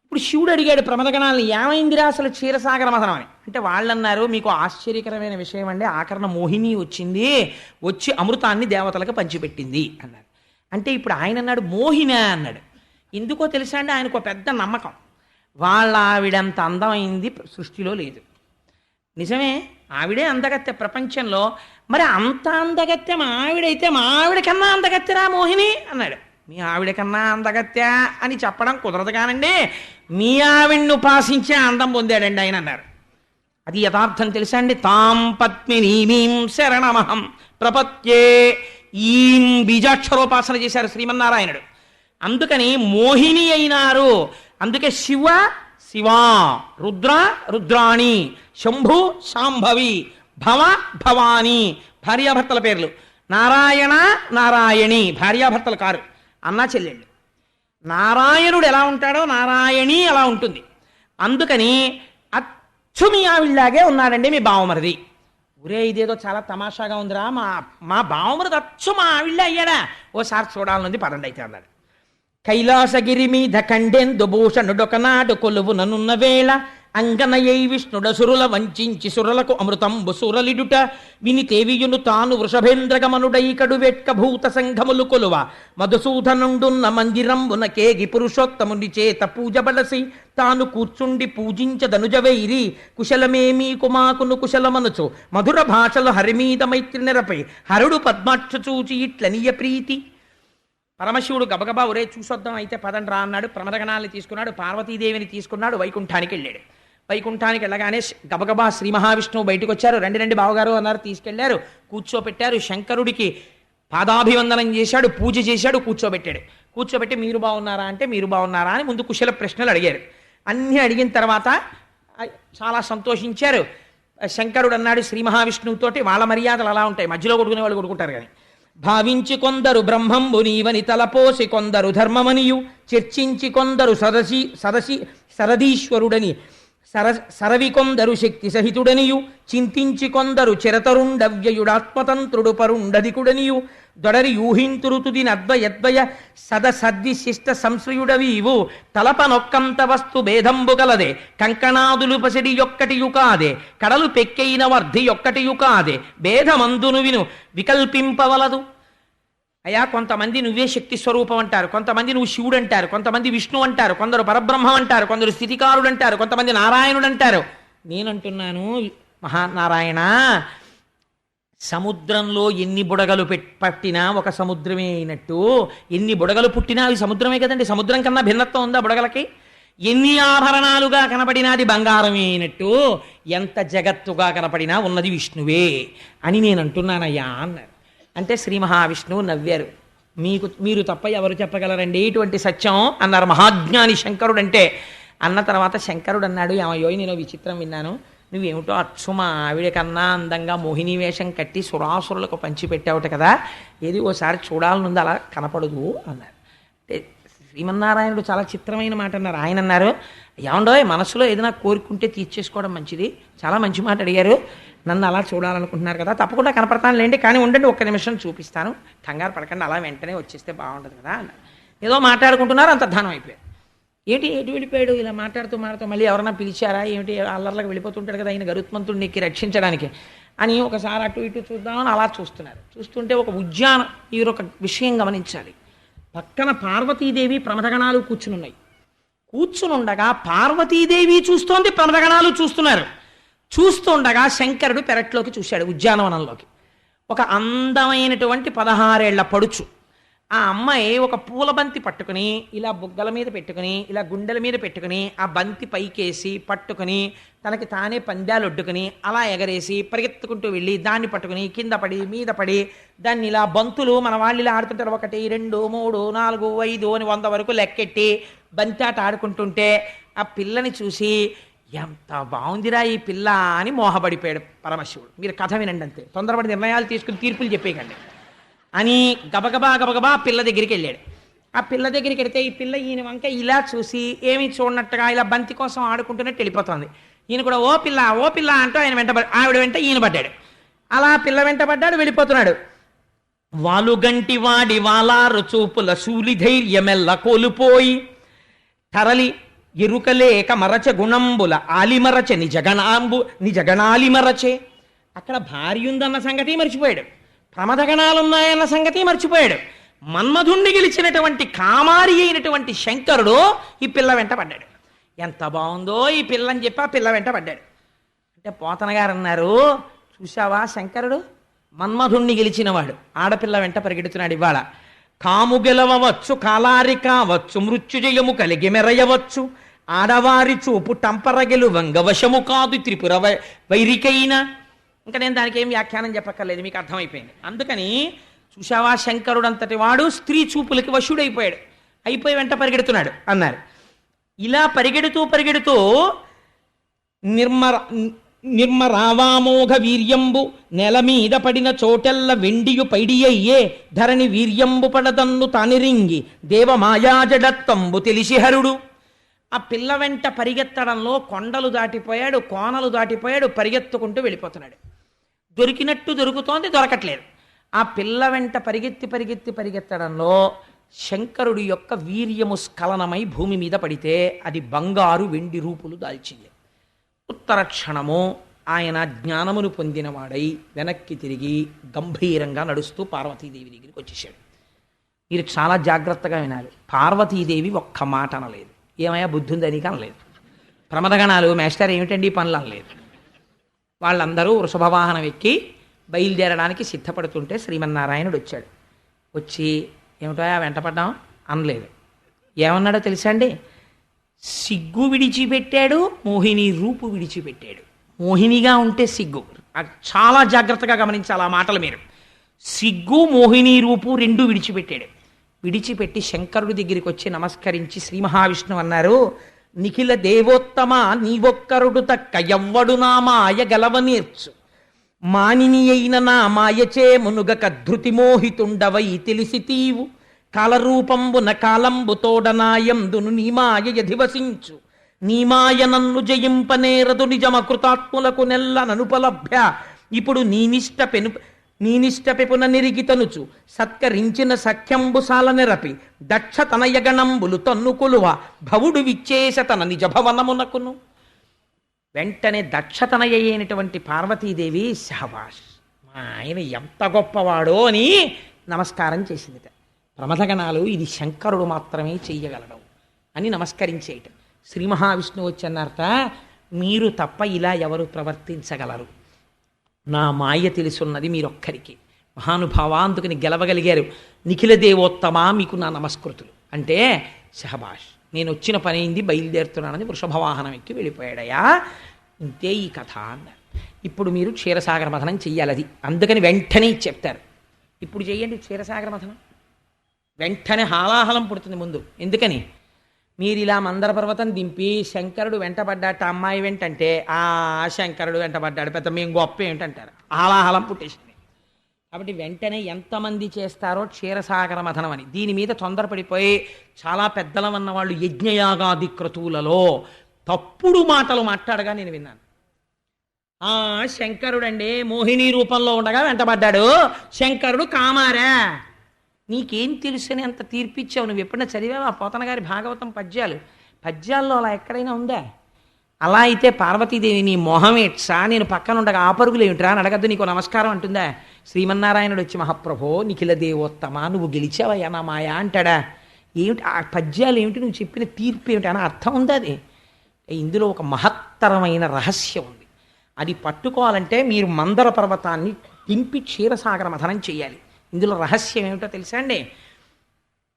ఇప్పుడు శివుడు అడిగాడు ప్రమదగణాలను, ఏమైందిరా అసలు క్షీరసాగర మథనం అని. అంటే వాళ్ళు అన్నారు, మీకు ఆశ్చర్యకరమైన విషయం అండి, ఆకరణ మోహిని వచ్చింది, వచ్చి అమృతాన్ని దేవతలకు పంచిపెట్టింది అన్నారు. అంటే ఇప్పుడు ఆయన అన్నాడు మోహిన అన్నాడు. ఎందుకో తెలుసా అండి, ఆయనకు పెద్ద నమ్మకం, వాళ్ళ ఆవిడంత అందమైంది సృష్టిలో లేదు. నిజమే, ఆవిడే అందగత్తె ప్రపంచంలో. మరి అంత అందగత్తె మా ఆవిడైతే మా ఆవిడ కన్నా అందగత్తెరా మోహిని అన్నాడు. మీ ఆవిడ కన్నా అందగత్తె అని చెప్పడం కుదరదు కానండి, మీ ఆవిడ్ని ఉపాసించే అందం పొందాడండి ఆయన అన్నారు. అది యథార్థం తెలుసా అండి. తాం పద్మినీమీం శరణమహం ప్రపత్యే, ఈం బీజాక్షరోపాసన చేశారు శ్రీమన్నారాయణుడు. అందుకని మోహిని అయినారు. అందుకే శివ శివా, రుద్ర రుద్రాణి, శంభు శాంభవి, భవ భవాని భార్యాభర్తల పేర్లు, నారాయణ నారాయణి భార్యాభర్తలు కారు, అన్నా చెల్లెళ్ళు. నారాయణుడు ఎలా ఉంటాడో నారాయణి అలా ఉంటుంది. అందుకని అచ్చు మీ ఆవిళ్ళలాగే ఉన్నాడండి మీ బావమరిది. ఒరే ఇదేదో చాలా తమాషాగా ఉందిరా, మా బావమరిది అచ్చు మా ఆవిళ్ళ అయ్యాడా, ఓసారి చూడాలనుంది పదండి అయితే అన్నాడు. కైలాసగిరి మీద కండెందుభూషణుడొకనాడు కొలువుననున్న వేళ, అంగనయై విష్ణుడసురుల వంచించి సురలకు అమృతంబు సురలిడుట, విని తేవియును తాను వృషభేంద్రగమనుడైకడు వెట్కభూత సంఘములు కొలువ, మధుసూదనుండున్న మందిరంబున కేగి పురుషోత్తముని చేత పూజబలసి, తాను కూర్చుండి పూజించదనుజవైరి కుశలమేమీ కుమాకును కుశలమనుచు, మధుర భాషలు హరిమీద మైత్రి నెరపై హరుడు పద్మాక్ష చూచి ఇట్లనియ ప్రీతి. పరమశివుడు గబగబా ఒరే చూసొద్దాం అయితే పదండి రా అన్నాడు. ప్రమదగణాన్ని తీసుకున్నాడు, పార్వతీదేవిని తీసుకున్నాడు, వైకుంఠానికి వెళ్ళాడు. వైకుంఠానికి వెళ్ళగానే గబగబా శ్రీ మహావిష్ణువు బయటకు వచ్చారు. రండి బావగారు అన్నారు, తీసుకెళ్లారు, కూర్చోపెట్టారు. శంకరుడికి పాదాభివందనం చేశాడు, పూజ చేశాడు, కూర్చోబెట్టి మీరు బాగున్నారా అంటే మీరు బాగున్నారా అని ముందు కుశల ప్రశ్నలు అడిగారు. అన్నీ అడిగిన తర్వాత చాలా సంతోషించారు. శంకరుడు అన్నాడు శ్రీ మహావిష్ణువుతోటి, వాళ్ళ మర్యాదలు అలా ఉంటాయి, మధ్యలో కొడుకునే వాళ్ళు కొడుకుంటారు కానీ, భావించి కొందరు బ్రహ్మంబు నీవని తలపోసి కొందరు ధర్మమనియు, చర్చించి కొందరు సరదీశ్వరుడని సరవి కొందరు శక్తి సహితుడనియు, చింతించి కొందరు చిరతరుండవ్యయుడాత్మతంత్రుడు పరుండధికుడనియు, దొడరి యూహింతురుతుది నద్వయద్వయ సదసద్విశిష్ట సంశ్రయుడవీవు, తలపనొక్కంత వస్తు భేదంబు గలదే, కంకణాదులు పసిడి యొక్కటియు కాదే, కడలు పెక్కైన వర్ధి యొక్కటియు కాదే, భేదమందును విను వికల్పింపవలదు. అయ్యా కొంతమంది నువ్వే శక్తి స్వరూపం అంటారు, కొంతమంది నువ్వు శివుడు అంటారు, కొంతమంది విష్ణు అంటారు, కొందరు పరబ్రహ్మం అంటారు, కొందరు స్థితికారుడు అంటారు, కొంతమంది నారాయణుడు అంటారు. నేనంటున్నాను మహానారాయణ, సముద్రంలో ఎన్ని బుడగలు పట్టినా ఒక సముద్రమే అయినట్టు, ఎన్ని బుడగలు పుట్టినా అవి సముద్రమే కదండి. సముద్రం కన్నా భిన్నత్వం ఉందా బుడగలకి? ఎన్ని ఆభరణాలుగా కనపడినా అది బంగారమే అయినట్టు, ఎంత జగత్తుగా కనపడినా ఉన్నది విష్ణువే అని నేను అంటున్నానయ్యా అన్నారు. అంటే శ్రీ మహావిష్ణువు నవ్వారు. మీరు తప్ప ఎవరు చెప్పగలరండి ఇటువంటి సత్యం అన్నారు మహాజ్ఞాని శంకరుడు. అంటే అన్న తర్వాత శంకరుడు అన్నాడు, ఏమయ్యో నేను విచిత్రం విన్నాను, నువ్వేమిటో అచ్చు మా ఆవిడ కన్నా అందంగా మోహిని వేషం కట్టి సురాసురులకు పంచిపెట్టావుట కదా, ఏది ఓసారి చూడాలనుంది, అలా కనపడదు అన్నారు. అంటే శ్రీమన్నారాయణుడు చాలా చిత్రమైన మాట అన్నారు. ఆయన అన్నారు, ఏమండో మనసులో ఏదైనా కోరుకుంటే తీర్చేసుకోవడం మంచిది, చాలా మంచి మాట అడిగారు, నన్ను అలా చూడాలనుకుంటున్నారు కదా, తప్పకుండా కనపడతాను లేండి, కానీ ఉండండి ఒక్క నిమిషం చూపిస్తాను, కంగారు పడకండి, అలా వెంటనే వచ్చేస్తే బాగుంటుంది కదా అన్నారు. ఏదో మాట్లాడుకుంటున్నారు, అంతర్ధానం అయిపోయారు. ఏంటి ఎటు వెళ్ళిపోయాడు, ఇలా మాట్లాడుతూ మళ్ళీ ఎవరైనా పిలిచారా ఏమిటి, అల్లర్లకు వెళ్ళిపోతుంటాడు కదా ఆయన గరుత్మంతుడిని ఎక్కి రక్షించడానికి అని ఒకసారి అటు ఇటు చూద్దామని అలా చూస్తున్నారు. చూస్తుంటే ఒక ఉద్యానం, ఈ ఒక విషయం గమనించాలి. పక్కన పార్వతీదేవి ప్రమథగణాలు కూర్చునున్నాయి. కూర్చునుండగా పార్వతీదేవి చూస్తోంది, ప్రమథగణాలు చూస్తున్నారు. చూస్తుండగా శంకరుడు పెరట్లోకి చూశాడు, ఉద్యానవనంలోకి. ఒక అందమైనటువంటి 16 ఏళ్ల పడుచు ఆ అమ్మాయి ఒక పూల బంతి పట్టుకుని ఇలా బుగ్గల మీద పెట్టుకుని, ఇలా గుండెల మీద పెట్టుకుని, ఆ బంతి పైకేసి పట్టుకుని, తనకి తానే పందాలొడ్డుకుని అలా ఎగరేసి పరిగెత్తుకుంటూ వెళ్ళి దాన్ని పట్టుకుని కింద పడి మీద పడి దాన్ని ఇలా బంతులు మన వాళ్ళు ఇలా ఆడుతుంటారు, 1 2 3 4 5 అని 100 వరకు లెక్కెట్టి బంతాట ఆడుకుంటుంటే ఆ పిల్లని చూసి ఎంత బాగుందిరా ఈ పిల్ల అని మోహపడిపోయాడు పరమశివుడు. మీరు కథ వినండి అంతే, తొందరపడి నిర్ణయాలు తీసుకుని తీర్పులు చెప్పేయకండి అని గబగబా పిల్ల దగ్గరికి వెళ్ళాడు. ఆ పిల్ల దగ్గరికి వెళితే ఈ పిల్ల ఈయన వంక ఇలా చూసి ఏమీ చూడనట్టుగా ఇలా బంతి కోసం ఆడుకుంటున్నట్టు వెళ్ళిపోతుంది. ఈయన కూడా ఓ పిల్ల అంటూ ఆయన ఆవిడ వెంట ఈయన పడ్డాడు. అలా పిల్ల వెంట పడ్డాడు, వెళ్ళిపోతున్నాడు. వాలుగంటి వాడి వాలారు చూపుల శూలి ధైర్యమెల్ల కోల్పోయి తరలి ఎరుకలేక మరచ గుణంబుల ఆలిమరచ నిజగణాలిమరచే. అక్కడ భార్య ఉందన్న సంగతి మర్చిపోయాడు, ప్రమథగణాలున్నాయన్న సంగతి మర్చిపోయాడు. మన్మధుణ్ణి గెలిచినటువంటి కామారి అయినటువంటి శంకరుడు ఈ పిల్ల వెంట పడ్డాడు. ఎంత బాగుందో ఈ పిల్ల అని చెప్పి ఆ పిల్ల వెంట పడ్డాడు. అంటే పోతన గారు అన్నారు, చూశావా శంకరుడు మన్మధుణ్ణి గెలిచినవాడు ఆడపిల్ల వెంట పరిగెడుతున్నాడు. ఇవాళ కాము గెలవచ్చు, కాలారి కావచ్చు, మృత్యుజయము కలిగి మెరయవచ్చు, ఆడవారి చూపు టంపరగెలు వంగవశము కాదు త్రిపుర వైరికైనా. ఇంకా నేను దానికి ఏం వ్యాఖ్యానం చెప్పక్కర్లేదు, మీకు అర్థమైపోయింది. అందుకని చూశావా శంకరుడు అంతటి వాడు స్త్రీ చూపులకి వశుడైపోయాడు, అయిపోయి వెంట పరిగెడుతున్నాడు అన్నారు. ఇలా పరిగెడుతూ నిర్మరావామోఘ వీర్యంబు నెల మీద పడిన చోటెల్ల వెండియు పైడి అయ్యే ధరణి వీర్యంబు పడదన్ను తానిరింగి దేవమాయాజడత్తంబు తెలిసి హరుడు. ఆ పిల్ల వెంట పరిగెత్తడంలో కొండలు దాటిపోయాడు, కోనలు దాటిపోయాడు, పరిగెత్తుకుంటూ వెళ్ళిపోతున్నాడు. దొరికినట్టు దొరుకుతోంది, దొరకట్లేదు. ఆ పిల్ల వెంట పరిగెత్తడంలో శంకరుడి యొక్క వీర్యము స్ఖలనమై భూమి మీద పడితే అది బంగారు వెండి రూపులు దాల్చింది. ఉత్తర క్షణము ఆయన జ్ఞానమును పొందినవాడై వెనక్కి తిరిగి గంభీరంగా నడుస్తూ పార్వతీదేవి దగ్గరికి వచ్చేసాడు. మీరు చాలా జాగ్రత్తగా వినాలి. పార్వతీదేవి ఒక్క మాట అనలేదు, ఏమయ్యా బుద్ధి ఉందని అనలేదు. ప్రమథగణాలు మేస్టర్ ఏమిటండి పనులు అనలేదు. వాళ్ళందరూ వృషభవాహనం ఎక్కి బయలుదేరడానికి సిద్ధపడుతుంటే శ్రీమన్నారాయణుడు వచ్చాడు. వచ్చి ఏమిటో వెంటపడ్డాం అనలేదు. ఏమన్నాడో తెలుసా అండి? సిగ్గు విడిచిపెట్టాడు, మోహిని రూపు విడిచిపెట్టాడు. మోహినిగా ఉంటే సిగ్గు, చాలా జాగ్రత్తగా గమనించాలి ఆ మాటలు మీరు. సిగ్గు మోహిని రూపు రెండు విడిచిపెట్టాడు. విడిచిపెట్టి శంకరుడి దగ్గరికి వచ్చి నమస్కరించి శ్రీ మహావిష్ణువు అన్నారు, నిఖిల దేవోత్తమ నీవొక్కరుడు తక్క ఎవ్వడు నా మాయ గలవ నేర్చు, మానిని అయిన నా మాయచే మునుగక ధృతి మోహితుండవై తెలిసి తీవు, కాలరూపంబున కాలంబు తోడనాయందును నీమాయ యధివసించు, నీమాయ నన్ను జయింపనేరదు నిజమకృతాత్ములకు నెల్ల ననుపలభ్య, ఇప్పుడు నీనిష్ట పెపున నిరిగితనుచు సత్కరించిన సఖ్యంబుసాల నెరపి దక్ష తనయగణంబులు తన్ను కొలువ భవుడు విచ్చేస తన నిజ భవనమునకును. వెంటనే దక్షతనయ అయినటువంటి పార్వతీదేవి శాబాష్, మా ఆయన ఎంత గొప్పవాడో అని నమస్కారం చేసిందిట. ప్రమథగణాలు ఇది శంకరుడు మాత్రమే చెయ్యగలడు అని నమస్కరించేయట. శ్రీ మహావిష్ణువు వచ్చి అన్నారట, మీరు తప్ప ఇలా ఎవరు ప్రవర్తించగలరు? నా మాయ తెలుసున్నది మీరొక్కరికి. మహానుభావా, అందుకని గెలవగలిగారు. నిఖిల దేవోత్తమా, మీకు నా నమస్కృతులు అంటే, శహబాష్, నేను వచ్చిన పని అయింది, బయలుదేరుతున్నానని వృషభవాహనం ఎక్కి వెళ్ళిపోయాడయా. ఇంతే ఈ కథ అన్నారు. ఇప్పుడు మీరు క్షీరసాగర మథనం చెయ్యాలి. అది అందుకని వెంటనే చెప్తారు, ఇప్పుడు చెయ్యండి క్షీరసాగర మథనం. వెంటనే హాలాహలం పుడుతుంది ముందు. ఎందుకని? మీరు ఇలా మందర పర్వతం దింపి శంకరుడు వెంటబడ్డాట అమ్మాయి వెంటంటే, ఆ శంకరుడు వెంటబడ్డాడు పెద్ద మేము గొప్ప ఏంటంటారు. హాలాహలం పుట్టేసింది. కాబట్టి వెంటనే ఎంతమంది చేస్తారో క్షీరసాగర మథనం అని. దీని మీద తొందరపడిపోయి చాలా పెద్దల ఉన్న వాళ్ళు యజ్ఞయాగాది క్రతువులలో తప్పుడు మాటలు మాట్లాడగా నేను విన్నాను. శంకరుడండి మోహిని రూపంలో ఉండగా వెంటబడ్డాడు, శంకరుడు కామారా. నీకేం తెలుసని అంత తీర్పిచ్చావు? నువ్వు ఎప్పుడైనా చదివావా పోతన గారి భాగవతం పద్యాల్లో అలా ఎక్కడైనా ఉందా? అలా అయితే పార్వతీదేవి నీ మొహం ఏట్సా, నేను పక్కన ఉండగా ఆ పరుగులు ఏమిట్రా అని అడగద్దు, నీకు నమస్కారం అంటుందా? శ్రీమన్నారాయణుడు వచ్చి మహాప్రభో నిఖిల దేవోత్తమా, నువ్వు గెలిచావయ్యా నా మాయా అంటాడా? ఏమిటి ఆ పద్యాలు ఏమిటి, నువ్వు చెప్పిన తీర్పు ఏమిటి అని అర్థం ఉందా? అది ఇందులో ఒక మహత్తరమైన రహస్యం ఉంది. అది పట్టుకోవాలంటే మీరు మందర పర్వతాన్ని దింపి క్షీరసాగర మథనం చేయాలి. ఇందులో రహస్యం ఏమిటో తెలుసా అండి?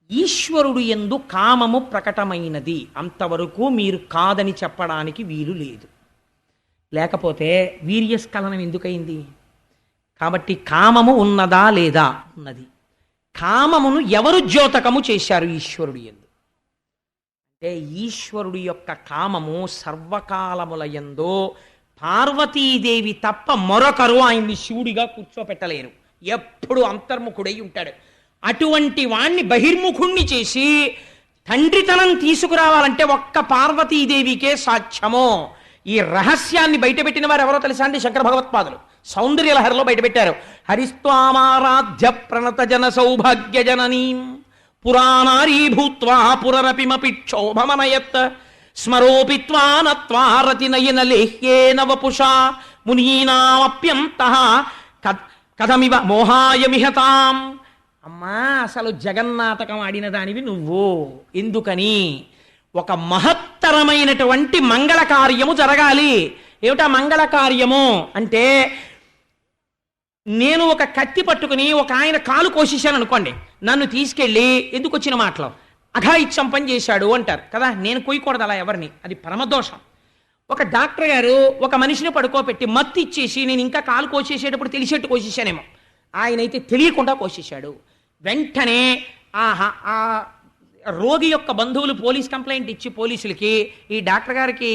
ఈశ్వరుడు యందు కామము ప్రకటమైనది, అంతవరకు మీరు కాదని చెప్పడానికి వీలు లేదు. లేకపోతే వీర్యస్ఖలనం ఎందుకైంది? కాబట్టి కామము ఉన్నదా లేదా? ఉన్నది. కామమును ఎవరు ద్యోతకము చేశారు? ఈశ్వరుడు యందు. అంటే ఈశ్వరుడు యొక్క కామము సర్వకాలముల యందు పార్వతీదేవి తప్ప మరొకరు ఆయన్ని శివుడిగా కూర్చోపెట్టలేరు. ఎప్పుడు అంతర్ముఖుడై ఉంటాడు. అటువంటి వాణ్ణి బహిర్ముఖుణ్ణి చేసి తండ్రితనం తీసుకురావాలంటే ఒక్క పార్వతీదేవికే సాధ్యమో. ఈ రహస్యాన్ని బయటపెట్టిన వారు ఎవరో తెలుసా అండి? శంకర భగవత్పాదులు సౌందర్యలహరిలో బయటపెట్టారు. హరిస్వామారాధ్య ప్రణత జన సౌభాగ్య జననీం పురాణారీ భూత్వా పురరపిమపి క్షోభమనయత్ స్మరోపిత్వా నత్వా రతినయన లేహ్యేన వపుషా మునీనామప్యంతః కథమివ మోహాయమిహతాం. అమ్మా, అసలు జగన్నాటకం ఆడిన దానివి నువ్వు. ఎందుకని? ఒక మహత్తరమైనటువంటి మంగళ కార్యము జరగాలి. ఏమిటా మంగళ కార్యము అంటే, నేను ఒక కత్తి పట్టుకుని ఒక ఆయన కాలు కోసేశాను అనుకోండి, నన్ను తీసుకెళ్ళి ఎందుకు వచ్చిన మాటలు అఘాయిత్యం పని చేశాడు అంటారు కదా. నేను కొయ్యకూడదు అలా ఎవరిని, అది పరమదోషం. ఒక డాక్టర్ గారు ఒక మనిషిని పడుకోబెట్టి మత్తు ఇచ్చేసి నేను ఇంకా కాలు కోసేసేటప్పుడు తెలిసేట్టు కోసేసానేమో, ఆయనైతే తెలియకుండా కోసేశాడు. వెంటనే ఆ రోగి యొక్క బంధువులు పోలీస్ కంప్లైంట్ ఇచ్చి పోలీసులకి ఈ డాక్టర్ గారికి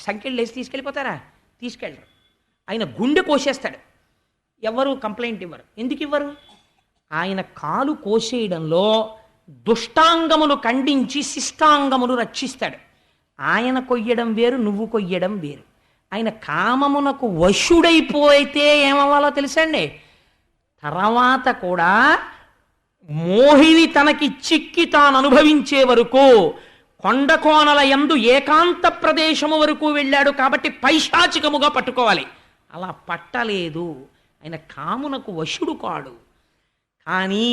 సంఖ్యలు వేసి తీసుకెళ్ళిపోతారా? తీసుకెళ్ళరు. ఆయన గుండె కోసేస్తాడు. ఎవరు కంప్లైంట్ ఇవ్వరు. ఎందుకు ఇవ్వరు? ఆయన కాలు కోసేయడంలో దుష్టాంగములు ఖండించి శిష్టాంగములు రక్షిస్తాడు. ఆయన కొయ్యడం వేరు, నువ్వు కొయ్యడం వేరు. ఆయన కామమునకు వశుడైపోయితే ఏమవ్వాలో తెలుసండి? తర్వాత కూడా మోహిని తనకి చిక్కి తాను అనుభవించే వరకు కొండ కోనల యందు ఏకాంత ప్రదేశము వరకు వెళ్ళాడు. కాబట్టి పైశాచికముగా పట్టుకోవాలి. అలా పట్టలేదు. ఆయన కామునకు వశుడు కాడు. కానీ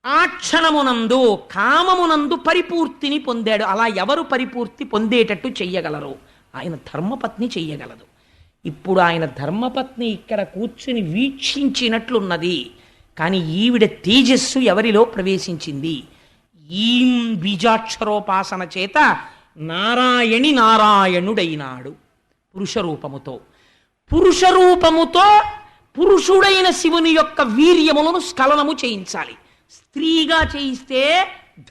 ఆ క్షణమునందు కామమునందు పరిపూర్తిని పొందాడు. అలా ఎవరు పరిపూర్తి పొందేటట్టు చెయ్యగలరు? ఆయన ధర్మపత్ని చెయ్యగలదు. ఇప్పుడు ఆయన ధర్మపత్ని ఇక్కడ కూర్చుని వీక్షించినట్లున్నది. కానీ ఈవిడ తేజస్సు ఎవరిలో ప్రవేశించింది? ఈ బీజాక్షరోపాసన చేత నారాయణుడైనాడు పురుషరూపముతో. పురుషరూపముతో పురుషుడైన శివుని యొక్క వీర్యములను స్ఖలనము చేయించాలి. స్త్రీగా చేయిస్తే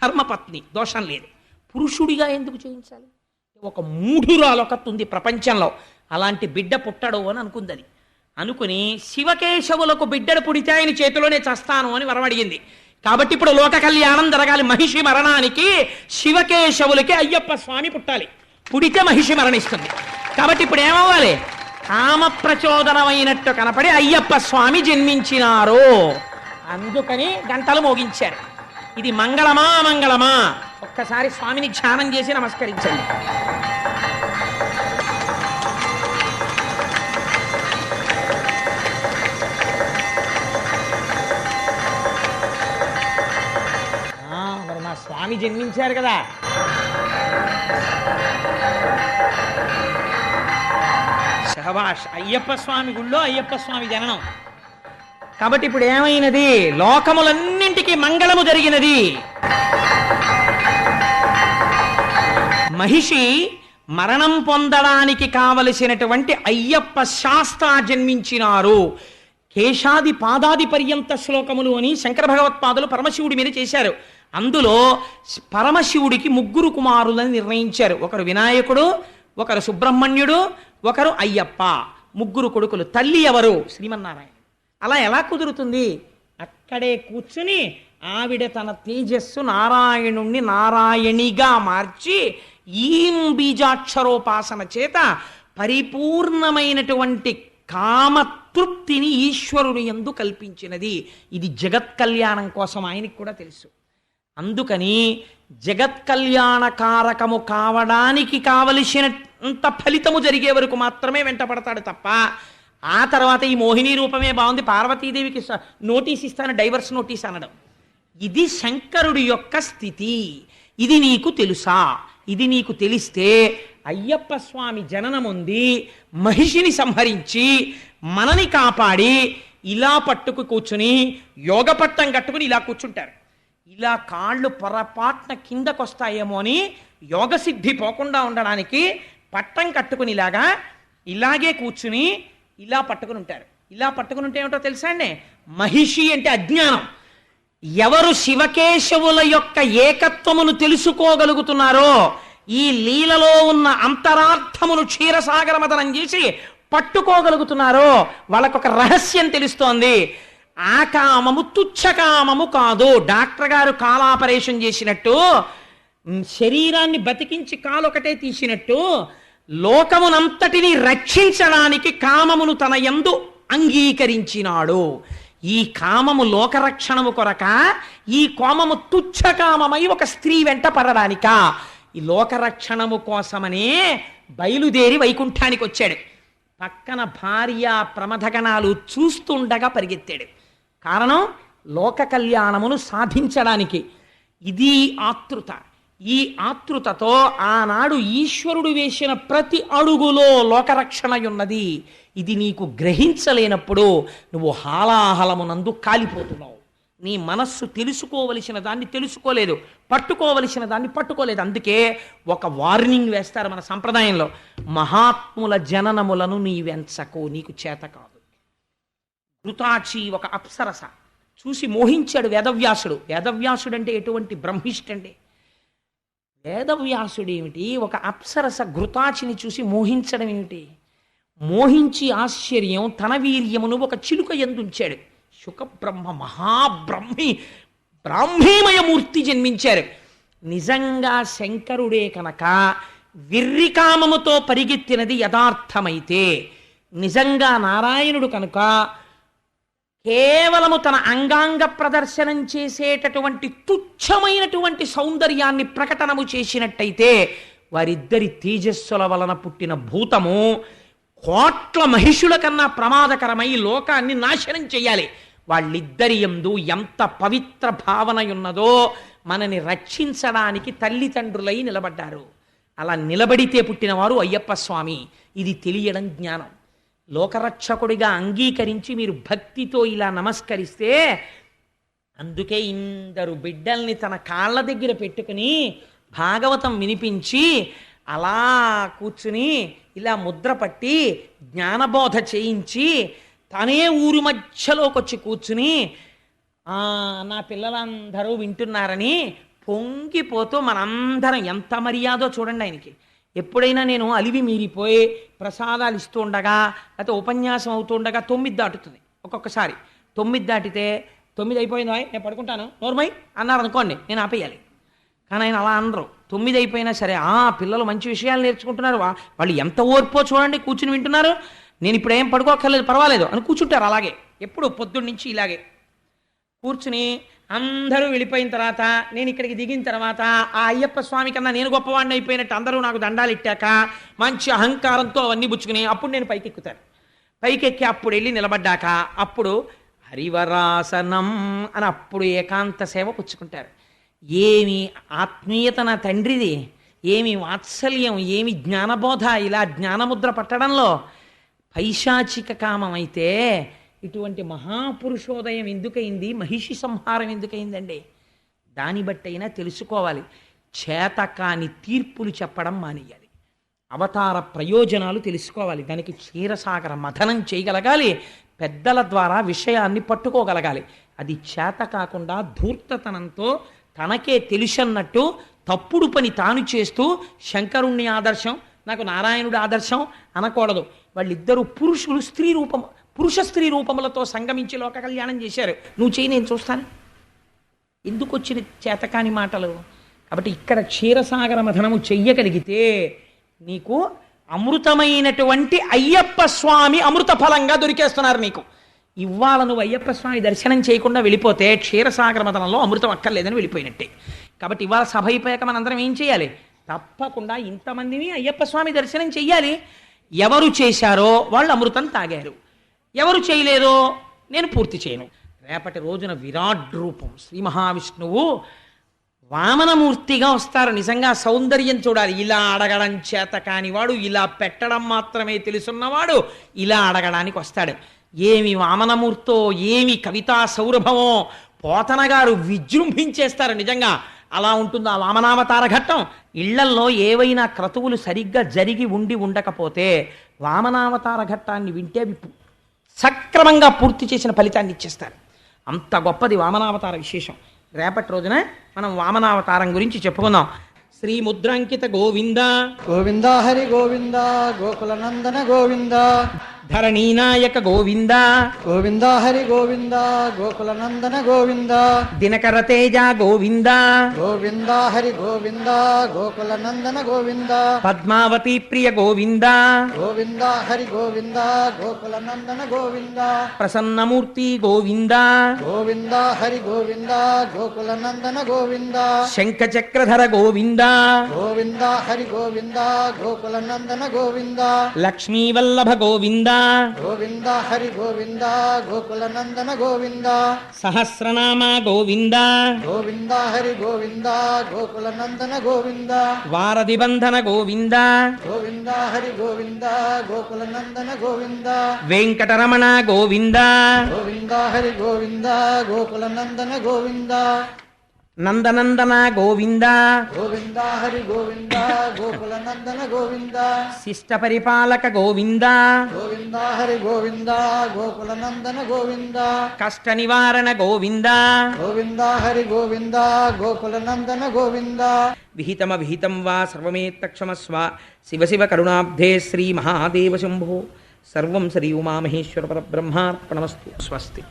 ధర్మపత్ని, దోషం లేదు. పురుషుడిగా ఎందుకు చేయించాలి? ఒక మూఢురాలొకతుంది ప్రపంచంలో, అలాంటి బిడ్డ పుట్టడు అని అనుకుంది. అది అనుకుని శివకేశవులకు బిడ్డడు పుడితే ఆయన చేతిలోనే చస్తాను అని వరమడిగింది. కాబట్టి ఇప్పుడు లోక కళ్యాణం జరగాలి. మహిషి మరణానికి శివకేశవులకి అయ్యప్ప స్వామి పుట్టాలి. పుడితే మహిషి మరణిస్తుంది. కాబట్టి ఇప్పుడు ఏమవ్వాలి? కామ ప్రచోదనమైనట్టు కనపడి అయ్యప్ప స్వామి జన్మించినారు. అందుకని గంటలు మోగించారు. ఇది మంగళమా అమంగళమా? ఒక్కసారి స్వామిని ధ్యానం చేసి నమస్కరించండి. మరి మా స్వామి జన్మించారు కదా. శహబాష్. అయ్యప్ప స్వామి గుళ్ళో అయ్యప్ప స్వామి జననం. కాబట్టి ఇప్పుడు ఏమైనది? లోకములన్నింటికీ మంగళము జరిగినది. మహిషి మరణం పొందడానికి కావలసినటువంటి అయ్యప్ప శాస్త్ర జన్మించినారు. కేశాది పాదాది పర్యంత శ్లోకములు అని శంకర భగవత్పాదులు పరమశివుడి మీద చేశారు. అందులో పరమశివుడికి 3 కుమారులని నిర్ణయించారు. ఒకరు వినాయకుడు, ఒకరు సుబ్రహ్మణ్యుడు, ఒకరు అయ్యప్ప. 3 కొడుకులు. తల్లి ఎవరు? శ్రీమన్నారాయణ. అలా ఎలా కుదురుతుంది? అక్కడే కూర్చుని ఆవిడ తన తేజస్సు నారాయణుణ్ణి నారాయణిగా మార్చి ఈం బీజాక్షరోపాసన చేత పరిపూర్ణమైనటువంటి కామతృప్తిని ఈశ్వరుని యందు కల్పించినది. ఇది జగత్ కళ్యాణం కోసం ఆయనకి కూడా తెలుసు. అందుకని జగత్ కళ్యాణకారకము కావడానికి కావలసినంత ఫలితము జరిగే వరకు మాత్రమే వెంటపడతాడు తప్ప ఆ తర్వాత ఈ మోహిని రూపమే బాగుంది, పార్వతీదేవికి నోటీస్ ఇస్తాను, డైవర్స్ నోటీస్ అనడం, ఇది శంకరుడి యొక్క స్థితి. ఇది నీకు తెలుసా? ఇది నీకు తెలిస్తే అయ్యప్ప స్వామి జననముంది, మహిషిని సంహరించి మనని కాపాడి ఇలా పట్టుకు కూర్చుని యోగపట్టం కట్టుకుని ఇలా కూర్చుంటారు. ఇలా కాళ్ళు పొరపాటున కిందకొస్తాయేమో అని యోగసిద్ధి పోకుండా ఉండడానికి పట్టం కట్టుకుని ఇలాగే కూర్చుని ఇలా పట్టుకుని ఉంటారు. ఇలా పట్టుకుని ఉంటే ఏమిటో తెలుసా అండి? మహిషి అంటే అజ్ఞానం. ఎవరు శివకేశవుల యొక్క ఏకత్వమును తెలుసుకోగలుగుతున్నారో, ఈ లీలలో ఉన్న అంతరార్థమును క్షీరసాగర మదనం చేసి పట్టుకోగలుగుతున్నారో వాళ్ళకొక రహస్యం తెలుస్తోంది. ఆ కామము తుచ్చకామము కాదు. డాక్టర్ గారు కాలు ఆపరేషన్ చేసినట్టు, శరీరాన్ని బతికించి కాలు ఒకటే తీసినట్టు, లోకమునంతటిని రక్షించడానికి కామమును తన యందు అంగీకరించినాడు. ఈ కామము లోకరక్షణము కొరక, ఈ కోమము తుచ్చకామమై ఒక స్త్రీ వెంట పడడానిక? ఈ లోకరక్షణము కోసమనే బయలుదేరి వైకుంఠానికి వచ్చాడు. పక్కన భార్య ప్రమథగణాలు చూస్తుండగా పరిగెత్తాడు. కారణం లోక కళ్యాణమును సాధించడానికి. ఇది ఆతృత. ఈ ఆతృతతో ఆనాడు ఈశ్వరుడు వేసిన ప్రతి అడుగులో లోకరక్షణ ఉన్నది. ఇది నీకు గ్రహించలేనప్పుడు నువ్వు హాలాహలమునందు కాలిపోతున్నావు. నీ మనస్సు తెలుసుకోవలసిన దాన్ని తెలుసుకోలేదు, పట్టుకోవలసిన దాన్ని పట్టుకోలేదు. అందుకే ఒక వార్నింగ్ వేస్తారు మన సంప్రదాయంలో, మహాత్ముల జననములను నీవెంచకు, నీకు చేత కాదు. ఘృతాచి ఒక అప్సరస చూసి మోహించాడు వేదవ్యాసుడు. వేదవ్యాసుడు అంటే ఎటువంటి బ్రహ్మిష్టండి. వేదవ్యాసుడు ఏమిటి, ఒక అప్సరస ఘృతాచిని చూసి మోహించడం ఏమిటి? మోహించి ఆశ్చర్యం తన వీర్యమును ఒక చిలుక ఎందుంచాడు. శుకబ్రహ్మ బ్రాహ్మీమయమూర్తి జన్మించారు. నిజంగా శంకరుడే కనుక విర్రికామముతో పరిగెత్తినది యథార్థమైతే, నిజంగా నారాయణుడు కనుక కేవలము తన అంగాంగ ప్రదర్శనం చేసేటటువంటి తుచ్చమైనటువంటి సౌందర్యాన్ని ప్రకటనము చేసినట్టయితే, వారిద్దరి తేజస్సుల వలన పుట్టిన భూతము కోట్ల మహిషుల కన్నా ప్రమాదకరమై లోకాన్ని నాశనం చేయాలి. వాళ్ళిద్దరి యందు ఎంత పవిత్ర భావన ఉన్నదో మనని రక్షించడానికి తల్లిదండ్రులై నిలబడ్డారు. అలా నిలబడితే పుట్టినవారు అయ్యప్ప స్వామి. ఇది తెలియడం జ్ఞానం. లోకరక్షకుడిగా అంగీకరించి మీరు భక్తితో ఇలా నమస్కరిస్తే, అందుకే ఇందరు బిడ్డల్ని తన కాళ్ళ దగ్గర పెట్టుకుని భాగవతం వినిపించి అలా కూర్చుని ఇలా ముద్ర పట్టి జ్ఞానబోధ చేయించి తనే ఊరి మధ్యలోకి వచ్చి కూర్చుని నా పిల్లలందరూ వింటున్నారని పొంగిపోతూ మనందరం, ఎంత మర్యాదో చూడండి ఆయనకి. ఎప్పుడైనా నేను అలివి మీరిపోయి ప్రసాదాలు ఇస్తూ ఉండగా లేకపోతే ఉపన్యాసం అవుతూ ఉండగా 9 దాటుతుంది. ఒక్కొక్కసారి 9 దాటితే 9 అయిపోయిందా నేను పడుకుంటాను నోర్మై అన్నారు అనుకోండి, నేను ఆపేయాలి. కానీ ఆయన అలా అనరు. 9 అయిపోయినా సరే, పిల్లలు మంచి విషయాలు నేర్చుకుంటున్నారు, వాళ్ళు ఎంత ఓర్పో చూడండి, కూర్చుని వింటున్నారు, నేను ఇప్పుడు ఏం పడుకోక్కర్లేదు పర్వాలేదు అని కూర్చుంటారు. అలాగే ఎప్పుడు పొద్దున్న నుంచి ఇలాగే కూర్చుని అందరూ వెళ్ళిపోయిన తర్వాత, నేను ఇక్కడికి దిగిన తర్వాత ఆ అయ్యప్ప స్వామి కన్నా నేను గొప్పవాడిని అయిపోయినట్టు అందరూ నాకు దండాలు ఇట్టాక మంచి అహంకారంతో అవన్నీ పుచ్చుకుని అప్పుడు నేను పైకెక్కుతాను. పైకెక్కి అప్పుడు వెళ్ళి నిలబడ్డాక అప్పుడు హరివరాసనం అని అప్పుడు ఏకాంత సేవ పుచ్చుకుంటారు. ఏమి ఆత్మీయత నా తండ్రిది! ఏమి వాత్సల్యం, ఏమి జ్ఞానబోధ, ఇలా జ్ఞానముద్ర పట్టడంలో పైశాచిక కామం అయితే ఇటువంటి మహాపురుషోదయం ఎందుకయింది, మహిషి సంహారం ఎందుకయిందండి? దాన్ని బట్టయినా తెలుసుకోవాలి. చేతకాని తీర్పులు చెప్పడం మానేయాలి. అవతార ప్రయోజనాలు తెలుసుకోవాలి. దానికి క్షీరసాగర మథనం చేయగలగాలి. పెద్దల ద్వారా విషయాన్ని పట్టుకోగలగాలి. అది చేత కాకుండా ధూర్తతనంతో తనకే తెలుసన్నట్టు తప్పుడు పని తాను చేస్తూ శంకరుణ్ణి ఆదర్శం, నాకు నారాయణుడి ఆదర్శం అనకూడదు. వాళ్ళిద్దరూ పురుష స్త్రీ రూపములతో సంగమించి లోక కళ్యాణం చేశారు. నువ్వు చేయి, నేను చూస్తాను. ఎందుకు వచ్చిన చేతకాని మాటలు? కాబట్టి ఇక్కడ క్షీరసాగర మథనము చెయ్యగలిగితే నీకు అమృతమైనటువంటి అయ్యప్ప స్వామి అమృత ఫలంగా దొరికేస్తున్నారు నీకు. ఇవాళ నువ్వు అయ్యప్ప స్వామి దర్శనం చేయకుండా వెళ్ళిపోతే క్షీరసాగర మథనంలో అమృతం అక్కర్లేదని వెళ్ళిపోయినట్టే. కాబట్టి ఇవాళ సభ అయిపోయాక మనందరం ఏం చేయాలి? తప్పకుండా ఇంతమందిని అయ్యప్ప స్వామి దర్శనం చెయ్యాలి. ఎవరు చేశారో వాళ్ళు అమృతం తాగారు, ఎవరు చేయలేదో నేను పూర్తి చేయను. రేపటి రోజున విరాట్ రూపం శ్రీ మహావిష్ణువు వామనమూర్తిగా వస్తారు. నిజంగా సౌందర్యం చూడాలి. ఇలా అడగడం చేత కానివాడు, ఇలా పెట్టడం మాత్రమే తెలుసున్నవాడు ఇలా అడగడానికి వస్తాడు. ఏమి వామనమూర్తో, ఏమి కవితా సౌరభమో పోతన గారు విజృంభించేస్తారు. నిజంగా అలా ఉంటుంది ఆ వామనావతార ఘట్టం. ఇళ్లల్లో ఏవైనా క్రతువులు సరిగ్గా జరిగి ఉండకపోతే వామనావతార ఘట్టాన్ని వింటే సక్రమంగా పూర్తి చేసిన ఫలితాన్ని ఇచ్చేస్తారు. అంత గొప్పది వామనావతార విశేషం. రేపటి రోజున మనం వామనావతారం గురించి చెప్పుకుందాం. శ్రీ ముద్రాంకిత గోవింద గోవింద హరి గోవింద గోకుల నందన గోవింద ధరణీనాయక గోవింద గోవింద హరి గోవింద గోకుల నందన గోవింద దినకర తేజ గోవింద గోవింద హరి గోవింద గోకుల నందన గోవింద పద్మావతి ప్రియ గోవింద గోవింద హరి గోవింద గోకుల నందన గోవింద ప్రసన్నమూర్తి గోవింద గోవింద హరి గోవింద గోకుల నందన గోవింద శంఖచక్రధర గోవింద గోవింద హరి గోవింద గోకుల నందన గోవింద లక్ష్మీవల్లభ గోవింద గోవింద హరి గోవింద గోకుల నందన గోవింద సహస్రనామ గోవింద గోవింద హరి గోవింద గోకుల నందన గోవింద వారధి బంధన గోవింద గోవింద హరి గోవింద గోకుల నందన గోవింద వెంకటరమణ గోవింద గోవింద హరి గోవింద గోకుల నందన గోవింద నందనందన గోవింద గోవింద హరి గోవింద గోకుల నందన గోవింద శిష్ట పరిపాలక గోవింద గోవింద హరి గోవింద గోకుల నందన గోవింద కష్ట నివారణ గోవింద గోవింద హరి గోవింద గోకుల నందన గోవింద విహితమ విహితం వా సర్వమేత్తక్షమస్వ శివ శివ కరుణాబ్ధే శ్రీ మహాదేవ శంభో సర్వం శ్రీ ఉమామహేశ్వర పరబ్రహ్మార్పణమస్తు. స్వస్తి.